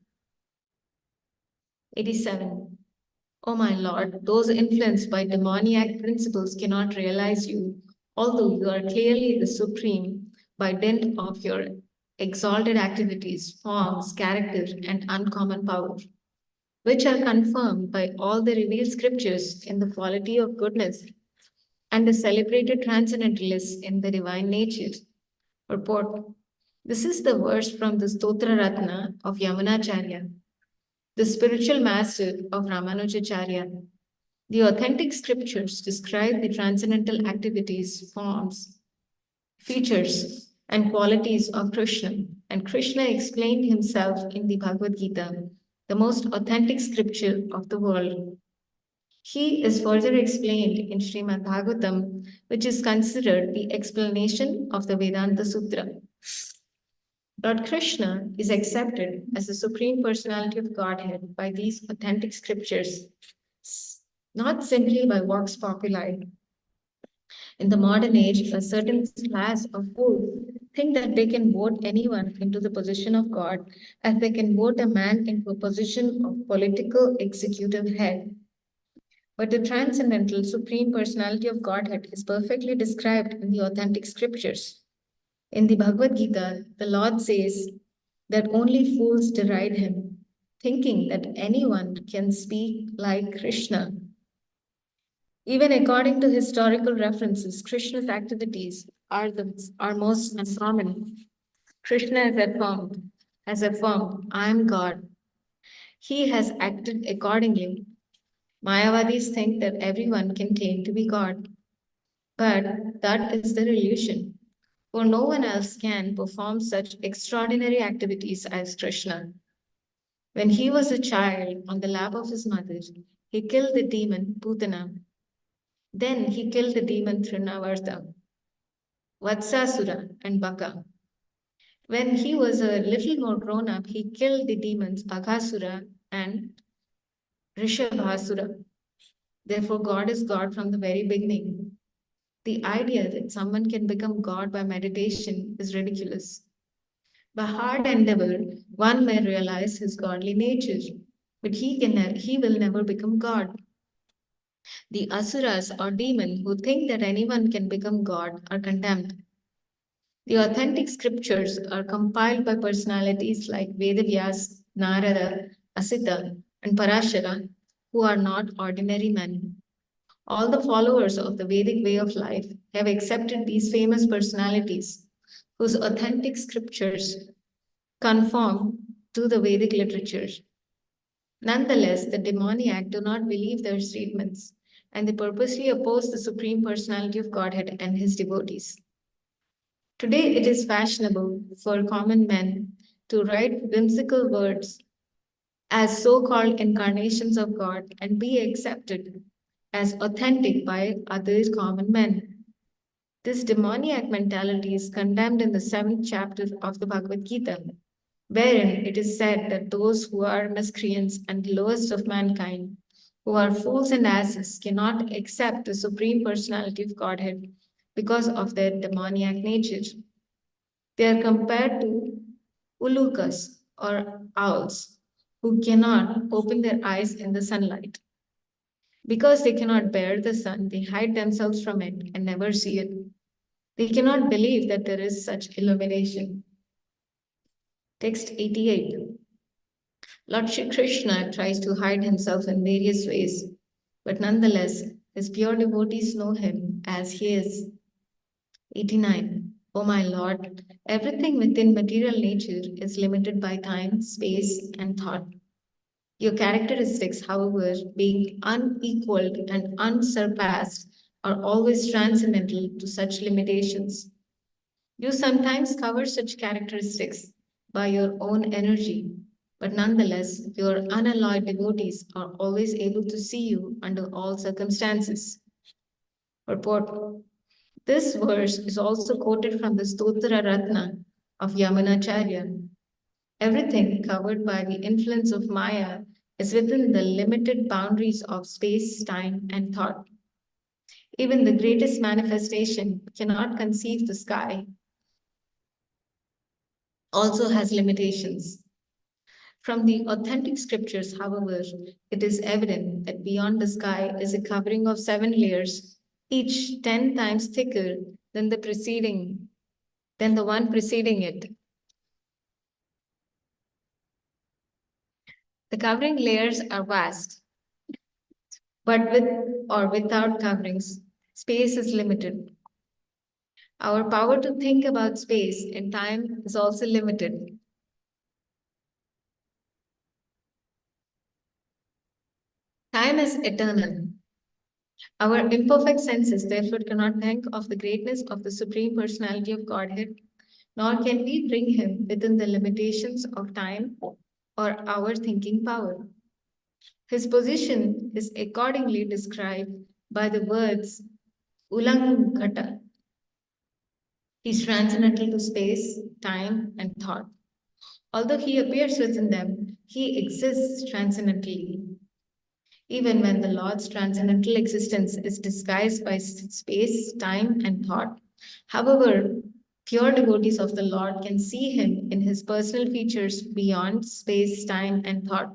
S4: 87. O my Lord, those influenced by demoniac principles cannot realize you, although you are clearly the supreme by dint of your exalted activities, forms, character, and uncommon power, which are confirmed by all the revealed scriptures in the quality of goodness and the celebrated transcendentalists in the divine nature. Purport. This is the verse from the Stotra Ratna of Yamunacharya, the spiritual master of Ramanujacharya. The authentic scriptures describe the transcendental activities, forms, features, and qualities of Krishna, and Krishna explained himself in the Bhagavad Gita, the most authentic scripture of the world. He is further explained in Srimad Bhagavatam, which is considered the explanation of the Vedanta Sutra. Lord Krishna is accepted as the Supreme Personality of Godhead by these authentic scriptures, not simply by vox populi. In the modern age, a certain class of fools think that they can vote anyone into the position of God as they can vote a man into a position of political executive head. But the transcendental Supreme Personality of Godhead is perfectly described in the authentic scriptures. In the Bhagavad Gita, the Lord says that only fools deride him, thinking that anyone can speak like Krishna. Even according to historical references, Krishna's activities are most uncommon. Krishna has affirmed, I am God. He has acted accordingly. Mayavadis think that everyone can claim to be God, but that is their illusion, for no one else can perform such extraordinary activities as Krishna. When he was a child on the lap of his mother, he killed the demon Putana. Then he killed the demon Trinavarta, Vatsasura, and Baka. When he was a little more grown up, he killed the demons Aghasura and Rishabhasura. Therefore, God is God from the very beginning. The idea that someone can become God by meditation is ridiculous. By hard endeavor, one may realize his godly nature, but he will never become God. The asuras or demons who think that anyone can become God are condemned. The authentic scriptures are compiled by personalities like Vedavyas, Narada, Asita, and Parashara, who are not ordinary men. All the followers of the Vedic way of life have accepted these famous personalities, whose authentic scriptures conform to the Vedic literature. Nonetheless, the demoniac do not believe their statements and they purposely oppose the Supreme Personality of Godhead and his devotees. Today, it is fashionable for common men to write whimsical words as so-called incarnations of God and be accepted as authentic by other common men. This demoniac mentality is condemned in the 7th chapter of the Bhagavad Gita, wherein it is said that those who are miscreants and the lowest of mankind, who are fools and asses, cannot accept the Supreme Personality of Godhead because of their demoniac nature. They are compared to ulukas or owls who cannot open their eyes in the sunlight. Because they cannot bear the sun, they hide themselves from it and never see it. They cannot believe that there is such illumination. Text 88. Lord Shri Krishna tries to hide himself in various ways, but nonetheless, his pure devotees know him as he is. 89. O my Lord, everything within material nature is limited by time, space, and thought. Your characteristics, however, being unequaled and unsurpassed, are always transcendental to such limitations. You sometimes cover such characteristics by your own energy, but nonetheless, your unalloyed devotees are always able to see you under all circumstances. Purport. This verse is also quoted from the Stotra Ratna of Yamunacharya. Everything covered by the influence of Maya is within the limited boundaries of space, time, and thought. Even the greatest manifestation cannot conceive the sky, also has limitations. From the authentic scriptures, however, it is evident that beyond the sky is a covering of 7 layers, each 10 times thicker than the one preceding it. The covering layers are vast, but with or without coverings, space is limited. Our power to think about space and time is also limited. Time is eternal. Our imperfect senses therefore cannot think of the greatness of the Supreme Personality of Godhead, nor can we bring him within the limitations of time or our thinking power. His position is accordingly described by the words Ulangata. He is transcendental to space, time, and thought. Although he appears within them, he exists transcendently. Even when the Lord's transcendental existence is disguised by space, time, and thought. However, pure devotees of the Lord can see him in his personal features beyond space, time, and thought.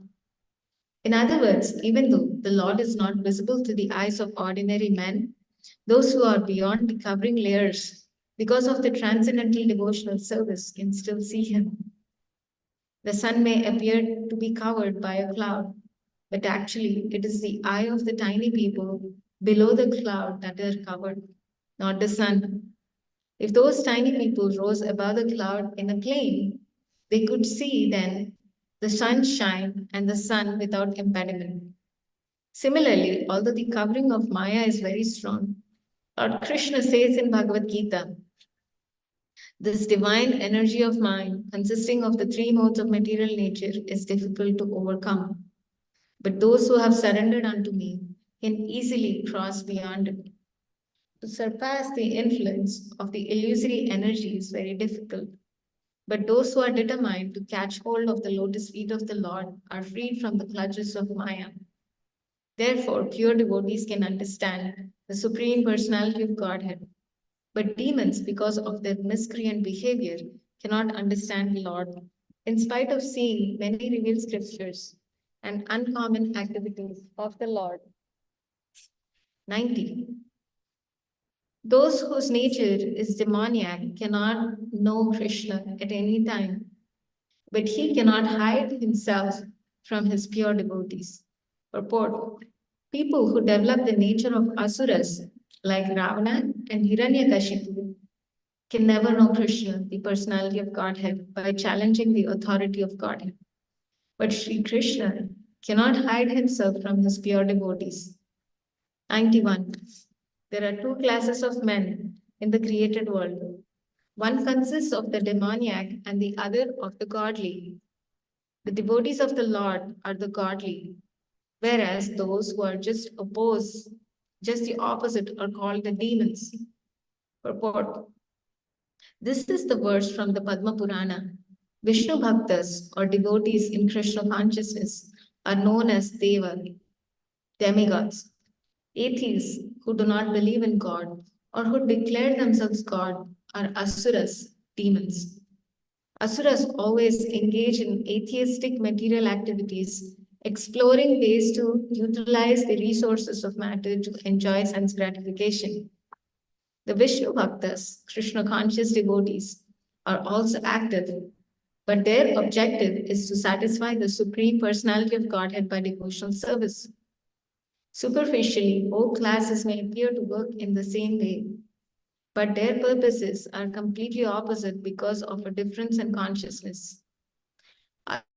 S4: In other words, even though the Lord is not visible to the eyes of ordinary men, those who are beyond the covering layers, because of the transcendental devotional service, can still see him. The sun may appear to be covered by a cloud, but actually it is the eye of the tiny people below the cloud that are covered, not the sun. If those tiny people rose above the cloud in a plane, they could see then the sunshine and the sun without impediment. Similarly, although the covering of Maya is very strong, Lord Krishna says in Bhagavad Gita, this divine energy of mind, consisting of the 3 modes of material nature, is difficult to overcome. But those who have surrendered unto me can easily cross beyond it. To surpass the influence of the illusory energy is very difficult. But those who are determined to catch hold of the lotus feet of the Lord are freed from the clutches of Maya. Therefore, pure devotees can understand the Supreme Personality of Godhead. But demons, because of their miscreant behavior, cannot understand the Lord, in spite of seeing many revealed scriptures and uncommon activities of the Lord. 90. Those whose nature is demoniac cannot know Krishna at any time, but he cannot hide himself from his pure devotees. Purport. People who develop the nature of asuras, like Ravana and Hiranyakashipu, can never know Krishna, the personality of Godhead, by challenging the authority of Godhead. But Sri Krishna cannot hide himself from his pure devotees. 91. There are two classes of men in the created world. One consists of the demoniac and the other of the godly. The devotees of the Lord are the godly, whereas those who are just the opposite, are called the demons. Purport. This is the verse from the Padma Purana. Vishnu Bhaktas, or devotees in Krishna consciousness, are known as demigods. Atheists who do not believe in God or who declare themselves God are asuras, demons. Asuras always engage in atheistic material activities, exploring ways to utilize the resources of matter to enjoy sense gratification. The Vishnu Bhaktas, Krishna conscious devotees, are also active, but their objective is to satisfy the Supreme Personality of Godhead by devotional service. Superficially, both classes may appear to work in the same way, but their purposes are completely opposite because of a difference in consciousness.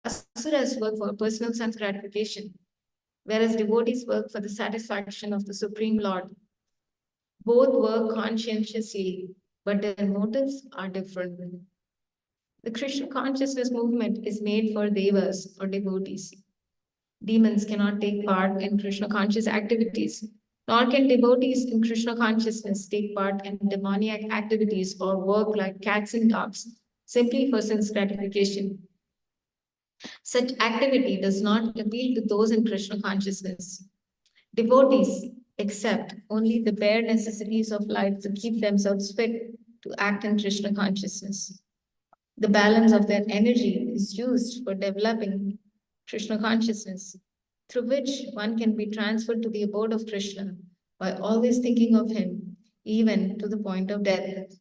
S4: Asuras work for personal sense gratification, whereas devotees work for the satisfaction of the Supreme Lord. Both work conscientiously, but their motives are different. The Krishna consciousness movement is made for devas or devotees. Demons cannot take part in Krishna conscious activities, nor can devotees in Krishna consciousness take part in demoniac activities or work like cats and dogs simply for sense gratification. Such activity does not appeal to those in Krishna consciousness. Devotees accept only the bare necessities of life to keep themselves fit to act in Krishna consciousness. The balance of their energy is used for developing Krishna consciousness, through which one can be transferred to the abode of Krishna by always thinking of him, even to the point of death.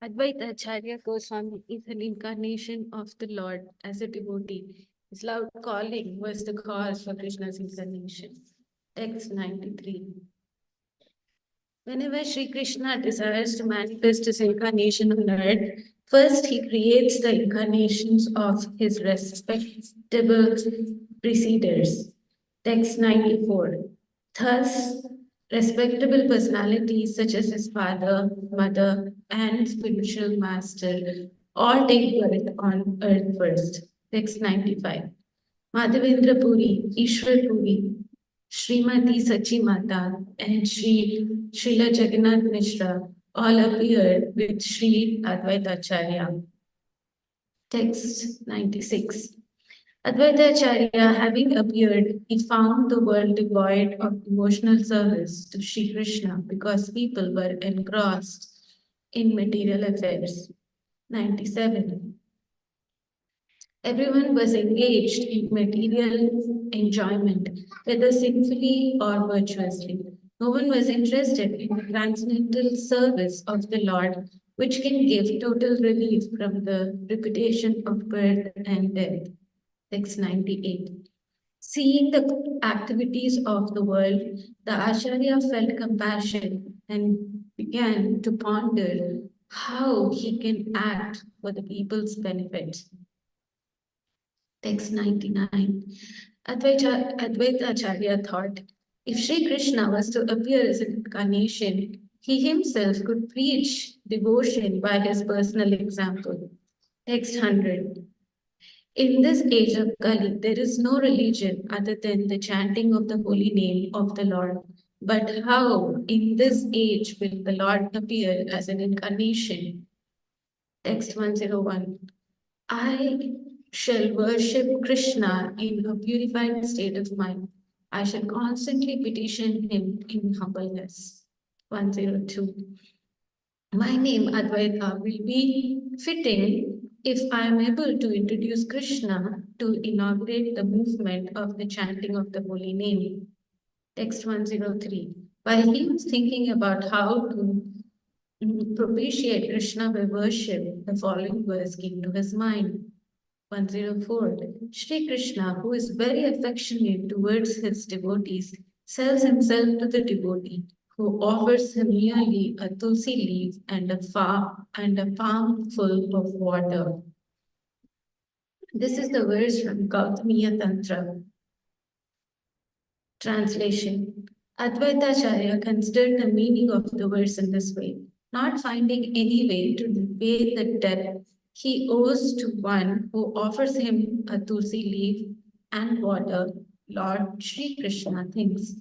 S4: Advaita Acharya Goswami is an incarnation of the Lord as a devotee. His loud calling was the cause for Krishna's incarnation. Text 93. Whenever Sri Krishna desires to manifest his incarnation on earth, first he creates the incarnations of his respectable preceders. Text 94. Thus, respectable personalities such as his father, mother, and spiritual master all take birth on earth first. Text 95. Madhavendra Puri, Ishwar Puri, Srimati Sachi Mata, and Srila Jagannath Mishra all appeared with Sri Advaita Acharya. Text 96. Advaita Acharya, having appeared, he found the world devoid of devotional service to Sri Krishna because people were engrossed in material affairs. 97. Everyone was engaged in material enjoyment, whether sinfully or virtuously. No one was interested in the transcendental service of the Lord, which can give total relief from the repetition of birth and death. Text 98. Seeing the activities of the world, the Acharya felt compassion and began to ponder how he can act for the people's benefit. Text 99. Advaita Acharya thought, if Sri Krishna was to appear as an incarnation, he himself could preach devotion by his personal example. Text 100. In this age of Kali, there is no religion other than the chanting of the holy name of the Lord. But how in this age will the Lord appear as an incarnation? Text 101. I shall worship Krishna in a purified state of mind. I shall constantly petition him in humbleness. 102. My name Advaita will be fitting if I am able to introduce Krishna to inaugurate the movement of the chanting of the holy name. Text 103. While he was thinking about how to propitiate Krishna by worship, the following verse came to his mind. 104. Sri Krishna, who is very affectionate towards his devotees, sells himself to the devotee, who offers him merely a tulsi leaf and a palm full of water. This is the verse from Caritamrta. Translation. Advaita Acharya considered the meaning of the verse in this way. Not finding any way to repay the debt he owes to one who offers him a tulsi leaf and water, Lord Sri Krishna thinks,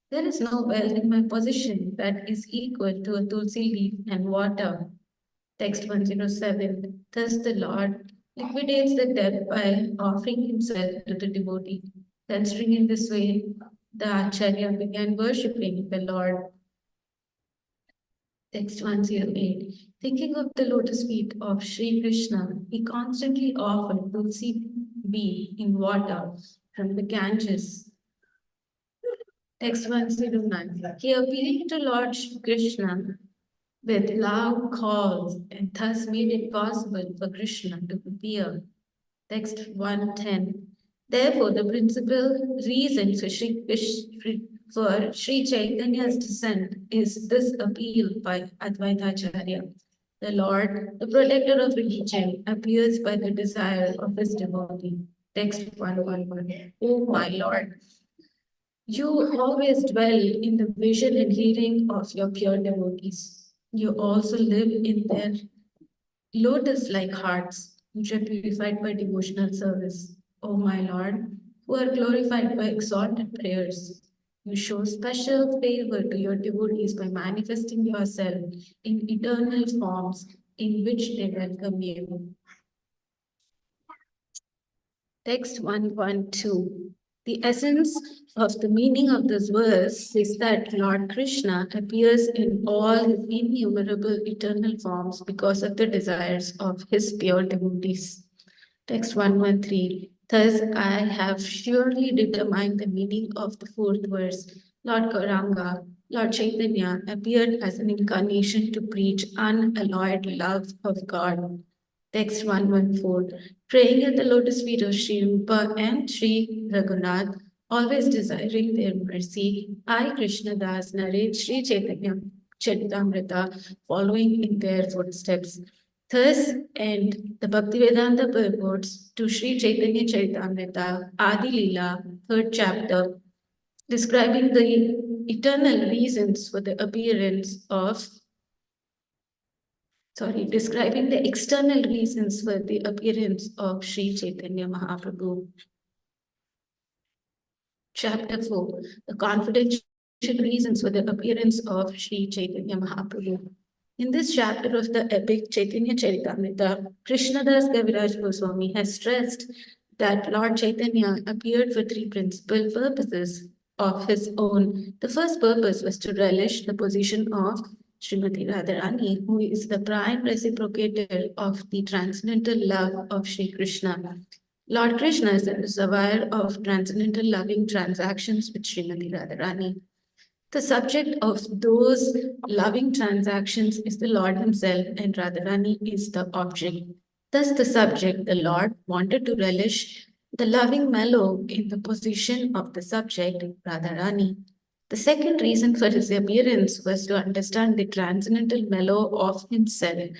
S4: there is no wealth in my possession that is equal to a tulsi leaf and water. Text 107. Thus the Lord liquidates the debt by offering himself to the devotee. Considering in this way, the Acharya began worshipping the Lord. Text 108. Thinking of the lotus feet of Sri Krishna, he constantly offered tulsi bee in water from the Ganges. Text 109. He appealed to Lord Krishna with loud calls and thus made it possible for Krishna to appear. Text 110. Therefore, the principal reason for Sri Chaitanya's descent is this appeal by Advaita Acharya. The Lord, the protector of religion, appears by the desire of his devotee. Text 111. O my Lord, you always dwell in the vision and hearing of your pure devotees. You also live in their lotus-like hearts, which are purified by devotional service. O my Lord, who are glorified by exalted prayers, you show special favor to your devotees by manifesting yourself in eternal forms in which they welcome you. Text 112. The essence of the meaning of this verse is that Lord Krishna appears in all his innumerable eternal forms because of the desires of his pure devotees. Text 113. Thus I have surely determined the meaning of the fourth verse. Lord Gauranga, Lord Chaitanya appeared as an incarnation to preach unalloyed love of God. Text 114. Praying at the lotus feet of Sri Rupa and Sri Raghunath, always desiring their mercy, I, Krishna Das, narrate Sri Chaitanya Charitamrta, following in their footsteps. Thus end the Bhaktivedanta purports to Sri Chaitanya Charitamrta, Adi Lila, 3rd chapter, describing the eternal reasons for the appearance of describing the external reasons for the appearance of Sri Chaitanya Mahaprabhu. Chapter 4. The confidential reasons for the appearance of Sri Chaitanya Mahaprabhu. In this chapter of the epic Chaitanya Charitamrita, Krishnadas Kaviraj Goswami has stressed that Lord Chaitanya appeared for three principal purposes of his own. The first purpose was to relish the position of Srimati Radharani, who is the prime reciprocator of the transcendental love of Sri Krishna. Lord Krishna is the reservoir of transcendental loving transactions with Srimati Radharani. The subject of those loving transactions is the Lord himself, and Radharani is the object. Thus, the subject, the Lord, wanted to relish the loving mellow in the position of the subject, Radharani. The second reason for his appearance was to understand the transcendental mellow of himself.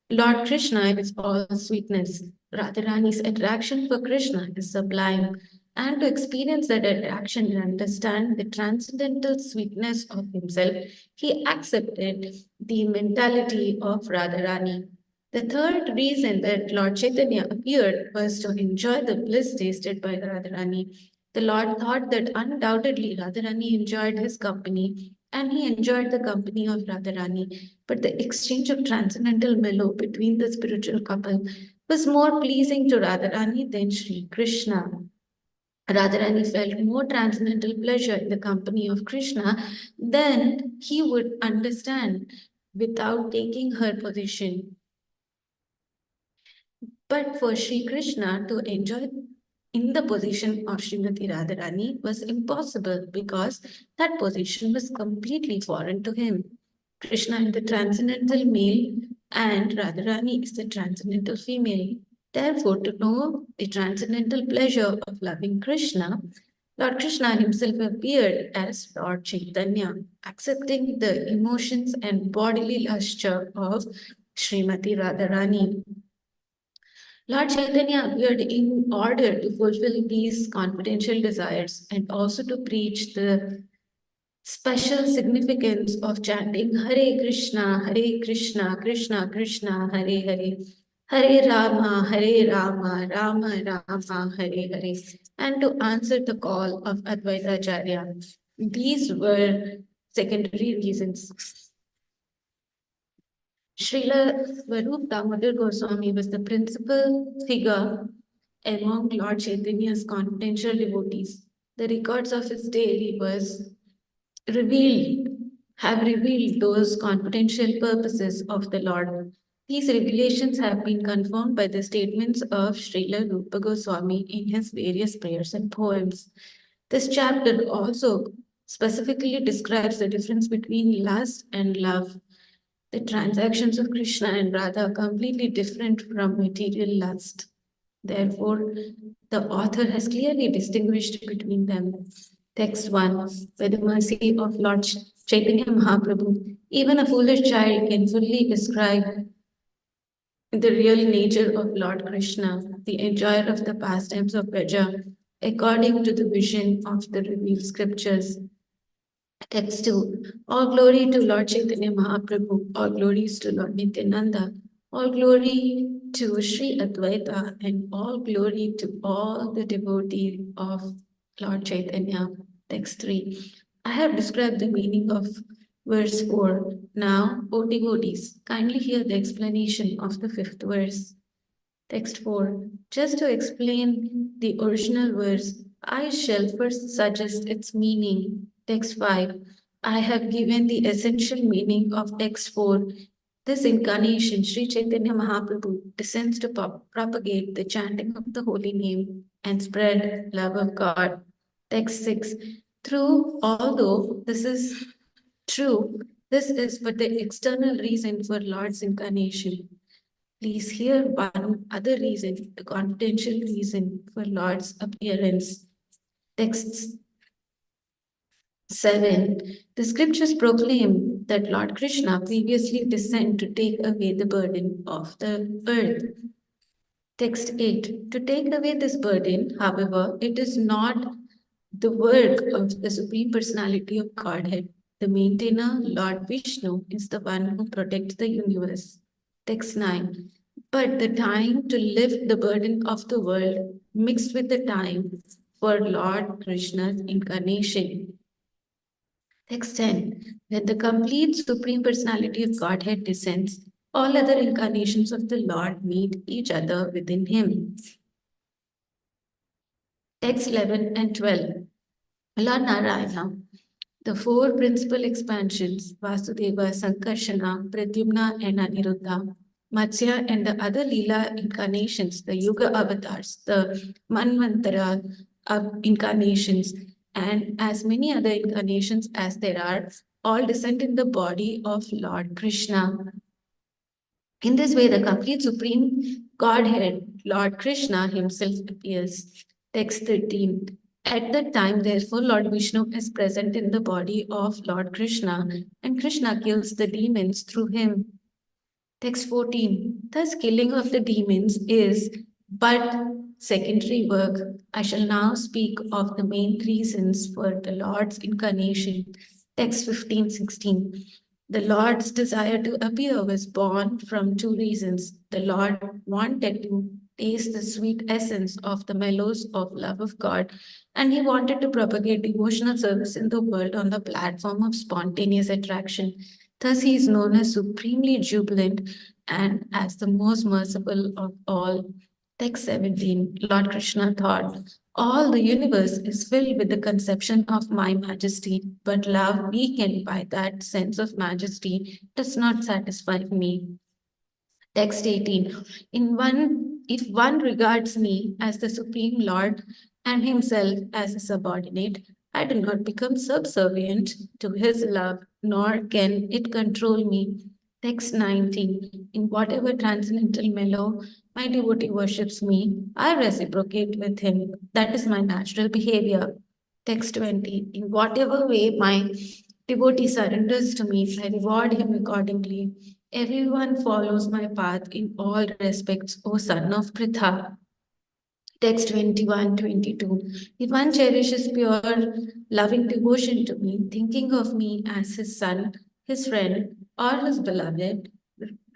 S4: Lord Krishna is all sweetness. Radharani's attraction for Krishna is sublime. And to experience that attraction and understand the transcendental sweetness of himself, he accepted the mentality of Radharani. The third reason that Lord Chaitanya appeared was to enjoy the bliss tasted by Radharani. The Lord thought that undoubtedly Radharani enjoyed his company and he enjoyed the company of Radharani. But the exchange of transcendental mellow between the spiritual couple was more pleasing to Radharani than Sri Krishna. Radharani felt more transcendental pleasure in the company of Krishna than he would understand without taking her position. But for Sri Krishna to enjoy in the position of Srimati Radharani was impossible because that position was completely foreign to him. Krishna is the transcendental male and Radharani is the transcendental female. Therefore, to know the transcendental pleasure of loving Krishna, Lord Krishna himself appeared as Lord Chaitanya, accepting the emotions and bodily luster of Srimati Radharani. Lord Chaitanya appeared in order to fulfill these confidential desires and also to preach the special significance of chanting Hare Krishna, Krishna Krishna, Hare Hare, Hare Rama, Rama Rama, Hare Hare, and to answer the call of Advaita Acharya. These were secondary reasons. Srila Swarup Damodar Goswami was the principal figure among Lord Chaitanya's confidential devotees. The records of his daily was have revealed those confidential purposes of the Lord. These revelations have been confirmed by the statements of Srila Rupa Goswami in his various prayers and poems. This chapter also specifically describes the difference between lust and love. The transactions of Krishna and Radha are completely different from material lust. Therefore, the author has clearly distinguished between them. Text 1. By the mercy of Lord Chaitanya Mahaprabhu, even a foolish child can fully describe the real nature of Lord Krishna, the enjoyer of the pastimes of Braja, according to the vision of the revealed scriptures. Text 2. All glory to Lord Chaitanya Mahaprabhu, all glories to Lord Nityananda, all glory to Sri Advaita, and all glory to all the devotees of Lord Chaitanya. Text 3. I have described the meaning of verse 4. Now, O devotees, kindly hear the explanation of the fifth verse. Text 4. Just to explain the original verse, I shall first suggest its meaning. Text 5. I have given the essential meaning of text 4. This incarnation, Sri Chaitanya Mahaprabhu, descends to propagate the chanting of the holy name and spread love of God. Text 6. Although this is true, this is but the external reason for Lord's incarnation. Please hear one other reason, the confidential reason for Lord's appearance. Text 7. The scriptures proclaim that Lord Krishna previously descended to take away the burden of the earth. Text 8. To take away this burden, however, it is not the work of the Supreme Personality of Godhead. The maintainer, Lord Vishnu, is the one who protects the universe. Text 9. But the time to lift the burden of the world mixed with the time for Lord Krishna's incarnation. Text 10. When the complete Supreme Personality of Godhead descends, all other incarnations of the Lord meet each other within him. Text 11 and 12. Lord Narayana, the four principal expansions, Vasudeva, Sankarshana, Pradyumna, and Aniruddha, Matsya, and the other Leela incarnations, the Yuga avatars, the Manvantara incarnations, and as many other incarnations as there are, all descend in the body of Lord Krishna. In this way, the complete Supreme Godhead, Lord Krishna himself appears. Text 13. At that time, therefore, Lord Vishnu is present in the body of Lord Krishna, and Krishna kills the demons through him. Text 14. Thus, killing of the demons is but secondary work. I shall now speak of the main reasons for the Lord's incarnation. Text 15-16. The Lord's desire to appear was born from two reasons. The Lord wanted to taste the sweet essence of the mellows of love of God, and he wanted to propagate devotional service in the world on the platform of spontaneous attraction. Thus, he is known as supremely jubilant and as the most merciful of all. Text 17, Lord Krishna thought, all the universe is filled with the conception of my majesty, but love weakened by that sense of majesty does not satisfy me. Text 18, if one regards me as the Supreme Lord and himself as a subordinate, I do not become subservient to his love, nor can it control me. Text 19, in whatever transcendental mellow my devotee worships me, I reciprocate with him. That is my natural behavior. Text 20. In whatever way my devotee surrenders to me, I reward him accordingly. Everyone follows my path in all respects, O son of Pritha. Text 21, 22. If one cherishes pure, loving devotion to me, thinking of me as his son, his friend, or his beloved,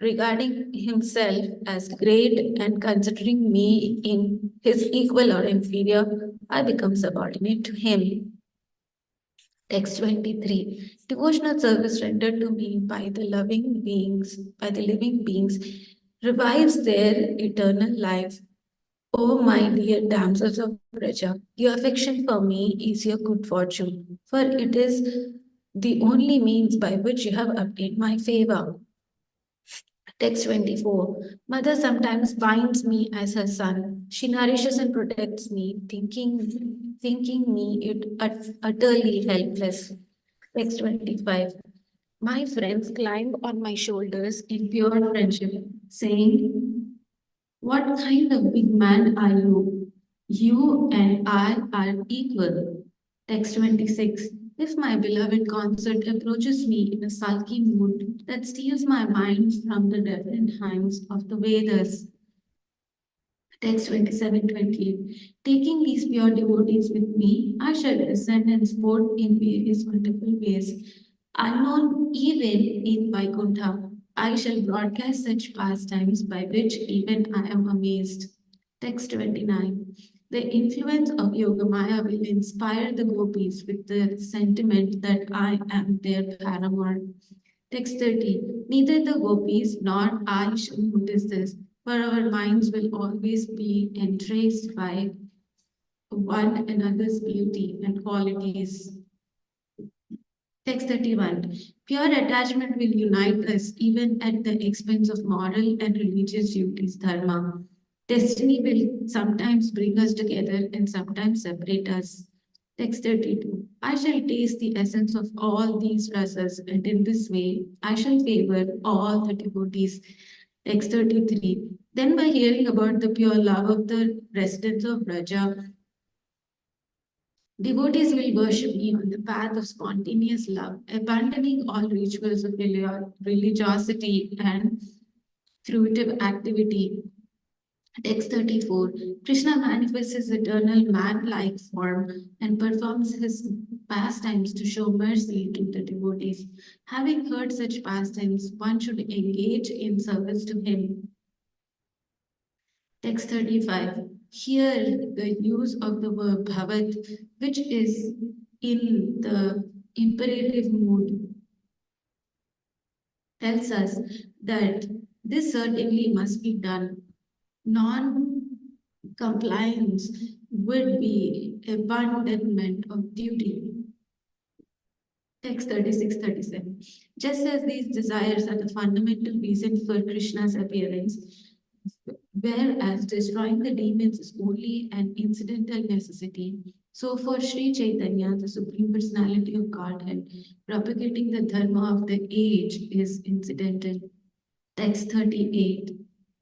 S4: regarding himself as great and considering me in his equal or inferior, I become subordinate to him. Text 23. Devotional service rendered to me by the living beings, revives their eternal life. O my dear damsels of Braja, your affection for me is your good fortune, for it is the only means by which you have obtained my favor. Text 24. Mother sometimes binds me as her son. She nourishes and protects me, thinking me utterly helpless. Text 25. My friends climb on my shoulders in pure friendship, saying, what kind of big man are you? You and I are equal. Text 26. If my beloved consort approaches me in a sulky mood that steals my mind from the reverent hymns of the Vedas. Text 27, 28. Taking these pure devotees with me, I shall descend and sport in various wonderful ways. Unknown even in Vaikuntha, I shall broadcast such pastimes by which even I am amazed. Text 29. The influence of Yogamaya will inspire the gopis with the sentiment that I am their paramour. Text 30. Neither the gopis nor I shall notice this, for our minds will always be entraced by one another's beauty and qualities. Text 31. Pure attachment will unite us even at the expense of moral and religious duties, dharma. Destiny will sometimes bring us together and sometimes separate us. Text 32. I shall taste the essence of all these rasas, and in this way I shall favor all the devotees. Text 33. Then, by hearing about the pure love of the residents of Braja, devotees will worship me on the path of spontaneous love, abandoning all rituals of religiosity and fruitive activity. Text 34. Krishna manifests his eternal man-like form and performs his pastimes to show mercy to the devotees. Having heard such pastimes, one should engage in service to him. Text 35. Here, the use of the verb bhavat, which is in the imperative mood, tells us that this certainly must be done. Non-compliance would be abandonment of duty. Text 36, 37. Just as these desires are the fundamental reason for Krishna's appearance, whereas destroying the demons is only an incidental necessity, so for Sri Chaitanya, the Supreme Personality of Godhead, propagating the dharma of the age is incidental. Text 38.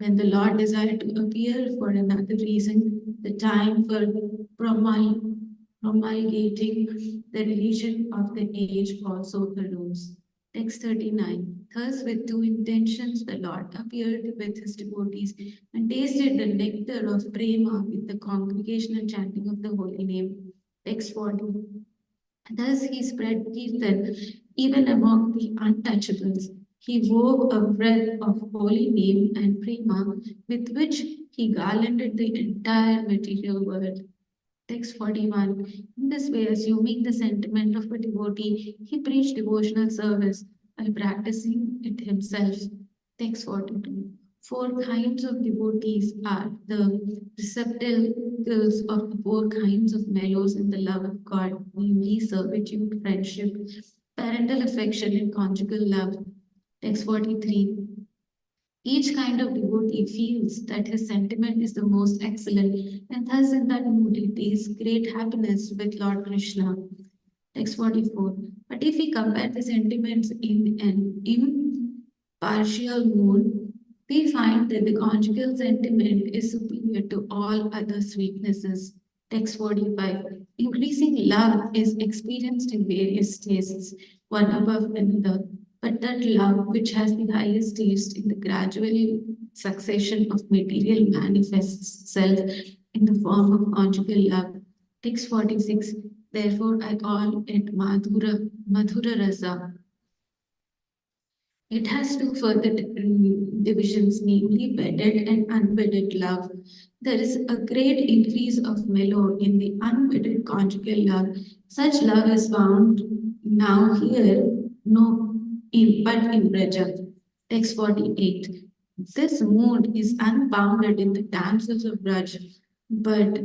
S4: When the Lord desired to appear for another reason, the time for promulgating the religion of the age also arose. Text 39. Thus, with two intentions, the Lord appeared with his devotees and tasted the nectar of prema with the congregational chanting of the holy name. Text 40. Thus he spread Kirtan even among the untouchables. He wove a wreath of holy name and prema with which he garlanded the entire material world. Text 41. In this way, assuming the sentiment of a devotee, he preached devotional service while practicing it himself. Text 42. Four kinds of devotees are the receptacles of the four kinds of mellows in the love of God, namely servitude, friendship, parental affection, and conjugal love. Text 43. Each kind of devotee feels that his sentiment is the most excellent, and thus in that mood he tastes great happiness with Lord Krishna. Text 44. But if we compare the sentiments in an impartial mood, we find that the conjugal sentiment is superior to all other sweetnesses. Text 45. Increasing love is experienced in various tastes, one above another, but that love which has the highest taste in the gradual succession of material manifests self in the form of conjugal love. Text 46. Therefore, I call it Madhura Rasa. It has two further divisions, namely wedded and unwedded love. There is a great increase of mellow in the unwedded conjugal love. Such love is found now here, but in Braja. Text 48. This mood is unbounded in the damsels of Braj, but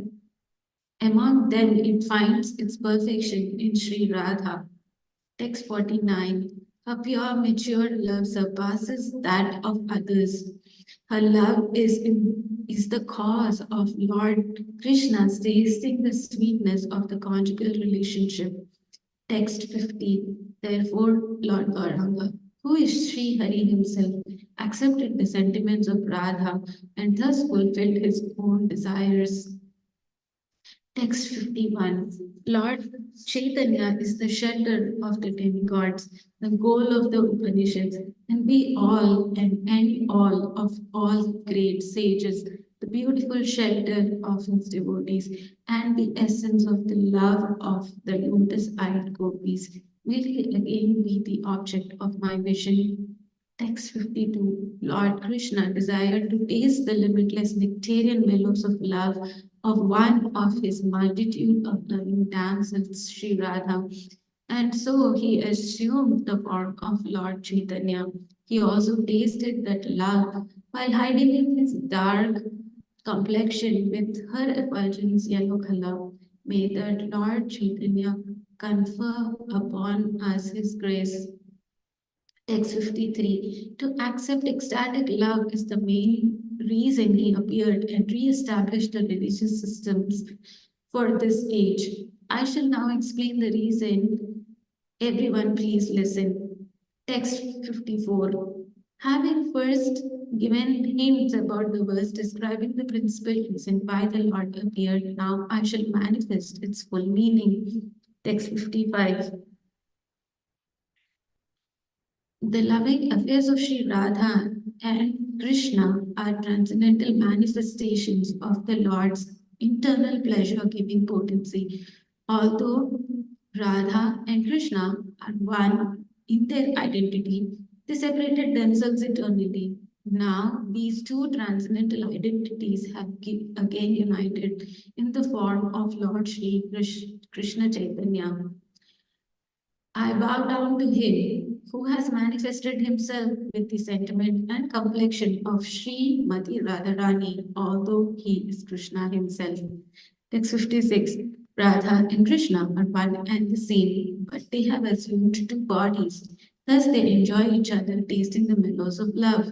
S4: among them it finds its perfection in Sri Radha. Text 49. Her pure, mature love surpasses that of others. Her love is the cause of Lord Krishna's tasting the sweetness of the conjugal relationship. Text 50. Therefore, Lord Gauranga, who is Sri Hari himself, accepted the sentiments of Radha and thus fulfilled his own desires. Text 51. Lord Chaitanya is the shelter of the demigods, the goal of the Upanishads, and be all and end all of all great sages, the beautiful shelter of his devotees, and the essence of the love of the lotus-eyed gopis. Will he again be the object of my vision? Text 52. Lord Krishna desired to taste the limitless nectarian mellows of love of one of his multitude of loving damsels, Sri Radha. And so he assumed the form of Lord Chaitanya. He also tasted that love while hiding in his dark complexion with her effulgence yellow color. May that Lord Chaitanya confer upon us his grace. Text 53. To accept ecstatic love is the main reason he appeared and re-established the religious systems for this age. I shall now explain the reason. Everyone, please listen. Text 54. Having first given hints about the verse describing the principal reason why the Lord appeared, now I shall manifest its full meaning. Text 55. The loving affairs of Sri Radha and Krishna are transcendental manifestations of the Lord's internal pleasure-giving potency. Although Radha and Krishna are one in their identity, they separated themselves eternally. Now, these two transcendental identities have again united in the form of Lord Sri Krishna Chaitanya. I bow down to him who has manifested himself with the sentiment and complexion of Sri Mati Radharani, although he is Krishna himself. Text 56. Radha and Krishna are one and the same, but they have assumed two bodies. Thus they enjoy each other, tasting the mellows of love.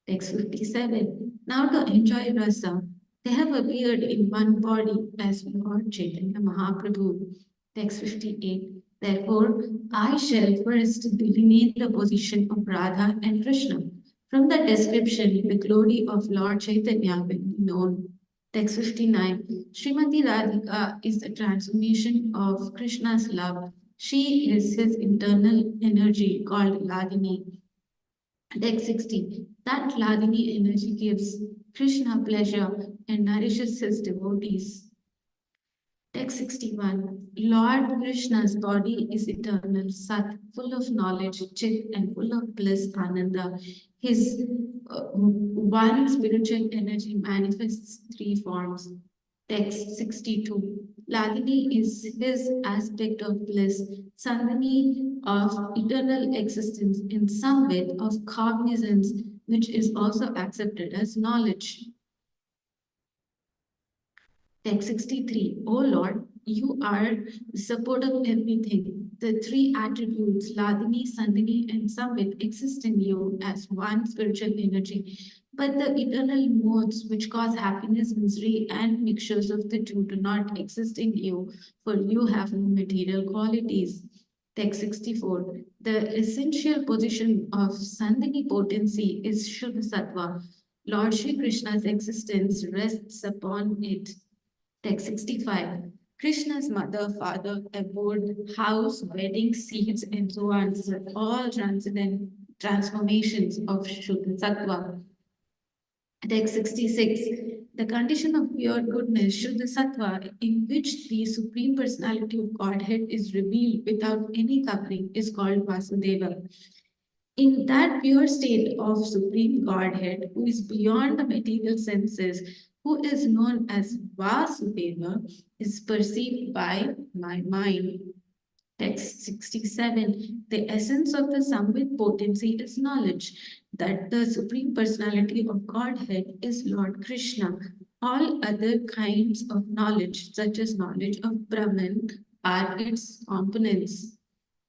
S4: Text 57. Now to enjoy rasa, they have appeared in one body as Lord Chaitanya Mahaprabhu. Text 58. Therefore, I shall first delineate the position of Radha and Krishna. From the description, the glory of Lord Chaitanya will be known. Text 59. Srimati Radhika is the transformation of Krishna's love. She is his internal energy called Ladini. Text 60. That Ladini energy gives Krishna pleasure and nourishes his devotees. Text 61. Lord Krishna's body is eternal, Sat, full of knowledge, Chit, and full of bliss, Ananda. His one spiritual energy manifests three forms. Text 62. Ladini is his aspect of bliss, Sandhani of eternal existence, in some way of cognizance, which is also accepted as knowledge. Text 63. O Lord, you are the support of everything. The three attributes, Ladini, Sandhini, and Samvit, exist in you as one spiritual energy. But the eternal modes which cause happiness, misery, and mixtures of the two do not exist in you, for you have no material qualities. Text 64. The essential position of Sandhini potency is Shuddha Sattva. Lord Shri Krishna's existence rests upon it. Text 65. Krishna's mother, father, abode, house, wedding, seeds, and so on, are all transcendent transformations of Shuddha Sattva. Text 66. The condition of pure goodness, Shuddha Sattva, in which the Supreme Personality of Godhead is revealed without any covering, is called Vasudeva. In that pure state of Supreme Godhead, who is beyond the material senses, who is known as Vasudeva, is perceived by my mind. Text 67. The essence of the Samvit potency is knowledge, that the Supreme Personality of Godhead is Lord Krishna. All other kinds of knowledge, such as knowledge of Brahman, are its components.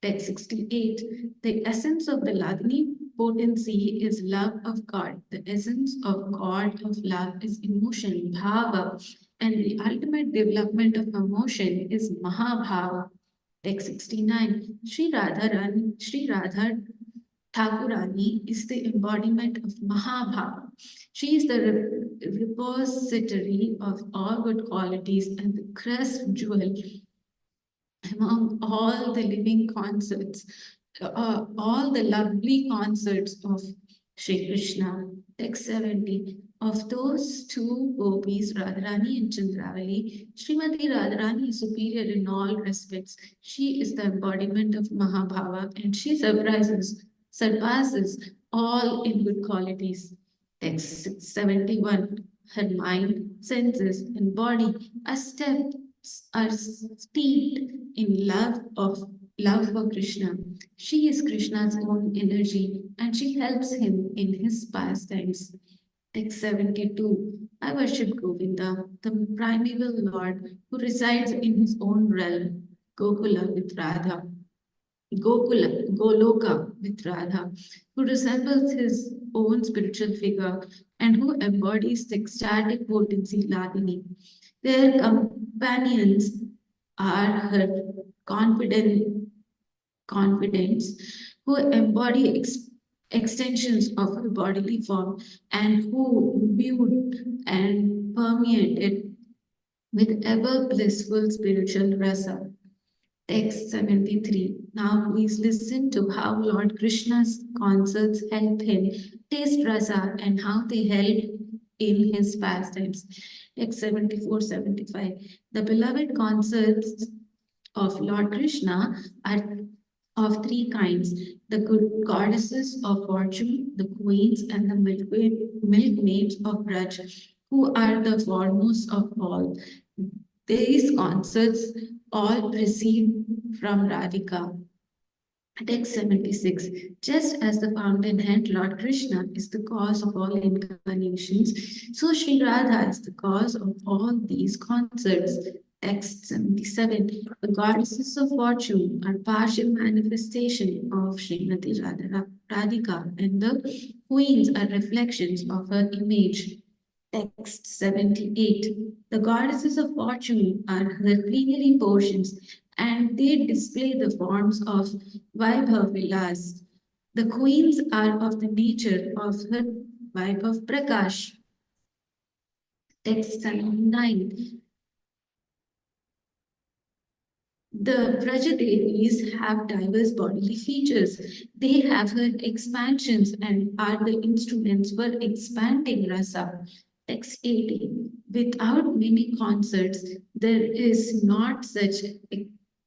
S4: Text 68. The essence of the Ladini potency is love of God. The essence of God of love is emotion, bhava, and the ultimate development of emotion is mahabhava. Text 69. Sri Radha Thakurani is the embodiment of Mahabhava. She is the repository of all good qualities and the crest jewel among all the living concerts, all the lovely concerts of Sri Krishna. Text 70. Of those two gopis, Radharani and Chandravali, Srimati Radharani is superior in all respects. She is the embodiment of Mahabhava and she surpasses all in good qualities. Text 71. Her mind, senses, and body are steeped in love for Krishna. She is Krishna's own energy and she helps him in his pastimes. Text 72. I worship Govinda, the primeval Lord who resides in his own realm, Gokula with Radha. Goloka with Radha, who resembles his own spiritual figure and who embodies the ecstatic potency Ladini. Their companions are her confidence, who embody extensions of her bodily form and who imbued and permeated with ever blissful spiritual rasa. Text 73. Now please listen to how Lord Krishna's concerts help him taste rasa and how they help in his pastimes. Text 74-75. The beloved concerts of Lord Krishna are of three kinds: the good goddesses of fortune, the queens, and the milkmaids of Braj, who are the foremost of all. These concerts all proceed from Radhika. Text 76. Just as the fountainhead Lord Krishna is the cause of all incarnations, so Sri Radha is the cause of all these concerts. Text 77. The goddesses of fortune are partial manifestation of Srimati Radhika, and the queens are reflections of her image. Text 78. The goddesses of fortune are her plenary portions, and they display the forms of Vaibhav Vilas. The queens are of the nature of her Vaibhav Prakash. Text 79. The Vrajadevis have diverse bodily features. They have her expansions and are the instruments for expanding rasa. Text 80. Without many concerts, there is not such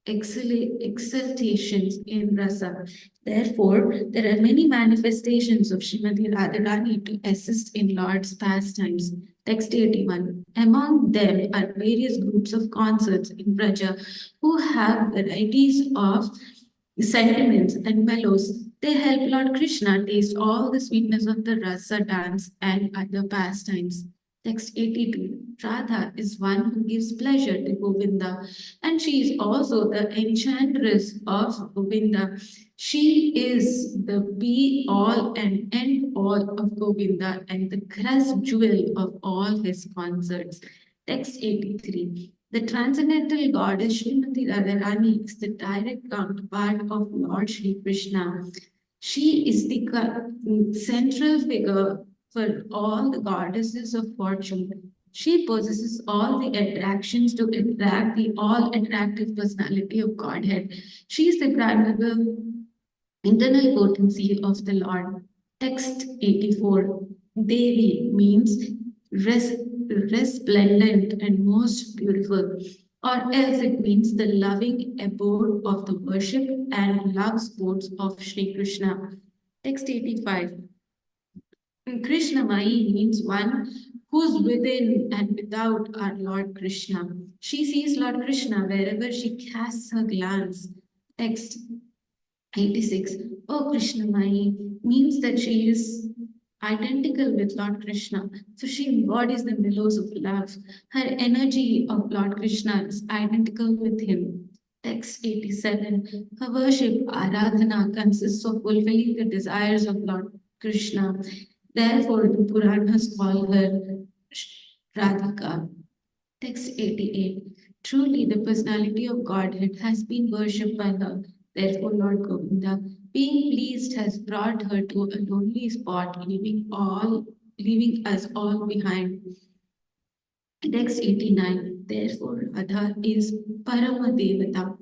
S4: exaltations in rasa. Therefore, there are many manifestations of Srimati Radharani to assist in Lord's pastimes. Text 81. Among them are various groups of concerts in Braja who have varieties of sentiments and mellows. They help Lord Krishna taste all the sweetness of the rasa dance and other pastimes. Text 82. Radha is one who gives pleasure to Govinda, and she is also the enchantress of Govinda. She is the be all and end all of Govinda and the crest jewel of all his concerts. Text 83. The transcendental goddess Srimati Radharani is the direct counterpart of Lord Shri Krishna. She is the central figure for all the goddesses of fortune. She possesses all the attractions to attract the all-attractive personality of Godhead. She is the primeval internal potency of the Lord. Text 84. Devi means res- resplendent and most beautiful, or else it means the loving abode of the worship and love sports of Sri Krishna. Text 85. Krishnamai means one who's within and without our Lord Krishna. She sees Lord Krishna wherever she casts her glance. Text 86. Oh, Krishnamai means that she is identical with Lord Krishna. So she embodies the billows of love. Her energy of Lord Krishna is identical with him. Text 87. Her worship, Aradhana, consists of fulfilling the desires of Lord Krishna. Therefore, the Puranas call her Radhika. Text 88. Truly, the personality of Godhead has been worshipped by her. Therefore, Lord Govinda, being pleased, has brought her to a lonely spot, leaving us all behind. Text 89. Therefore, Radha is Parama Devata,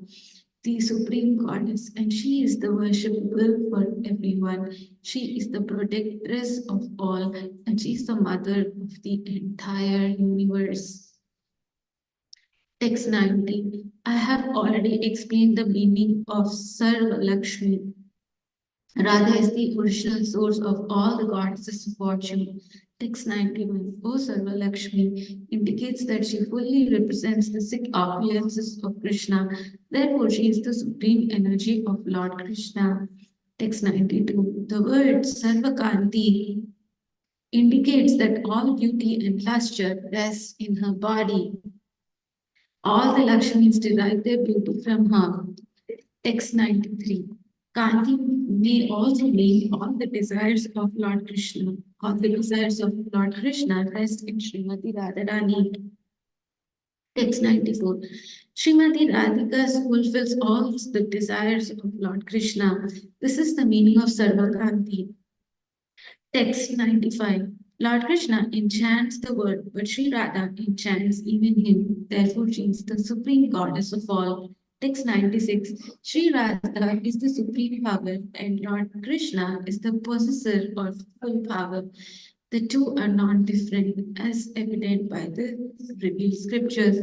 S4: the supreme goddess, and she is the worshipable for everyone. She is the protectress of all, and she is the mother of the entire universe. Text 90. I have already explained the meaning of Sarva Lakshmi. Radha is the original source of all the goddesses of fortune. Text 91. O Sarva Lakshmi indicates that she fully represents the six opulences of Krishna. Therefore, she is the supreme energy of Lord Krishna. Text 92. The word Sarvakanti indicates that all beauty and lustre rests in her body. All the Lakshmis derive their beauty from her. Text 93. Kanti may also mean all the desires of Lord Krishna. All the desires of Lord Krishna rest in Srimati Radharani. Text 94. Srimati Radhika fulfills all the desires of Lord Krishna. This is the meaning of Sarvakanti. Text 95. Lord Krishna enchants the world, but Sri Radha enchants even him. Therefore, she is the supreme goddess of all. Text 96. Sri Radha is the supreme power, and Lord Krishna is the possessor of full power. The two are not different, as evident by the revealed scriptures.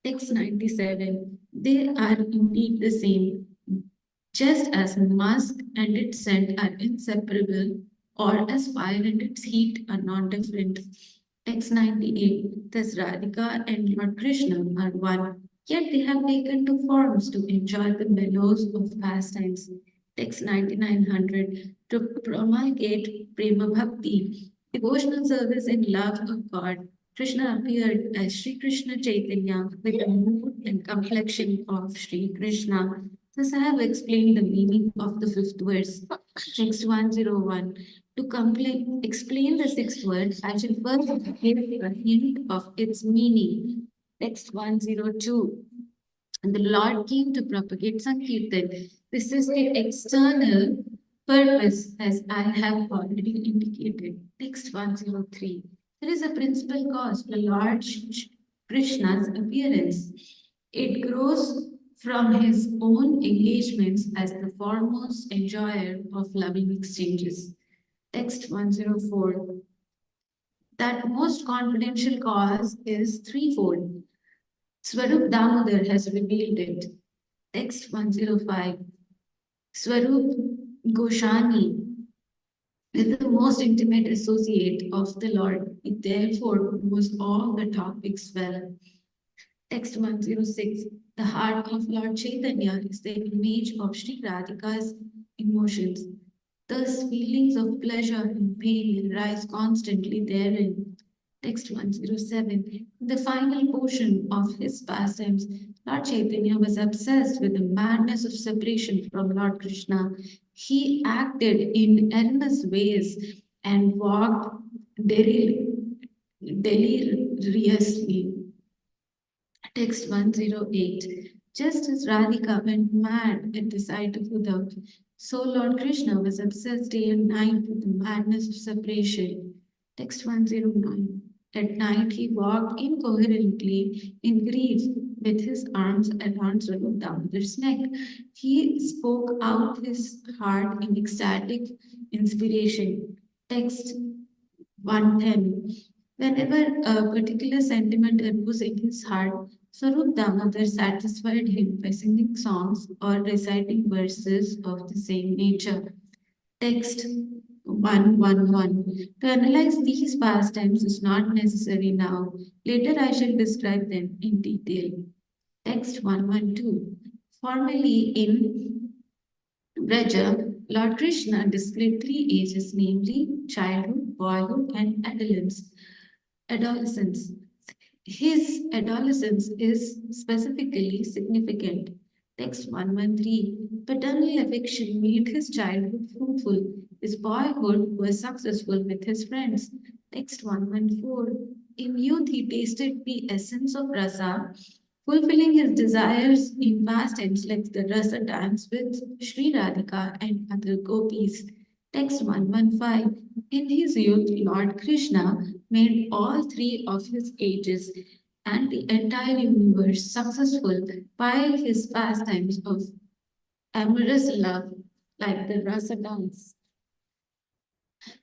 S4: Text 97. They are indeed the same. Just as musk and its scent are inseparable, or as fire and its heat are not different. Text 98. Thus Radhika and Lord Krishna are one, yet they have taken two forms to enjoy the mellows of pastimes. Text 9900. To promulgate Prema Bhakti, devotional service in love of God, Krishna appeared as Sri Krishna Chaitanya with the mood and complexion of Sri Krishna. Thus, I have explained the meaning of the fifth verse. Text 101. To explain the sixth verse, I shall first give a hint of its meaning. Text 102. And the Lord came to propagate Sankirtan. This is the external purpose, as I have already indicated. Text 103. There is a principal cause for Lord Krishna's appearance. It grows from his own engagements as the foremost enjoyer of loving exchanges. Text 104. That most confidential cause is threefold. Swarup Damodar has revealed it. Text 105. Swarup Goshani is the most intimate associate of the Lord. It therefore knows all the topics well. Text 106. The heart of Lord Chaitanya is the image of Sri Radhika's emotions. Thus, feelings of pleasure and pain rise constantly therein. Text 107. In the final portion of his pastimes, Lord Chaitanya was obsessed with the madness of separation from Lord Krishna. He acted in endless ways and walked deliriously. Text 108. Just as Radhika went mad at the sight of Uddhav, so Lord Krishna was obsessed day and night with the madness of separation. Text 109.
S5: At night, he walked incoherently in grief with his arms around Swarup Damodar's neck. He spoke out his heart in ecstatic inspiration. Text 110. Whenever a particular sentiment arose in his heart, Swarup Damodar satisfied him by singing songs or reciting verses of the same nature. Text 111. To analyze these pastimes is not necessary now. Later I shall describe them in detail. Text 112. Formerly in Braja, Lord Krishna displayed three ages, namely childhood, boyhood, and adolescence. His adolescence is specifically significant. Text 113. Paternal affection made his childhood fruitful. His boyhood was successful with his friends. Text 114. In youth, he tasted the essence of rasa, fulfilling his desires in pastimes like the rasa dance with Sri Radhika and other gopis. Text 115. In his youth, Lord Krishna made all three of his ages and the entire universe successful by his pastimes of amorous love, like the rasa dance.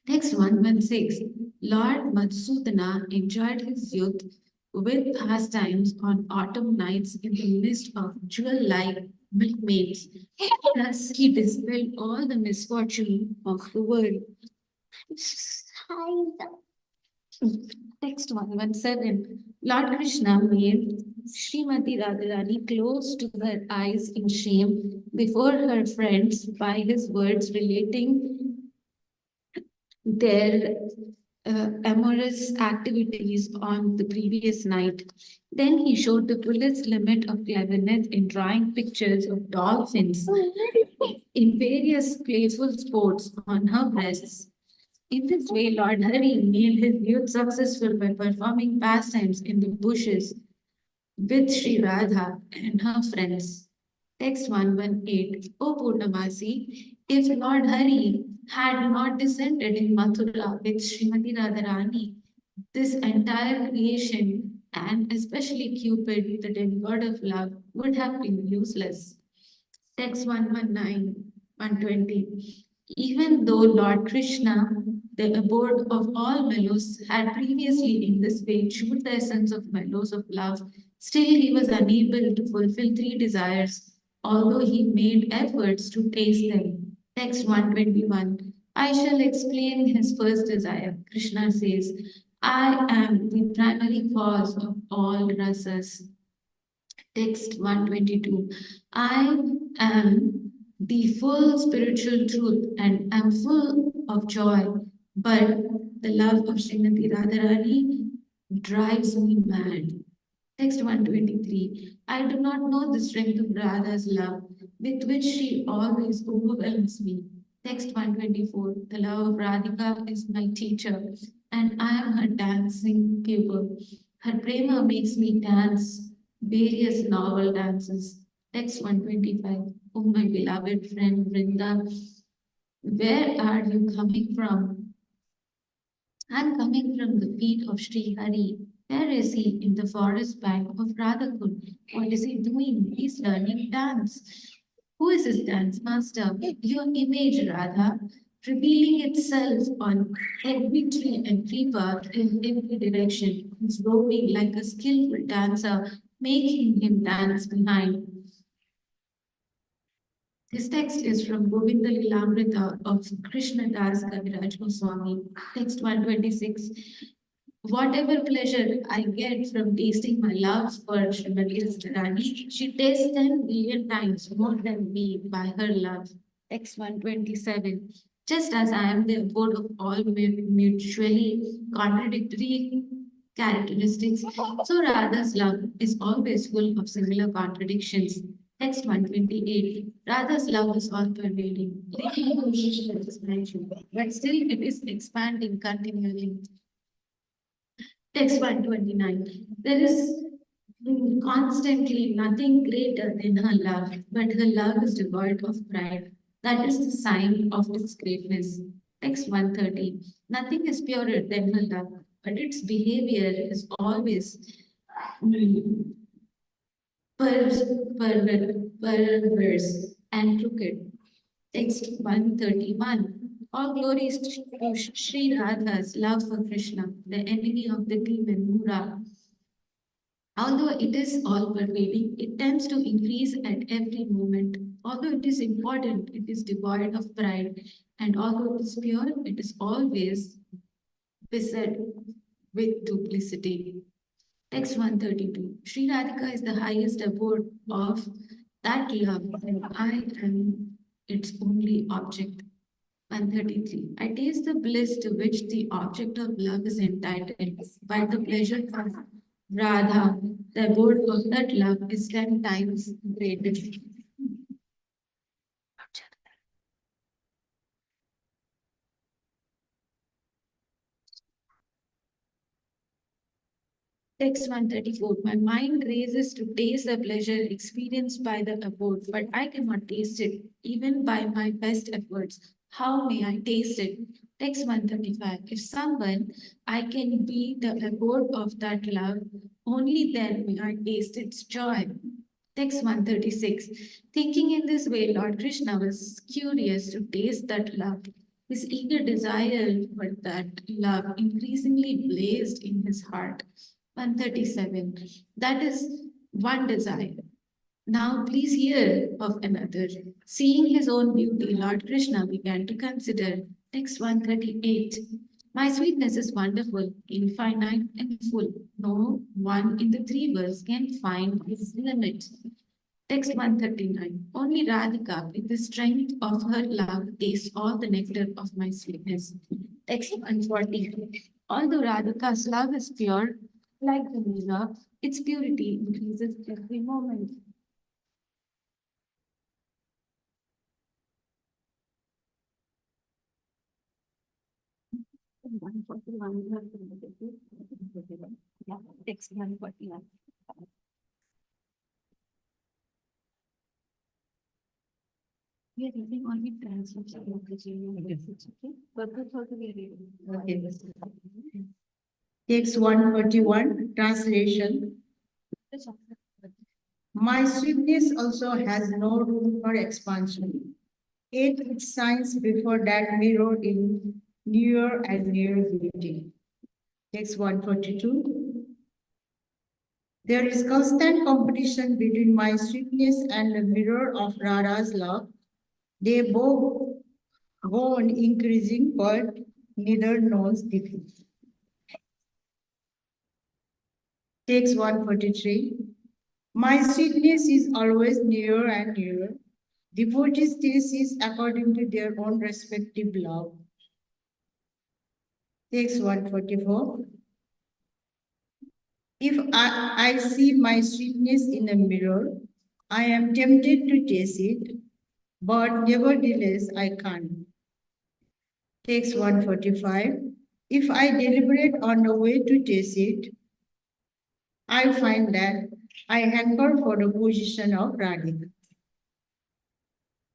S5: Next 116. Lord Madhusudana enjoyed his youth with pastimes on autumn nights in the midst of jewel-like milkmaids. Thus he dispelled all the misfortune of the world. Text 117. Lord Krishna made Srimati Radharani close to her eyes in shame before her friends by his words relating their amorous activities on the previous night. Then he showed the fullest limit of cleverness in drawing pictures of dolphins in various playful sports on her breasts. In this way, Lord Hari made his youth successful by performing pastimes in the bushes with Sri Radha and her friends. Text 118. O Purnamasi, if Lord Hari had not descended in Mathura with Srimati Radharani, this entire creation, and especially Cupid, the demigod of love, would have been useless. Text 119, 120. Even though Lord Krishna, the abode of all mellows, had previously in this way chewed the essence of mellows of love, still he was unable to fulfill three desires, although he made efforts to taste them. Text 121. I shall explain his first desire. Krishna says, I am the primary cause of all rasas. Text 122. I am the full spiritual truth and am full of joy, but the love of Srimati Radharani drives me mad. Text 123. I do not know the strength of Radha's love, with which she always overwhelms me. Text 124. The love of Radhika is my teacher, and I am her dancing pupil. Her prema makes me dance various novel dances. Text 125. Oh, my beloved friend Vrinda, where are you coming from? I'm coming from the feet of Sri Hari. Where is he? In the forest bank of Radhakund. What is he doing? He's learning dance. Who is his dance master? Your image, Radha, revealing itself on every tree and creeper in every direction. He's roving like a skillful dancer, making him dance behind. This text is from Govinda Lilamrita of Krishna Das Kaviraj Goswami. Text 126. Whatever pleasure I get from tasting my love for Srimati Radharani, she tastes 10 billion times more than me by her love. Text 127. Just as I am the abode of all mutually contradictory characteristics, so Radha's love is always full of similar contradictions. Text 128. Radha's love is all pervading, but still it is expanding continually. Text 129. There is constantly nothing greater than her love, but her love is devoid of pride. That is the sign of its greatness. Text 130. Nothing is purer than her love, but its behavior is always perverse and crooked. Text 131. All glories to Sri Radha's love for Krishna, the enemy of the demon Mura. Although it is all pervading, it tends to increase at every moment. Although it is important, it is devoid of pride. And although it is pure, it is always beset with duplicity. Text 132. Sri Radhika is the highest abode of that love, and I am its only object. 133. I taste the bliss to which the object of love is entitled, but the pleasure of Radha, the abode of that love, is 10 times greater. Text 134. My mind races to taste the pleasure experienced by the abode, but I cannot taste it, even by my best efforts. How may I taste it? Text 135. If someone I can be the abode of that love, only then may I taste its joy. Text 136. Thinking in this way, Lord Krishna was curious to taste that love. His eager desire for that love increasingly blazed in his heart. 137. That is one desire. Now please hear of another. Seeing his own beauty, Lord Krishna began to consider. Text 138. My sweetness is wonderful, infinite, and full. No one in the three worlds can find its limit. Text 139. Only Radhika, with the strength of her love, tastes all the nectar of my sweetness. Text 140. Although Radhika's love is pure, like the mirror, its purity increases every moment. Yeah, text 141. We are reading only translation. Okay. Purpose also we are reading.
S6: Okay. Text 141, translation. My sweetness also has no room for expansion. Yet it shines before that mirror in newer and newer beauty. Text 142. There is constant competition between my sweetness and the mirror of Radha's love. They both go on increasing, but neither knows defeat. Text 143. My sweetness is always nearer and nearer. Devotees' taste is according to their own respective love. Text 144. If I see my sweetness in a mirror, I am tempted to taste it, but nevertheless I can't. Text 145. If I deliberate on the way to taste it, I find that I hanker for the position of Radhika.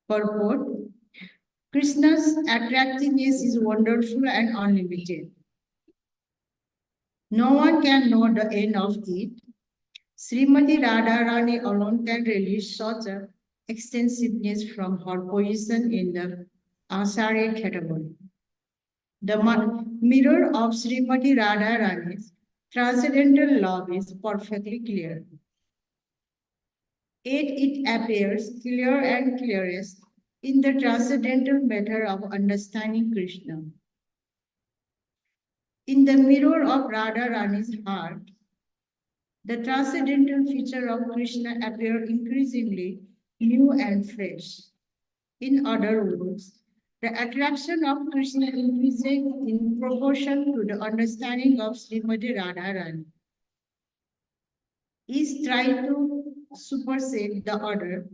S6: Purport. Krishna's attractiveness is wonderful and unlimited. No one can know the end of it. Srimati Radharani alone can release such an extensiveness from her position in the Asarya category. The mirror of Srimati Radharani's transcendental love is perfectly clear. Yet it appears clear and clearest in the transcendental matter of understanding Krishna. In the mirror of Radharani's heart, the transcendental feature of Krishna appear increasingly new and fresh. In other words, the attraction of Krishna increasing in proportion to the understanding of Srimati Radharani. Each trying to supersede the other,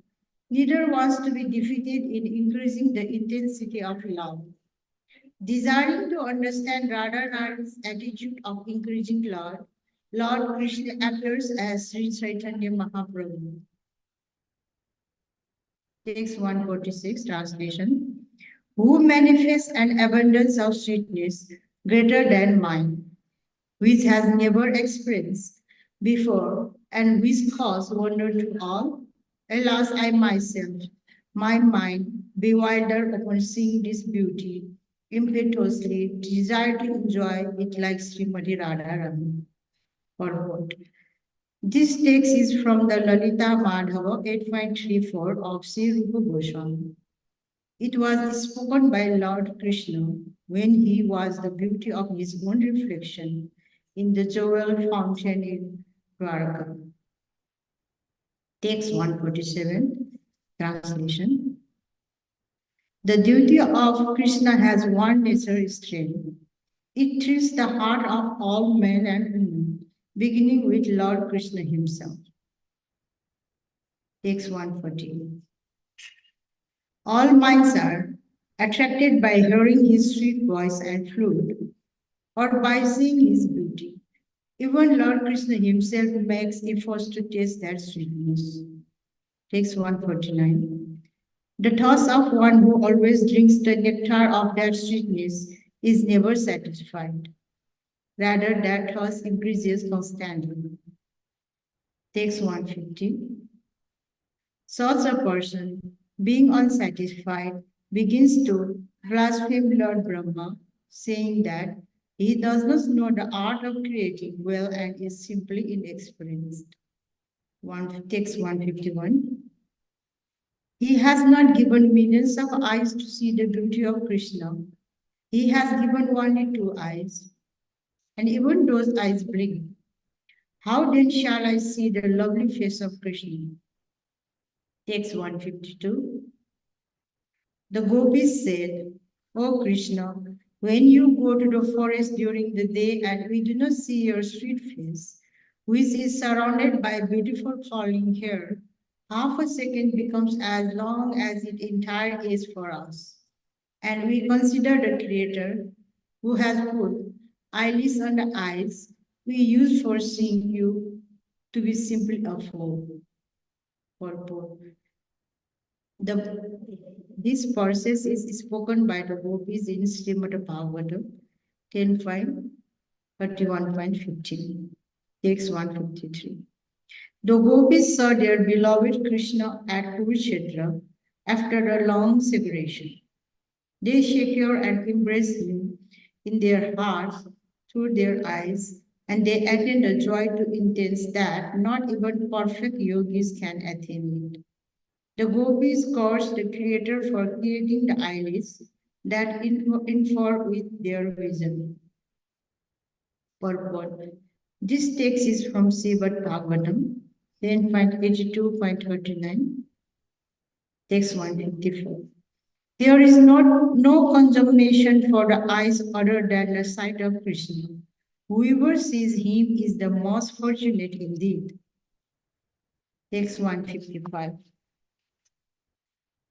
S6: neither wants to be defeated in increasing the intensity of love. Desiring to understand Radharani's attitude of increasing love, Lord Krishna appears as Sri Caitanya Mahaprabhu. Text 146, translation. Who manifests an abundance of sweetness greater than mine. which has never experienced before, and which cause wonder to all? Alas, I myself, my mind, bewildered upon seeing this beauty, impetuously desire to enjoy it like Srimati Radharani. Or what? This text is from the Lalita Madhava 8.34 of Sri Rupa Goswami. It was spoken by Lord Krishna when he was the beauty of his own reflection in the jewel fountain in Dwarka. Text 147, translation. The duty of Krishna has one nature strength. It thrills the heart of all men and women, beginning with Lord Krishna himself. Text 114. All minds are attracted by hearing his sweet voice and flute, or by seeing his beauty. Even Lord Krishna himself makes efforts to taste that sweetness. Text 149. The thirst of one who always drinks the nectar of that sweetness is never satisfied. Rather, that thirst increases constantly. Text 150. Such a person, being unsatisfied, begins to blaspheme Lord Brahma, saying that he does not know the art of creating well and is simply inexperienced. Text 151. He has not given millions of eyes to see the beauty of Krishna. He has given only 2 eyes, and even those eyes blink. How then shall I see the lovely face of Krishna? Text 152. The gopis said, O Krishna, when you go to the forest during the day and we do not see your sweet face, which is surrounded by beautiful falling hair, half a second becomes as long as its entire age for us. And we consider the Creator who has put eyelids on the eyes we use for seeing you to be simply a fool. This process is spoken by the gopis in Srimad Bhagavatam 10.31.15. Text 153. The gopis saw their beloved Krishna at Kurukshetra after a long separation. They secure and embrace him in their hearts through their eyes, and they attain a joy too intense that not even perfect yogis can attain it. The gopis curse the Creator for creating the eyelids that infer with their vision. Purport. This text is from Srimad Bhagavatam 10.82.39, text 154. There is no condemnation for the eyes other than the sight of Krishna. Whoever sees him is the most fortunate indeed. Text 155.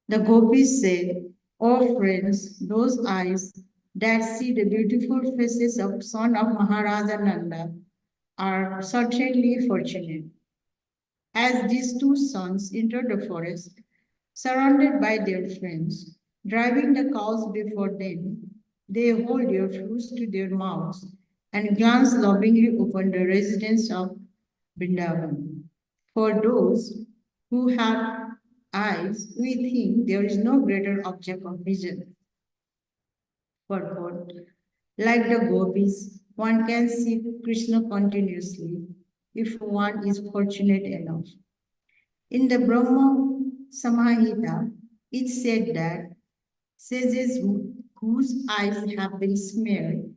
S6: The gopis said, O friends, those eyes that see the beautiful faces of son of Maharaja Nanda are certainly fortunate. As these 2 sons enter the forest, surrounded by their friends, driving the cows before them, they hold their flutes to their mouths and glance lovingly upon the residents of Vrindavan. For those who have eyes, we think there is no greater object of vision. Purport. Like the gopis, one can see Krishna continuously if one is fortunate enough. In the Brahma Samhita, it said that sages whose eyes have been smeared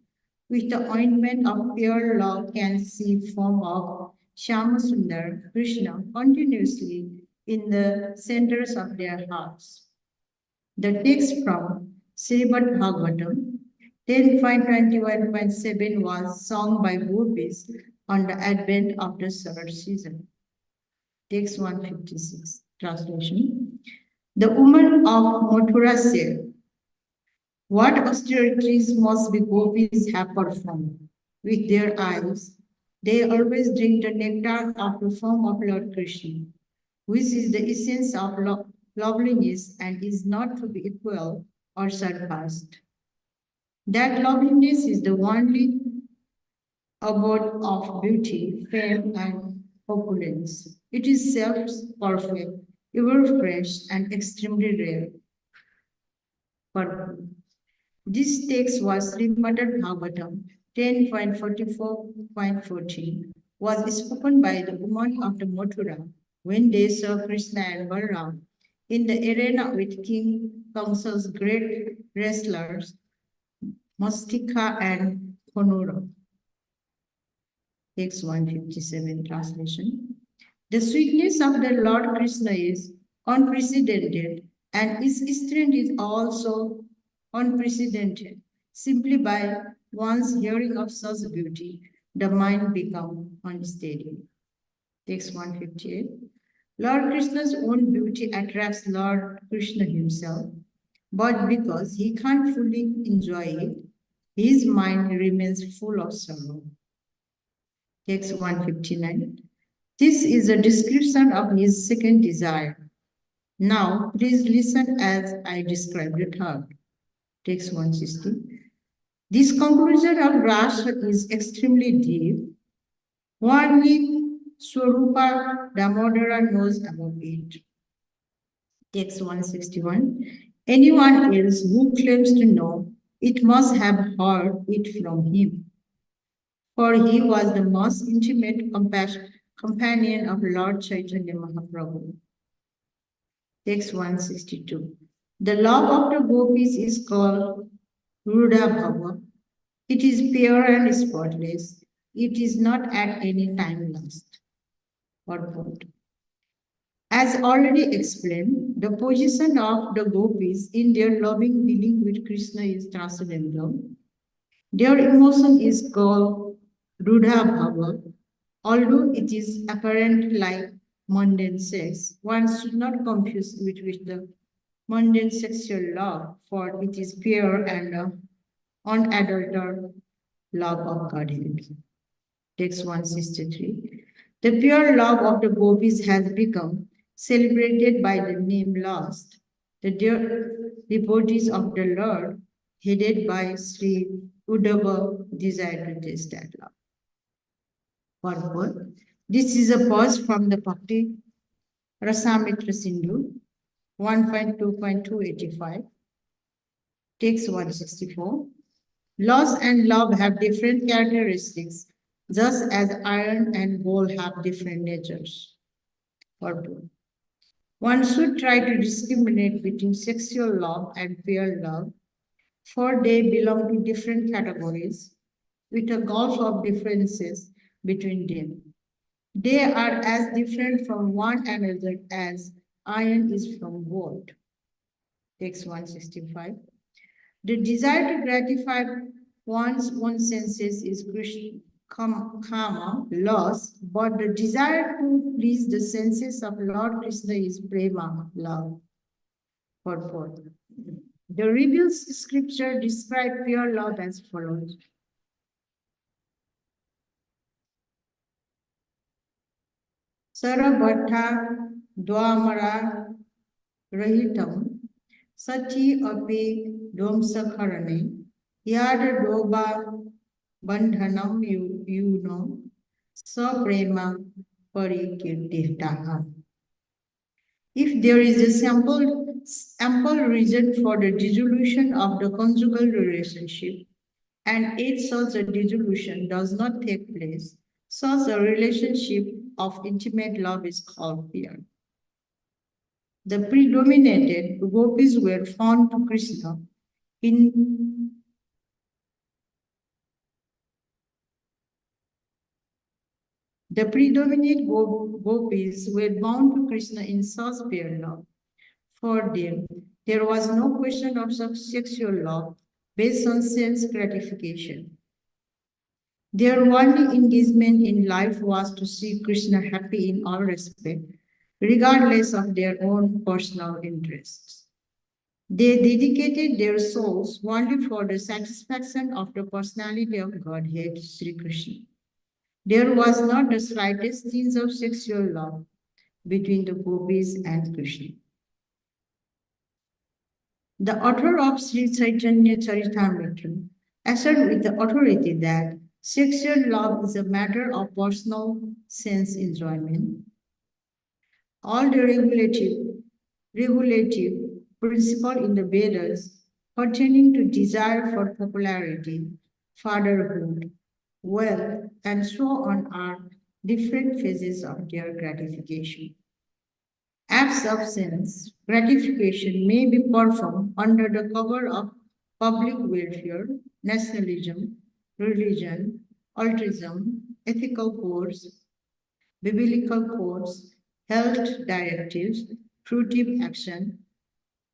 S6: with the ointment of pure love can see form of Shyamasundar Krishna continuously in the centers of their hearts. The text from Srimad Bhagavatam 10.21.7 was sung by gopis on the advent of the 3rd season. Text 156, translation. The woman of Mathura said, what austerities must be gopis have performed? With their eyes, they always drink the nectar of the form of Lord Krishna, which is the essence of loveliness and is not to be equaled or surpassed. That loveliness is the only abode of beauty, fame, and opulence. It is self-perfect, ever fresh, and extremely rare. Purport. This text was Srimad Bhagavatam 10.44.14 was spoken by the woman of the Mathura when they saw Krishna and Balaram in the arena with King Kamsa's great wrestlers Mastika and Konura. Text 157 translation. The sweetness of the Lord Krishna is unprecedented, and his strength is also unprecedented. Simply by one's hearing of such beauty, the mind becomes unsteady. Text 158. Lord Krishna's own beauty attracts Lord Krishna himself, but because he can't fully enjoy it, his mind remains full of sorrow. Text 159. This is a description of his second desire. Now, please listen as I describe the third. Text 160. This conclusion of Rasa is extremely deep. Only Swarupa Damodara knows about it. Text 161. Anyone else who claims to know it must have heard it from him, for he was the most intimate companion of Lord Chaitanya Mahaprabhu. Text 162. The love of the gopis is called Rudha Bhava. It is pure and spotless. It is not at any time lost. Purport. As already explained, the position of the gopis in their loving dealing with Krishna is transcendental. Their emotion is called Rudha Bhava. Although it is apparent like mundane sex, one should not confuse it with the mundane sexual love, for it is pure and unadulterated love of Godhead. Text 163. The pure love of the gopis has become celebrated by the name last. The devotees of the Lord, headed by Sri Uddhava, desire to taste that love. Purport. This is a pause from the Bhakti Rasamrita Sindhu 1.2.285. Text 164. Loss and love have different characteristics, just as iron and gold have different natures. Purport. One should try to discriminate between sexual love and pure love, for they belong to different categories, with a gulf of differences between them. They are as different from one another as iron is from gold. Text 165. The desire to gratify one's own senses is kama, loss, but the desire to please the senses of Lord Krishna is prema, love. Purport. The revealed scripture describes pure love as follows. Sarabhatha dwamara rahitam sati api domsakharane yada doba bandhanam yuno saprema parikirtitaha. If there is a ample reason for the dissolution of the conjugal relationship, and if such a dissolution does not take place, such a relationship of intimate love is called pure. The predominated gopis were fond to Krishna in the predominant gopis were bound to Krishna in such pure love. For them, there was no question of sexual love based on sense gratification. Their only engagement in life was to see Krishna happy in all respects, regardless of their own personal interests. They dedicated their souls only for the satisfaction of the personality of Godhead, Sri Krishna. There was not the slightest tinge of sexual love between the gopis and Krishna. The author of Sri Caitanya Caritamrta asserted with the authority that Sexual love is a matter of personal sense enjoyment. All the regulative principle in the Vedas pertaining to desire for popularity, fatherhood, wealth, and so on are different phases of their gratification. Acts of sense gratification may be performed under the cover of public welfare, nationalism, religion, altruism, ethical codes, biblical codes, health directives, fruitive action,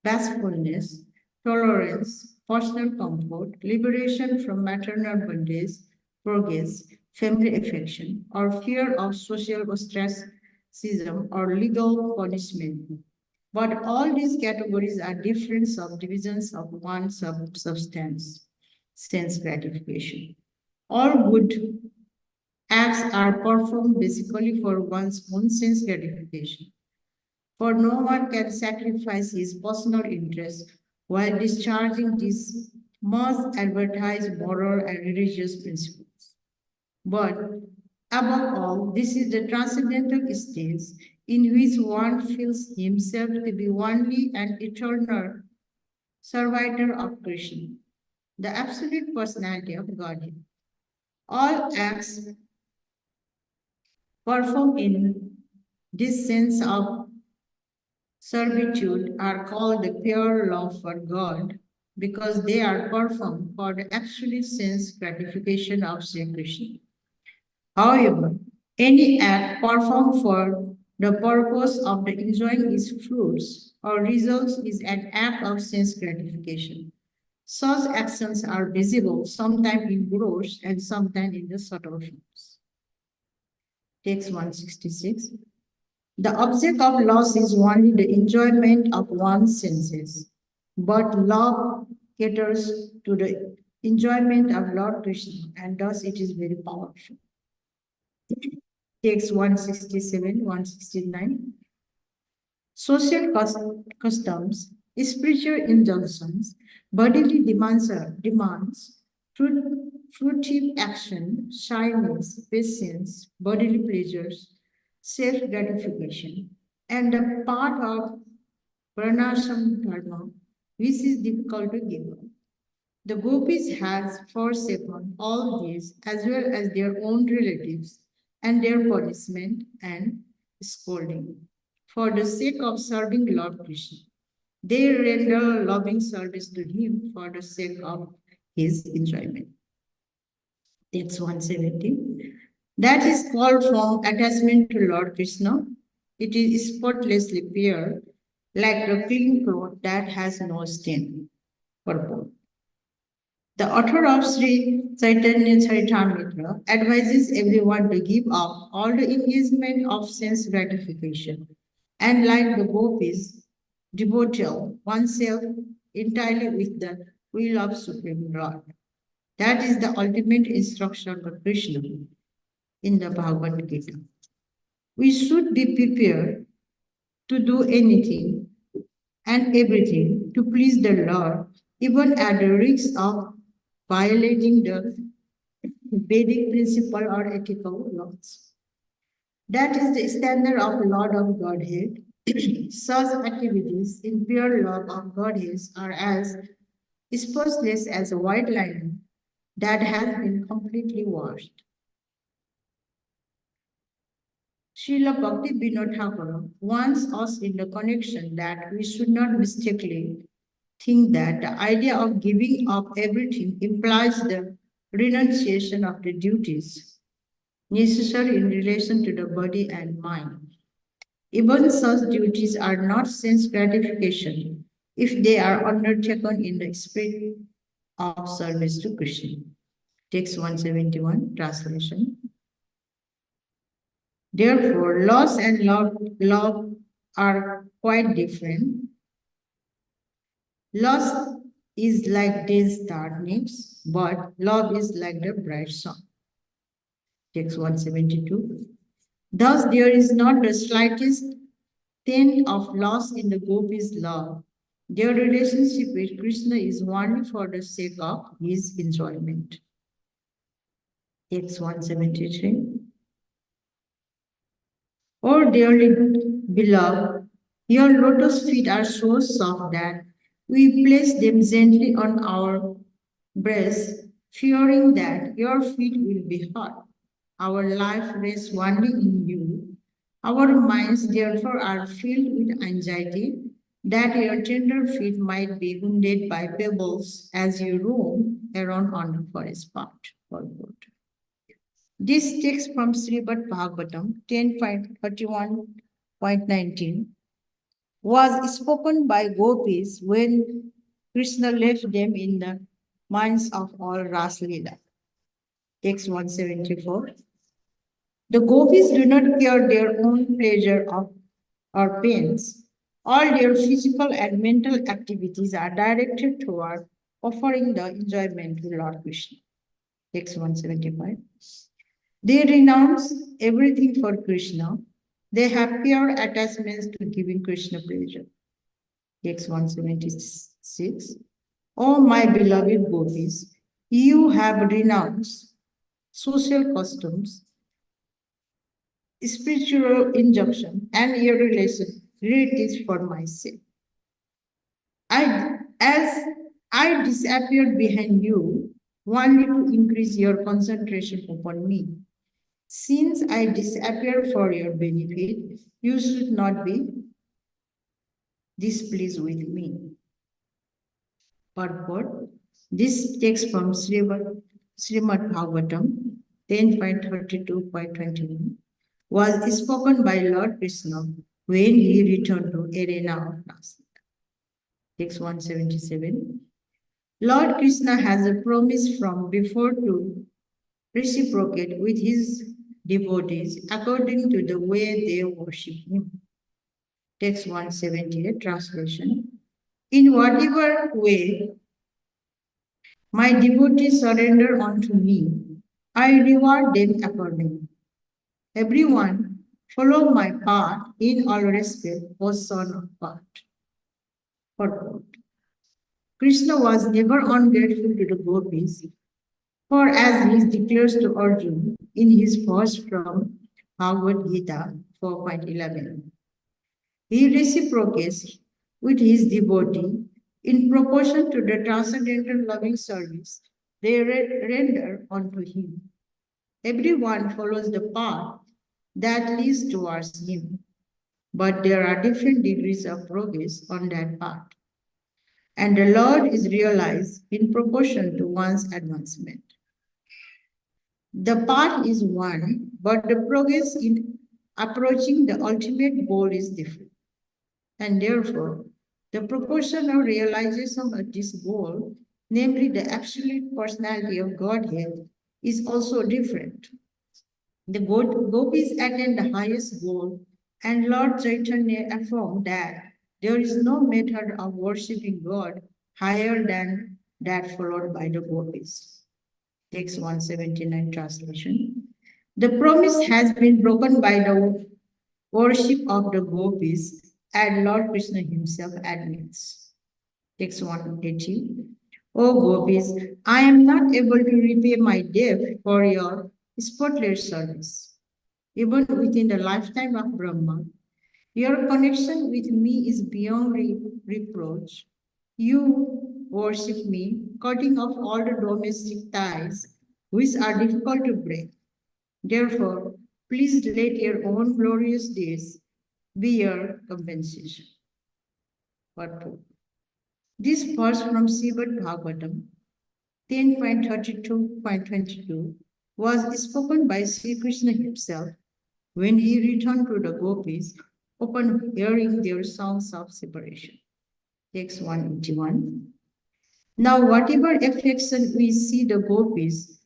S6: bashfulness, tolerance, personal comfort, liberation from maternal bondage, progress, family affection, or fear of social ostracism or legal punishment. But all these categories are different subdivisions of one substance, sense gratification. All good acts are performed basically for one's own sense gratification. For no one can sacrifice his personal interest while discharging these most advertised moral and religious principles. But above all, this is the transcendental stage in which one feels himself to be only an eternal servitor of Krishna, the absolute personality of Godhead. All acts performed in this sense of servitude are called the pure love for God because they are performed for the absolute sense gratification of Sri Krishna. However, any act performed for the purpose of the enjoying its fruits or results is an act of sense gratification. Such actions are visible sometimes in gross and sometimes in the subtle forms. Text 166. The object of loss is only the enjoyment of one's senses, but love caters to the enjoyment of Lord Krishna, and thus it is very powerful. Text 167, 169. Social customs, spiritual injunctions, bodily demands, fruitive action, shyness, patience, bodily pleasures, self-gratification, and the part of Varnashram Dharma, which is difficult to give up. The gopis has forsaken all these as well as their own relatives and their punishment and scolding for the sake of serving Lord Krishna. They render loving service to him for the sake of his enjoyment. That's 170. That is called from attachment to Lord Krishna. It is spotlessly pure, like a clean cloth that has no stain. Purport. The author of Sri Caitanya Caritamrta advises everyone to give up all the engagement of sense gratification and, like the gopis, devote oneself entirely with the will of Supreme Lord. That is the ultimate instruction of Krishna in the Bhagavad Gita. We should be prepared to do anything and everything to please the Lord, even at the risk of violating the Vedic principle or ethical laws. That is the standard of Lord of Godhead. Such activities in pure love of Godhead are as spotless as a white linen that has been completely washed. Srila Bhakti Vinod Thakur warns us in the connection that we should not mistakenly think that the idea of giving up everything implies the renunciation of the duties necessary in relation to the body and mind. Even such duties are not sense gratification if they are undertaken in the spirit of service to Krishna. Text 171, translation. Therefore, loss and love are quite different. Loss is like day's darkness, but love is like the bright sun. Text 172. Thus, there is not the slightest tint of loss in the gopis' love. Their relationship with Krishna is only for the sake of his enjoyment. Text 173. Oh, dearly beloved, your lotus feet are so soft that we place them gently on our breasts, fearing that your feet will be hot. Our life rests only in you. Our minds, therefore, are filled with anxiety that your tender feet might be wounded by pebbles as you roam around on the forest path. This text from Srimad Bhagavatam 10.31.19 was spoken by gopis when Krishna left them in the minds of all Ras Leela. Text 174. The gopis do not care their own pleasure or pains. All their physical and mental activities are directed toward offering the enjoyment to Lord Krishna. Text 175. They renounce everything for Krishna. They have pure attachments to giving Krishna pleasure. Text 176. Oh, my beloved gopis, you have renounced social customs, spiritual injunction, and your relatives for my sake. As I disappeared behind you, only to increase your concentration upon me. Since I disappear for your benefit, you should not be displeased with me. Purport. This text from Srimad Bhagavatam 10.32.21 was spoken by Lord Krishna when he returned to arena of Nasa. Text 177. Lord Krishna has a promise from before to reciprocate with his devotees according to the way they worship him. Text 178, translation. In whatever way my devotees surrender unto me, I reward them accordingly. Everyone follow my path in all respect, O son of God. Purport. Krishna was never ungrateful to the gopis, for as he declares to Arjuna in his verse from Bhagavad Gita 4.11, he reciprocates with his devotee in proportion to the transcendental loving service they render unto him. Everyone follows the path that leads towards him, but there are different degrees of progress on that path, and the Lord is realized in proportion to one's advancement. The path is one, but the progress in approaching the ultimate goal is different. And therefore, the proportion of realization of this goal, namely the absolute personality of Godhead, is also different. The gopis attain the highest goal, and Lord Chaitanya affirmed that there is no method of worshipping God higher than that followed by the gopis. Text 179 translation. The promise has been broken by the worship of the gopis, and Lord Krishna himself admits. Text 180. O gopis, I am not able to repay my debt for your spotless service. Even within the lifetime of Brahma, your connection with me is beyond reproach. You worship me, cutting off all the domestic ties which are difficult to break. Therefore, please let your own glorious deeds be your compensation. Part 2. This verse from Srimad Bhagavatam 10.32.22 was spoken by Sri Krishna himself when he returned to the gopis upon hearing their songs of separation. Text 181. Now, whatever affection we see the gopis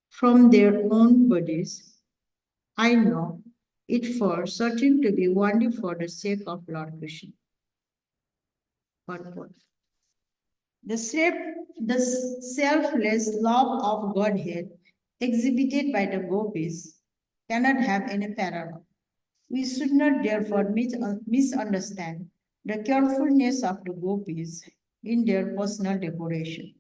S6: from their own bodies, I know it for certain to be only for the sake of Lord Krishna. Purport. The selfless love of Godhead exhibited by the gopis cannot have any parallel. We should not therefore misunderstand the carefulness of the gopis in their personal decoration.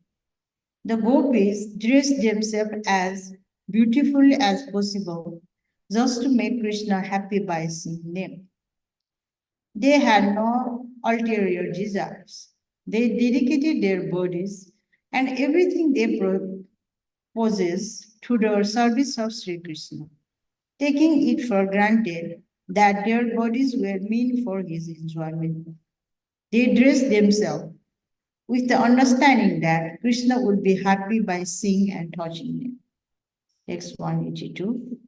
S6: The gopis dress themselves as beautifully as possible, just to make Krishna happy by seeing them. They had no ulterior desires. They dedicated their bodies and everything they possess to the service of Sri Krishna, taking it for granted that their bodies were meant for his enjoyment. They dressed themselves with the understanding that Krishna would be happy by seeing and touching them. Text 182.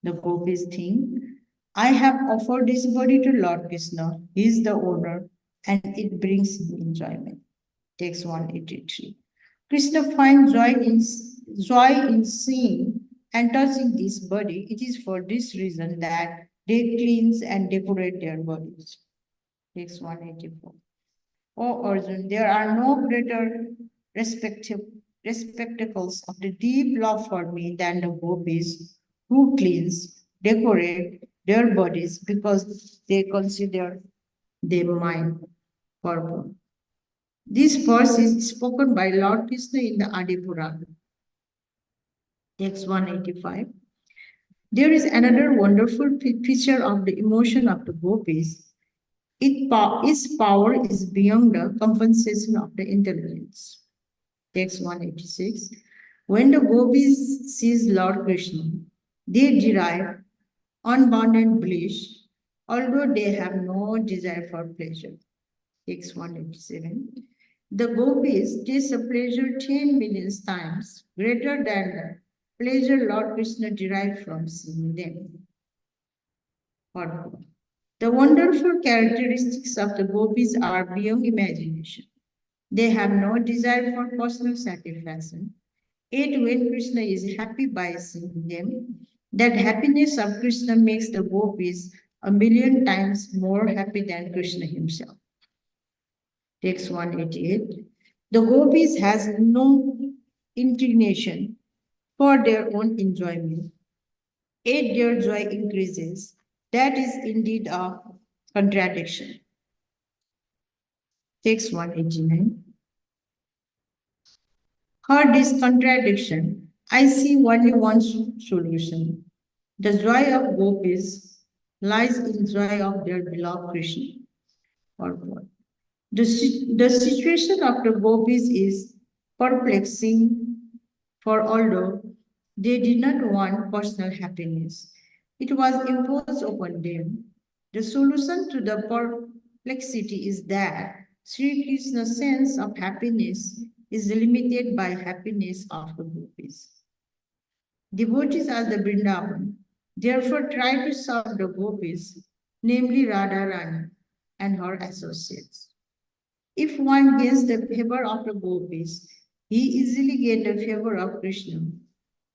S6: The gopis think, I have offered this body to Lord Krishna. He is the owner and it brings him enjoyment. Text 183. Krishna finds joy in seeing and touching this body. It is for this reason that they cleanse and decorate their bodies. Text 184. O Arjun, there are no greater respectacles of the deep love for me than the gopis who cleanse, decorate their bodies because they consider them mine purpose. This verse is spoken by Lord Krishna in the Adi Purana. Text 185. There is another wonderful feature of the emotion of the gopis. Its power is beyond the compensation of the intelligence. Text 186. When the gopis sees Lord Krishna, they derive unbounded bliss, although they have no desire for pleasure. Text 187. The gopis taste a pleasure 10 million times greater than the pleasure Lord Krishna derived from seeing them. The wonderful characteristics of the gopis are beyond imagination. They have no desire for personal satisfaction. Yet when Krishna is happy by seeing them, that happiness of Krishna makes the gopis a million times more happy than Krishna himself. Text 188. The gopis has no inclination for their own enjoyment. Yet their joy increases. That is indeed a contradiction. Text 189. For this contradiction, I see only one solution. The joy of gopis lies in joy of their beloved Krishna. The situation of the gopis is perplexing, for although they did not want personal happiness, it was imposed upon them. The solution to the perplexity is that Sri Krishna's sense of happiness is limited by happiness of the gopis. Devotees are the Vrindavan, therefore try to serve the gopis, namely Radharani and her associates. If one gains the favor of the gopis, he easily gains the favor of Krishna,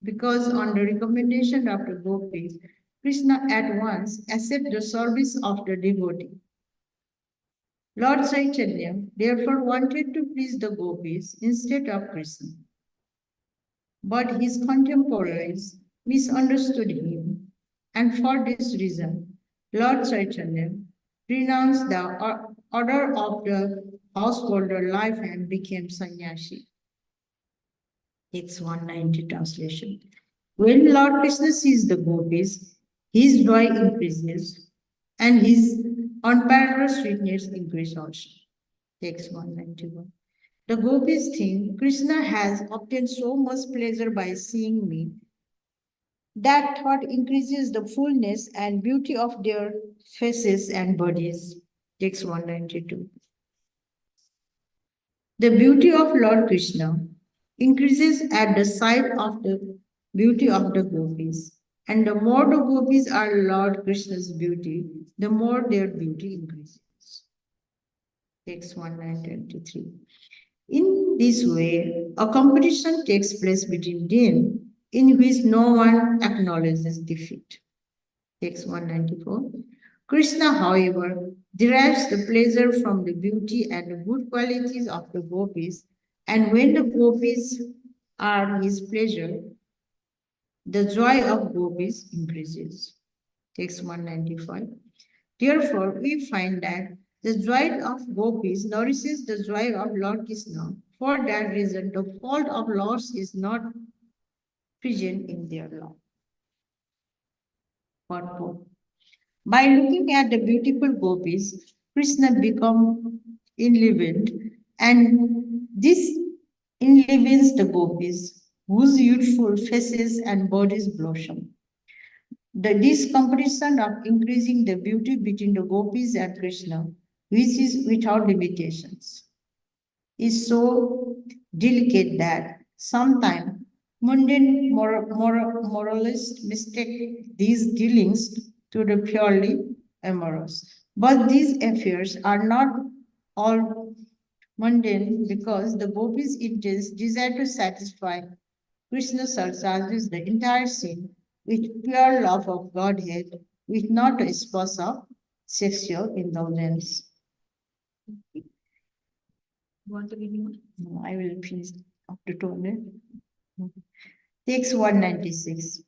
S6: because on the recommendation of the gopis, Krishna at once accepts the service of the devotee. Lord Caitanya therefore wanted to please the gopis instead of Krishna. But his contemporaries misunderstood him, and for this reason, Lord Caitanya renounced the order of the householder life and became sannyasi. Text 190 translation. When Lord Krishna sees the gopis, his joy increases and his unparalleled sweetness increases also. Text 191. The gopis think Krishna has obtained so much pleasure by seeing me. That thought increases the fullness and beauty of their faces and bodies. Text 192. The beauty of Lord Krishna increases at the sight of the beauty of the gopis. And the more the gopis are Lord Krishna's beauty, the more their beauty increases. Text 193. In this way, a competition takes place between them in which no one acknowledges defeat. Text 194. Krishna, however, derives the pleasure from the beauty and the good qualities of the gopis, and when the gopis are his pleasure, the joy of gopis increases. Text 195. Therefore, we find that the joy of gopis nourishes the joy of Lord Krishna. For that reason, the fault of loss is not present in their love. Purport. By looking at the beautiful gopis, Krishna become enlivened, and this enlivens the gopis, whose youthful faces and bodies blossom. This competition of increasing the beauty between the gopis and Krishna, which is without limitations, is so delicate that sometimes mundane moralists mistake these dealings to the purely amorous. But these affairs are not all mundane because the gopis' intense desire to satisfy Krishna surcharges the entire scene with pure love of Godhead, with not a spark of sexual indulgence.
S5: Want to read more?
S6: No, I will finish after 200. Text 196.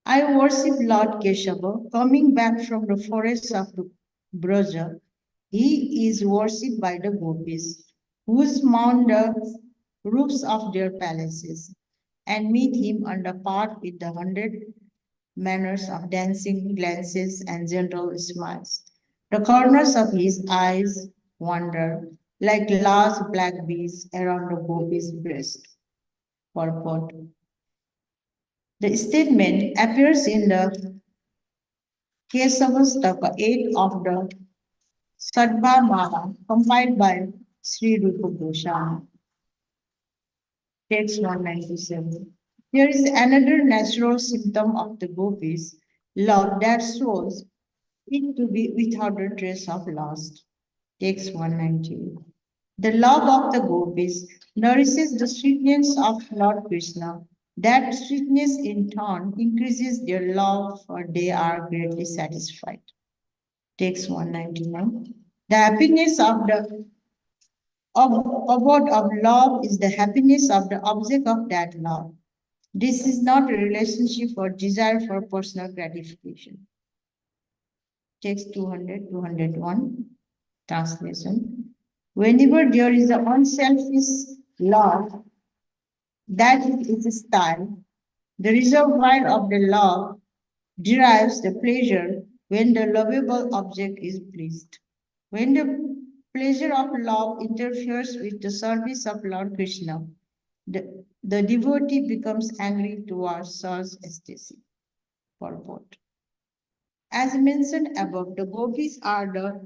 S6: I worship Lord Keshava, coming back from the forests of the Braja. He is worshipped by the gopis, who mount the roofs of their palaces and meet him on the path with the 100 manners of dancing glances and gentle smiles. The corners of his eyes wander like large black bees around the gopis' breast. Purport. The statement appears in the Kesavastaka 8 of the Sadhva Maha, compiled by Sri Rupa Goswami. Text 197. Here is another natural symptom of the gopis, love that shows it to be without a trace of lust. Text 198. The love of the gopis nourishes the sweetness of Lord Krishna. That sweetness in turn increases their love, for they are greatly satisfied. Text 199. The happiness of the abode of love is the happiness of the object of that love. This is not a relationship or desire for personal gratification. Text 200, 201. Translation. Whenever there is an unselfish love, that is its style, the reservoir of the love derives the pleasure when the lovable object is pleased. When the pleasure of love interferes with the service of Lord Krishna, the devotee becomes angry towards such ecstasy. Purport. As mentioned above, the gopis are the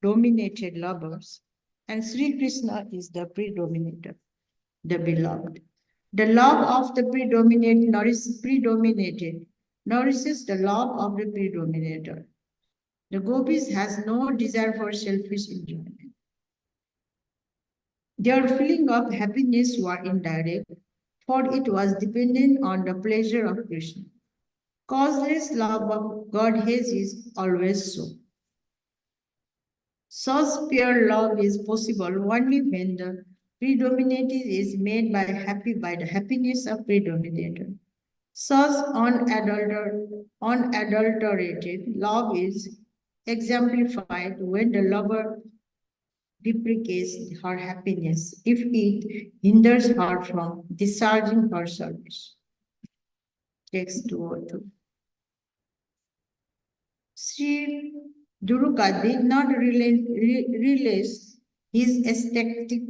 S6: dominated lovers, and Sri Krishna is the predominator, the beloved. The love of the predominated nourishes the love of the predominator. The gopis has no desire for selfish enjoyment. Their feeling of happiness was indirect, for it was dependent on the pleasure of Krishna. Causeless love of Godhead is always so. Such pure love is possible only when the predominated is made by the happiness of predominator. Such unadulterated love is exemplified when the lover deprecates her happiness if it hinders her from discharging her service. Text 202. Sri Durga did not realize his aesthetic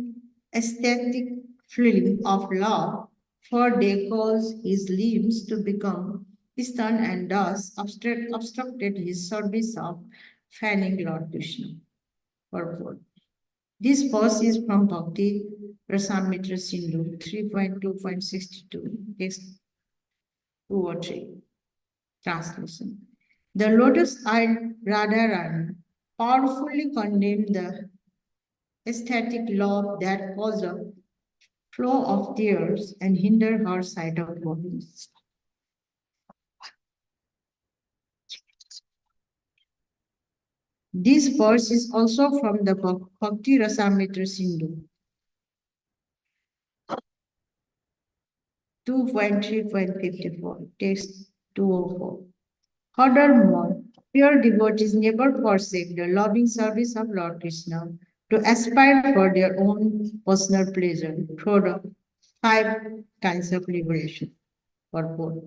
S6: feeling of love, for they caused his limbs to become stern and thus obstructed his service of fanning Lord Krishna. Purport. This verse is from Bhakti Rasamrita Sindhu 3.2.62, text 203. Translation. The lotus-eyed Radharani powerfully condemned the aesthetic love that caused a flow of tears and hindered her sight of bodies. This verse is also from the Bhakti Rasamrita Sindhu 2.3.54, text 204. Furthermore, pure devotees never forsake the loving service of Lord Krishna to aspire for their own personal pleasure through the 5 kinds of liberation for both.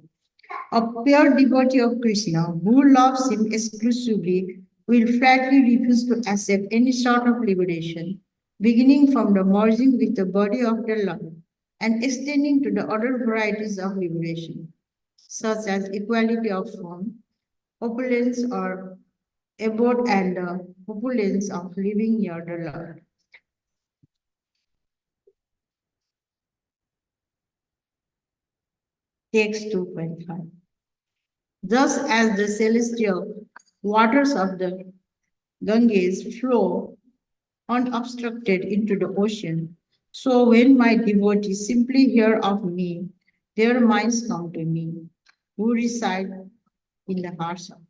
S6: A pure devotee of Krishna who loves him exclusively will flatly refuse to accept any sort of liberation, beginning from the merging with the body of the Lord and extending to the other varieties of liberation, such as equality of form, opulence or abode and the opulence of living near the Lord. Text 2.5. Thus, as the celestial waters of the Ganges flow unobstructed into the ocean, so when my devotees simply hear of me, their minds come to me, who reside in the hearts of God.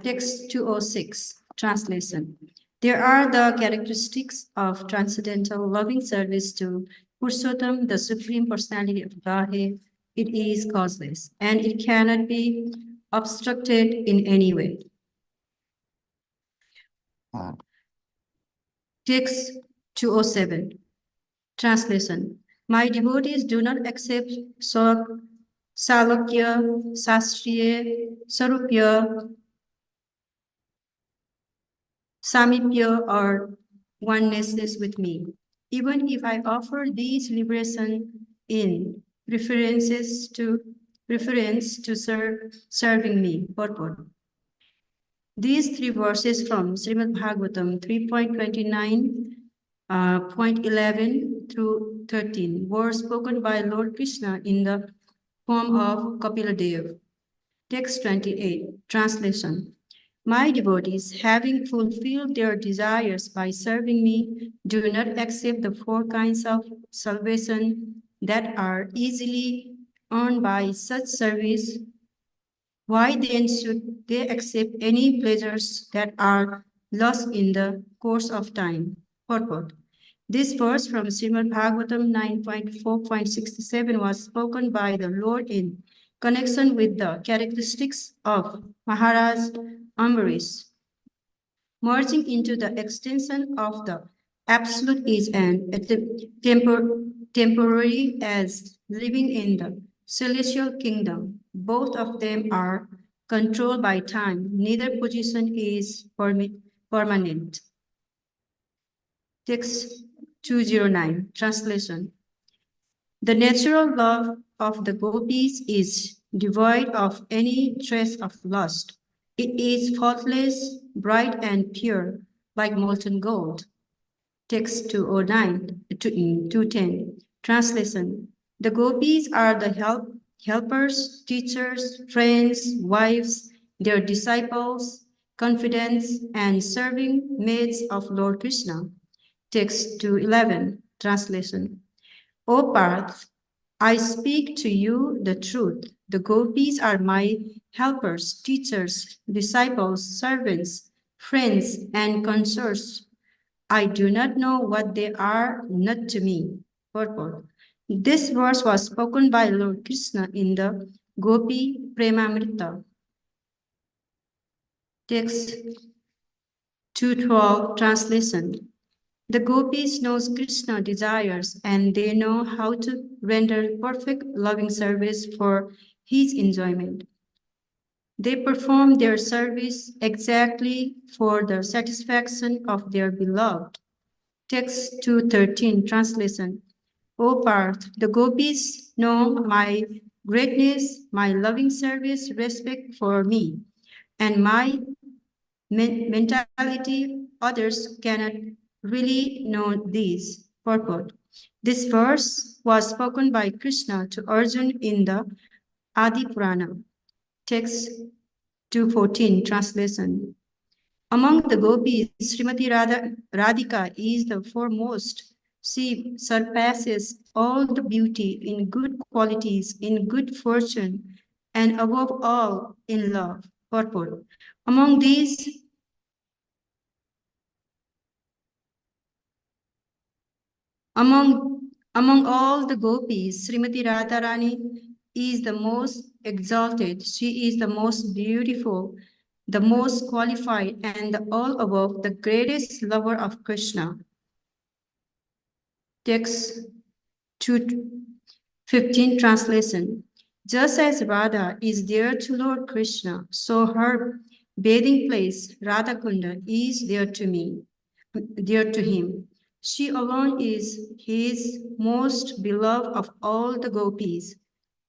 S7: Text 206, translation. There are the characteristics of transcendental loving service to Purushottam, the Supreme Personality of Godhead. It is causeless, and it cannot be obstructed in any way. Text 207, translation. My devotees do not accept Salokya, Sastriya, Sarupya, Samipya, or oneness with me. Even if I offer these liberation in preference to serving me. Purport. These three verses from Srimad Bhagavatam 3.29.11 through 13 were spoken by Lord Krishna in the form of Kapila Dev. Text 28, translation. My devotees, having fulfilled their desires by serving me, do not accept the four kinds of salvation that are easily earned by such service. Why then should they accept any pleasures that are lost in the course of time? Purport. This verse from Srimad Bhagavatam 9.4.67 was spoken by the Lord in connection with the characteristics of Maharaj Ambarish. Merging into the extension of the absolute is an temporary as living in the celestial kingdom. Both of them are controlled by time. Neither position is permanent. Text 209, translation. The natural love of the gopis is devoid of any trace of lust. It is faultless, bright, and pure, like molten gold. Text 209, 210, translation. The gopis are the helpers, teachers, friends, wives, their disciples, confidants, and serving maids of Lord Krishna. Text 211, translation. O Parth, I speak to you the truth. The gopis are my helpers, teachers, disciples, servants, friends, and consorts. I do not know what they are, not to me. Purport. This verse was spoken by Lord Krishna in the Gopi Caitanya. Text 212, translation. The gopis knows Krishna desires and they know how to render perfect loving service for his enjoyment. They perform their service exactly for the satisfaction of their beloved. Text 213, translation. O Parth, the gopis know my greatness, my loving service, respect for me, and my mentality. Others cannot really know this. Purport. This verse was spoken by Krishna to Arjuna in the Adi Purana. Text 214, translation. Among the gopis, Srimati Radhika is the foremost. She surpasses all the beauty in good qualities, in good fortune, and above all in love. Purport. Among these Among all the gopis, Srimati Radharani is the most exalted. She is the most beautiful, the most qualified, and all above the greatest lover of Krishna. Text 2:15 translation. Just as Radha is dear to Lord Krishna, so her bathing place, Radhakunda, is dear to me, dear to him. She alone is his most beloved of all the gopis.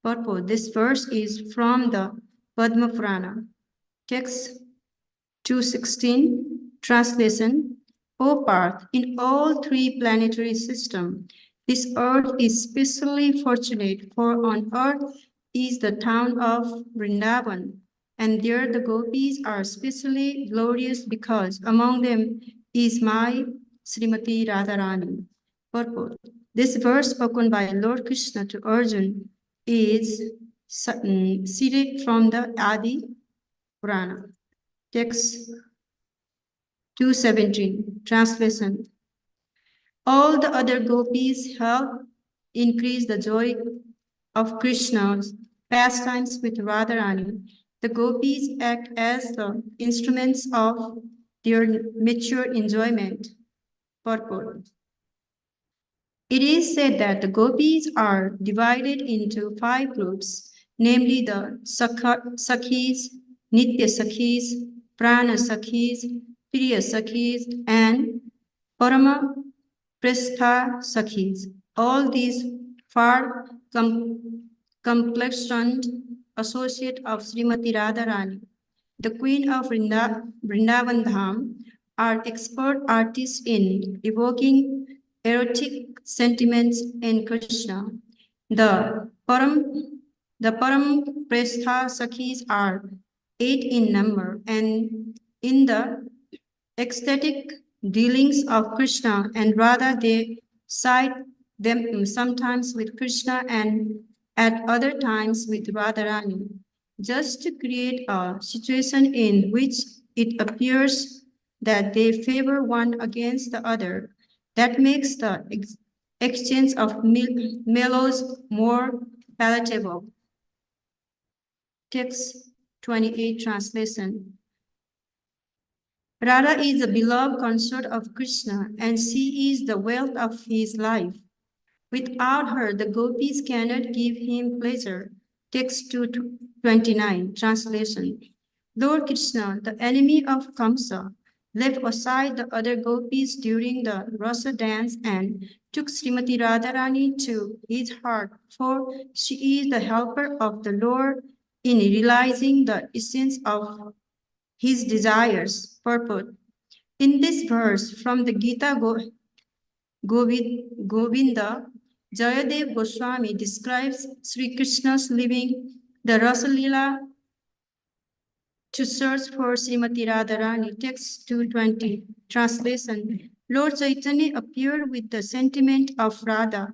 S7: Purport. This verse is from the Padma Purana. Text 2:16 translation. O Parth, in all three planetary systems, this earth is specially fortunate, for on earth is the town of Vrindavan, and there the gopis are specially glorious because among them is my Srimati Radharani. Purport. This verse spoken by Lord Krishna to Arjuna is cited from the Adi Purana. Text 2:17 translation. All the other gopis help increase the joy of Krishna's pastimes with Radharani. The gopis act as the instruments of their mature enjoyment. Purport. It is said that the gopis are divided into 5 groups, namely the Sakhis, Nitya Sakhis, Prana Sakhis, Priya Sakhis, and Parama Prastha Sakhis. All these far complexioned associate of Srimati Radharani, the queen of Vrindavan Dham, are expert artists in evoking erotic sentiments in Krishna. The Param Prastha Sakhis are 8 in number, and in the ecstatic dealings of Krishna and Radha, they side them sometimes with Krishna and at other times with Radharani, just to create a situation in which it appears that they favor one against the other. That makes the exchange of mellows more palatable. Text 28 translation. Radha is the beloved consort of Krishna, and she is the wealth of his life. Without her, the gopis cannot give him pleasure. Text 2:29 translation. Lord Krishna, the enemy of Kamsa, left aside the other gopis during the rasa dance and took Srimati Radharani to his heart, for she is the helper of the Lord in realizing the essence of his desires. Purport. In this verse from the Gita Govinda, Jayadev Goswami describes Sri Krishna's leaving the Rasa Lila to search for Srimati Radharani. Text 220 translation. Lord Chaitanya appeared with the sentiment of Radha.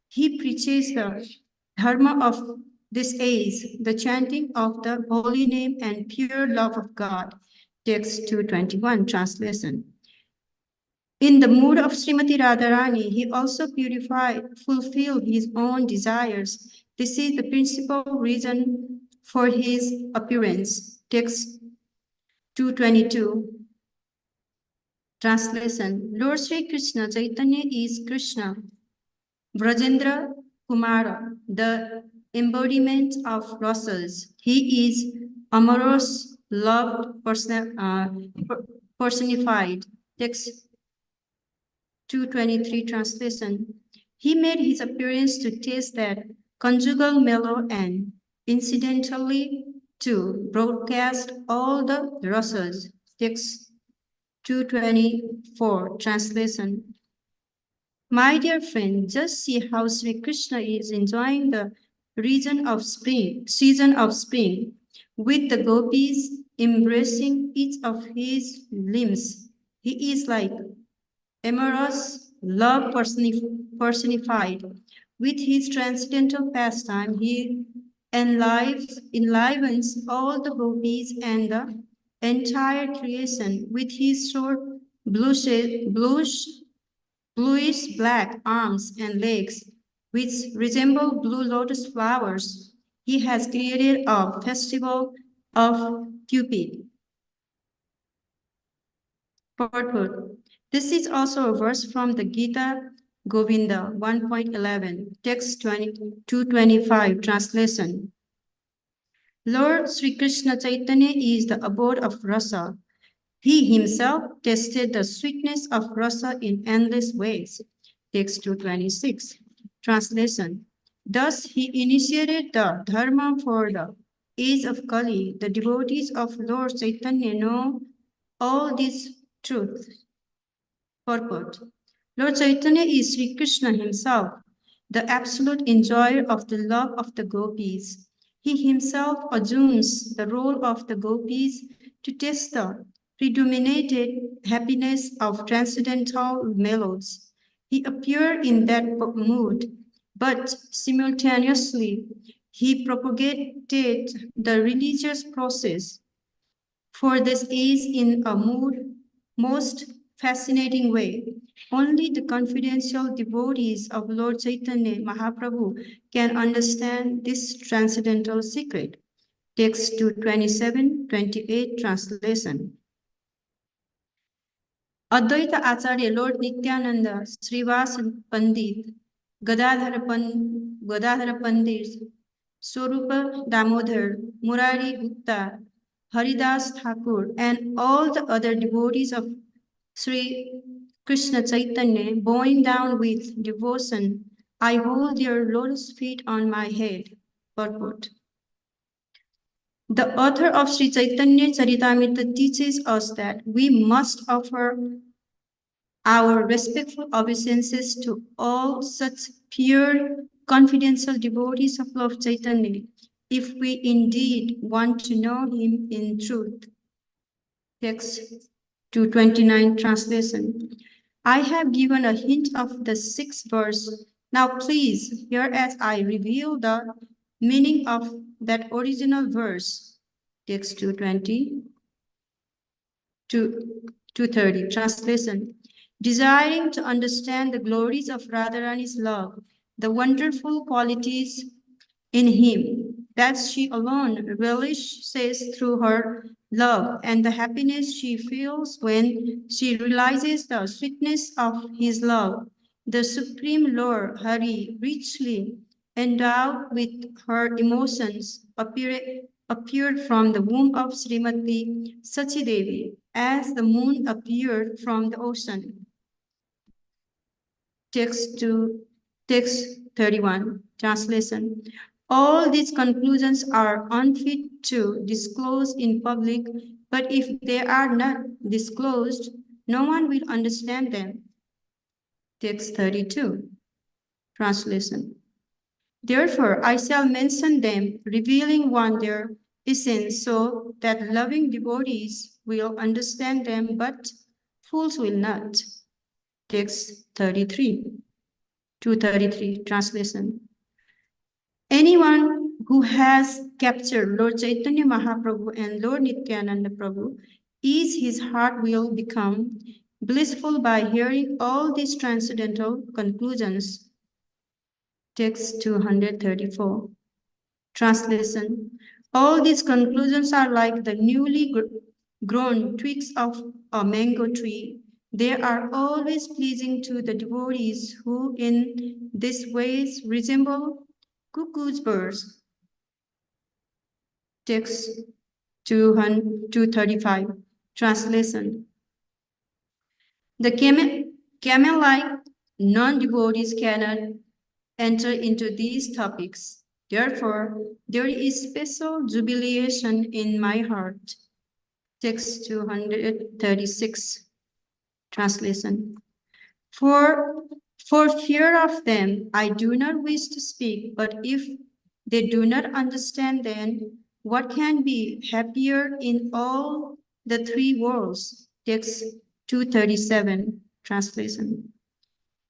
S7: He preaches the dharma of this age, the chanting of the holy name and pure love of God. Text 221 translation. In the mood of Srimati Radharani, he also fulfilled his own desires. This is the principal reason for his appearance. Text 222. Translation. Lord Sri Krishna Chaitanya is Krishna, Vrajendra Kumara, the embodiment of rasas. He is amorous, loved, personified. Text 223 translation. He made his appearance to taste that conjugal mellow and incidentally to broadcast all the rasas. Text 224 translation. My dear friend, just see how Sri Krishna is enjoying the season of spring, with the gopis embracing each of his limbs. He is like amorous love personified. With his transcendental pastime, he enlivens all the gopis and the entire creation with his short bluish bluish black arms and legs, which resemble blue lotus flowers. He has created a festival of Cupid. Purport. This is also a verse from the Gita Govinda 1.11, text 225, translation. Lord Sri Krishna Chaitanya is the abode of rasa. He himself tasted the sweetness of rasa in endless ways. Text 226. Translation. Thus he initiated the dharma for the age of Kali. The devotees of Lord Chaitanya know all this truth. Purport. Lord Chaitanya is Sri Krishna himself, the absolute enjoyer of the love of the gopis. He himself assumes the role of the gopis to taste the predominated happiness of transcendental melodies. He appeared in that mood, but simultaneously he propagated the religious process. For this is in a most fascinating way. Only the confidential devotees of Lord Chaitanya Mahaprabhu can understand this transcendental secret. Text 227-28 translation. Advaita Acharya Lord Nityananda, Srivas Pandit, Gadadhara Pandit, Swarupa Damodhar, Murari Gupta, Haridas Thakur, and all the other devotees of Sri Krishna Chaitanya, bowing down with devotion, I hold your lotus feet on my head. Purport. The author of Sri Chaitanya Charitamrta teaches us that we must offer our respectful obeisances to all such pure, confidential devotees of Lord Chaitanya, if we indeed want to know him in truth. Text 229 translation. I have given a hint of the 6th verse. Now please hear as I reveal the meaning of that original verse. Text 220 to 230 translation. Desiring to understand the glories of Radharani's love, the wonderful qualities in him that she alone relishes through her love, and the happiness she feels when she realizes the sweetness of his love, the Supreme Lord Hari, richly endowed with her emotions, appeared from the womb of Srimati Sachidevi as the moon appeared from the ocean. Text 31, translation. All these conclusions are unfit to disclose in public, but if they are not disclosed, no one will understand them. Text 32, translation. Therefore, I shall mention them, revealing their essence, so that loving devotees will understand them, but fools will not. Text 33, 233, translation. Anyone who has captured Lord Chaitanya Mahaprabhu and Lord Nityananda Prabhu is his heart will become blissful by hearing all these transcendental conclusions. Text 234. Translation. All these conclusions are like the newly grown twigs of a mango tree. They are always pleasing to the devotees who in this ways resemble cuckoo's birds. Text 235. Translation. The camel-like non-devotees cannot enter into these topics. Therefore, there is special jubilation in my heart. Text 236. Translation. For fear of them, I do not wish to speak, but if they do not understand, then what can be happier in all the 3 worlds? Text 237, translation.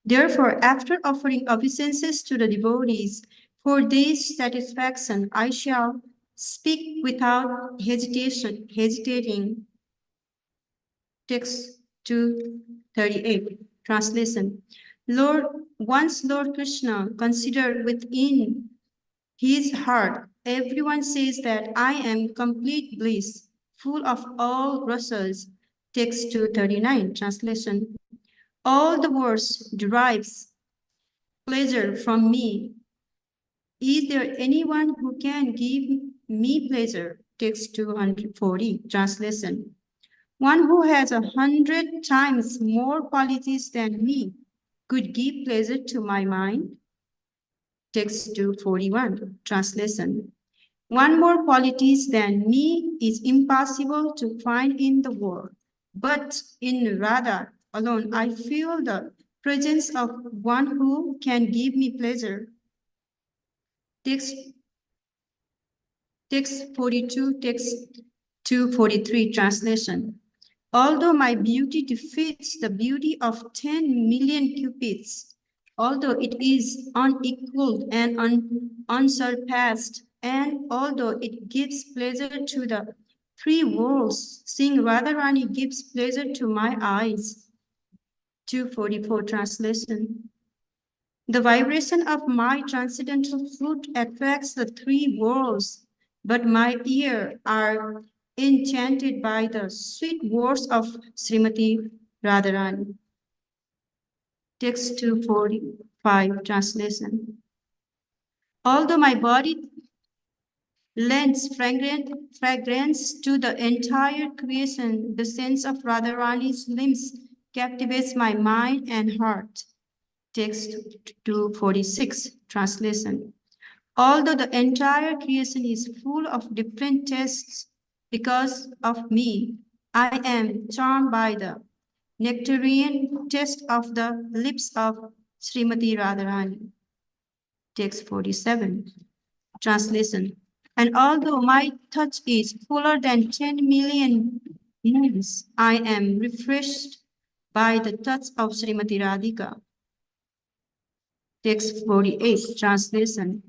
S7: Therefore, after offering obeisances to the devotees, for this satisfaction, I shall speak without hesitating. Text 238. Translation. Once Lord Krishna considered within his heart, everyone says that I am complete bliss, full of all rases. Text 239. Translation. All the world derives pleasure from me. Is there anyone who can give me pleasure? Text 240. Translation. One who has 100 times more qualities than me could give pleasure to my mind. Text 241. Translation. One more qualities than me is impossible to find in the world, but in Radha alone I feel the presence of one who can give me pleasure. Text 42, text 243 translation. Although my beauty defeats the beauty of 10 million cupids, although it is unequaled and unsurpassed, and although it gives pleasure to the three worlds, seeing Radharani gives pleasure to my eyes. 244 translation. The vibration of my transcendental flute attracts the three worlds, but my ears are enchanted by the sweet words of Srimati Radharani. Text 245 translation. Although my body lends fragrance to the entire creation, the sense of Radharani's limbs captivates my mind and heart. Text 246 translation. Although the entire creation is full of different tastes, because of me, I am charmed by the nectarian taste of the lips of Srimati Radharani. Text 47. Translation. And although my touch is fuller than 10 million moons, I am refreshed by the touch of Srimati Radhika. Text 48. Translation.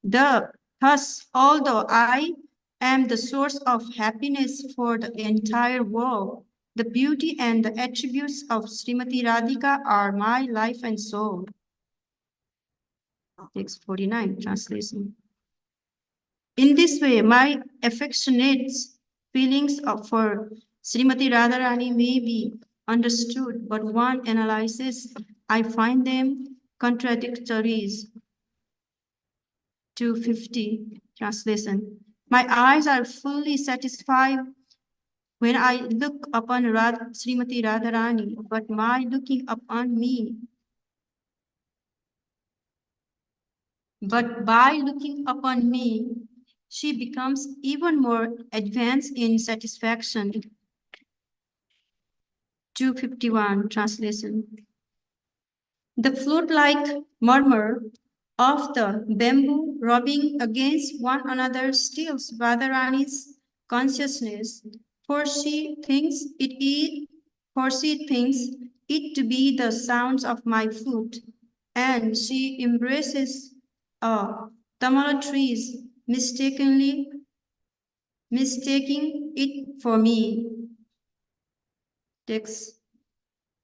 S7: Thus, although I am the source of happiness for the entire world, the beauty and the attributes of Srimati Radhika are my life and soul. Text 49, translation. In this way, my affectionate feelings for Srimati Radharani may be understood, but one analyzes, I find them contradictory. 250 translation. My eyes are fully satisfied when I look upon Srimati Radharani, but by looking upon me, she becomes even more advanced in satisfaction. 251 translation. The flute-like murmur of the bamboo rubbing against one another stills Radharani's consciousness, for she thinks it to be the sounds of my flute, and she embraces tamara trees, mistaking it for me. Text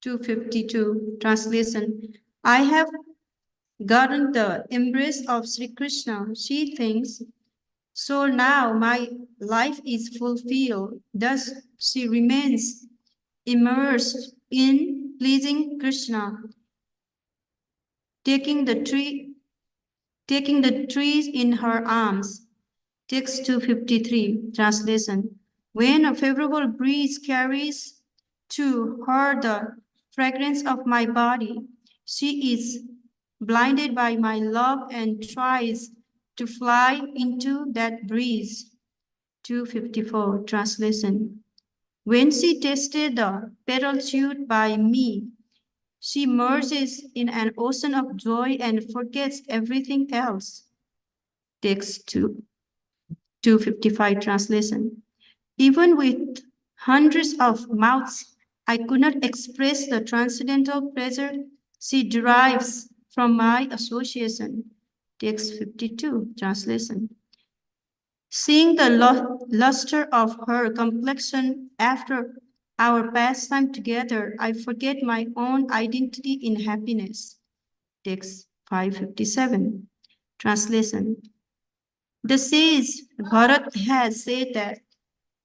S7: 252 translation. I have gotten the embrace of Sri Krishna, she thinks. So now my life is fulfilled. Thus she remains immersed in pleasing Krishna, taking the trees in her arms. Text 253 translation. When a favorable breeze carries to her the fragrance of my body, she is blinded by my love and tries to fly into that breeze. 254 translation. When she tasted the petal chewed by me, she merges in an ocean of joy and forgets everything else. Text 255 translation. Even with hundreds of mouths, I could not express the transcendental pleasure she derives from my association. Text 52 translation. Seeing the luster of her complexion after our pastime together, I forget my own identity in happiness. Text 557. Translation. The sage Bharat has said that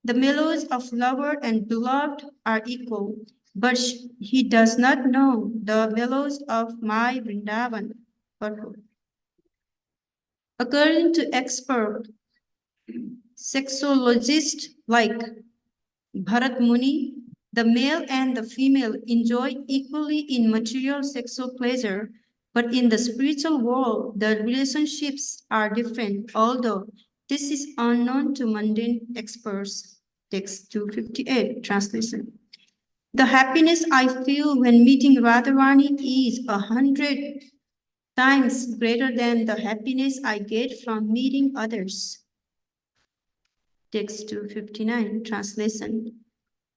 S7: the mellows of lover and beloved are equal, but he does not know the mellows of my Vrindavan. Purport. According to expert sexologists like Bharat Muni, the male and the female enjoy equally in material sexual pleasure, but in the spiritual world, the relationships are different, although this is unknown to mundane experts. Text 258, translation. The happiness I feel when meeting Radharani is 100 times greater than the happiness I get from meeting others. Text 259, translation.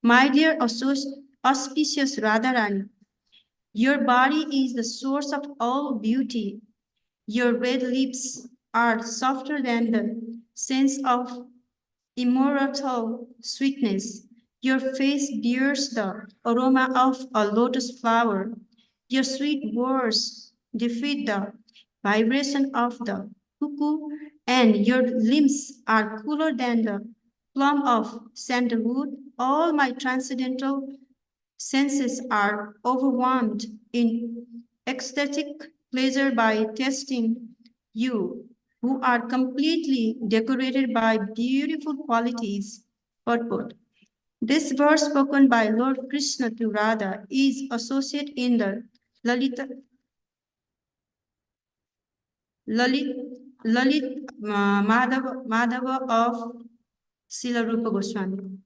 S7: My dear auspicious Radharani, your body is the source of all beauty. Your red lips are softer than the sense of immortal sweetness. Your face bears the aroma of a lotus flower. Your sweet words defeat the vibration of the cuckoo, and your limbs are cooler than the plum of sandalwood. All my transcendental senses are overwhelmed in ecstatic pleasure by tasting you, who are completely decorated by beautiful qualities. Purport. This verse spoken by Lord Krishna to Radha is associated in the Lalit Madhava of Srila Rupa Goswami.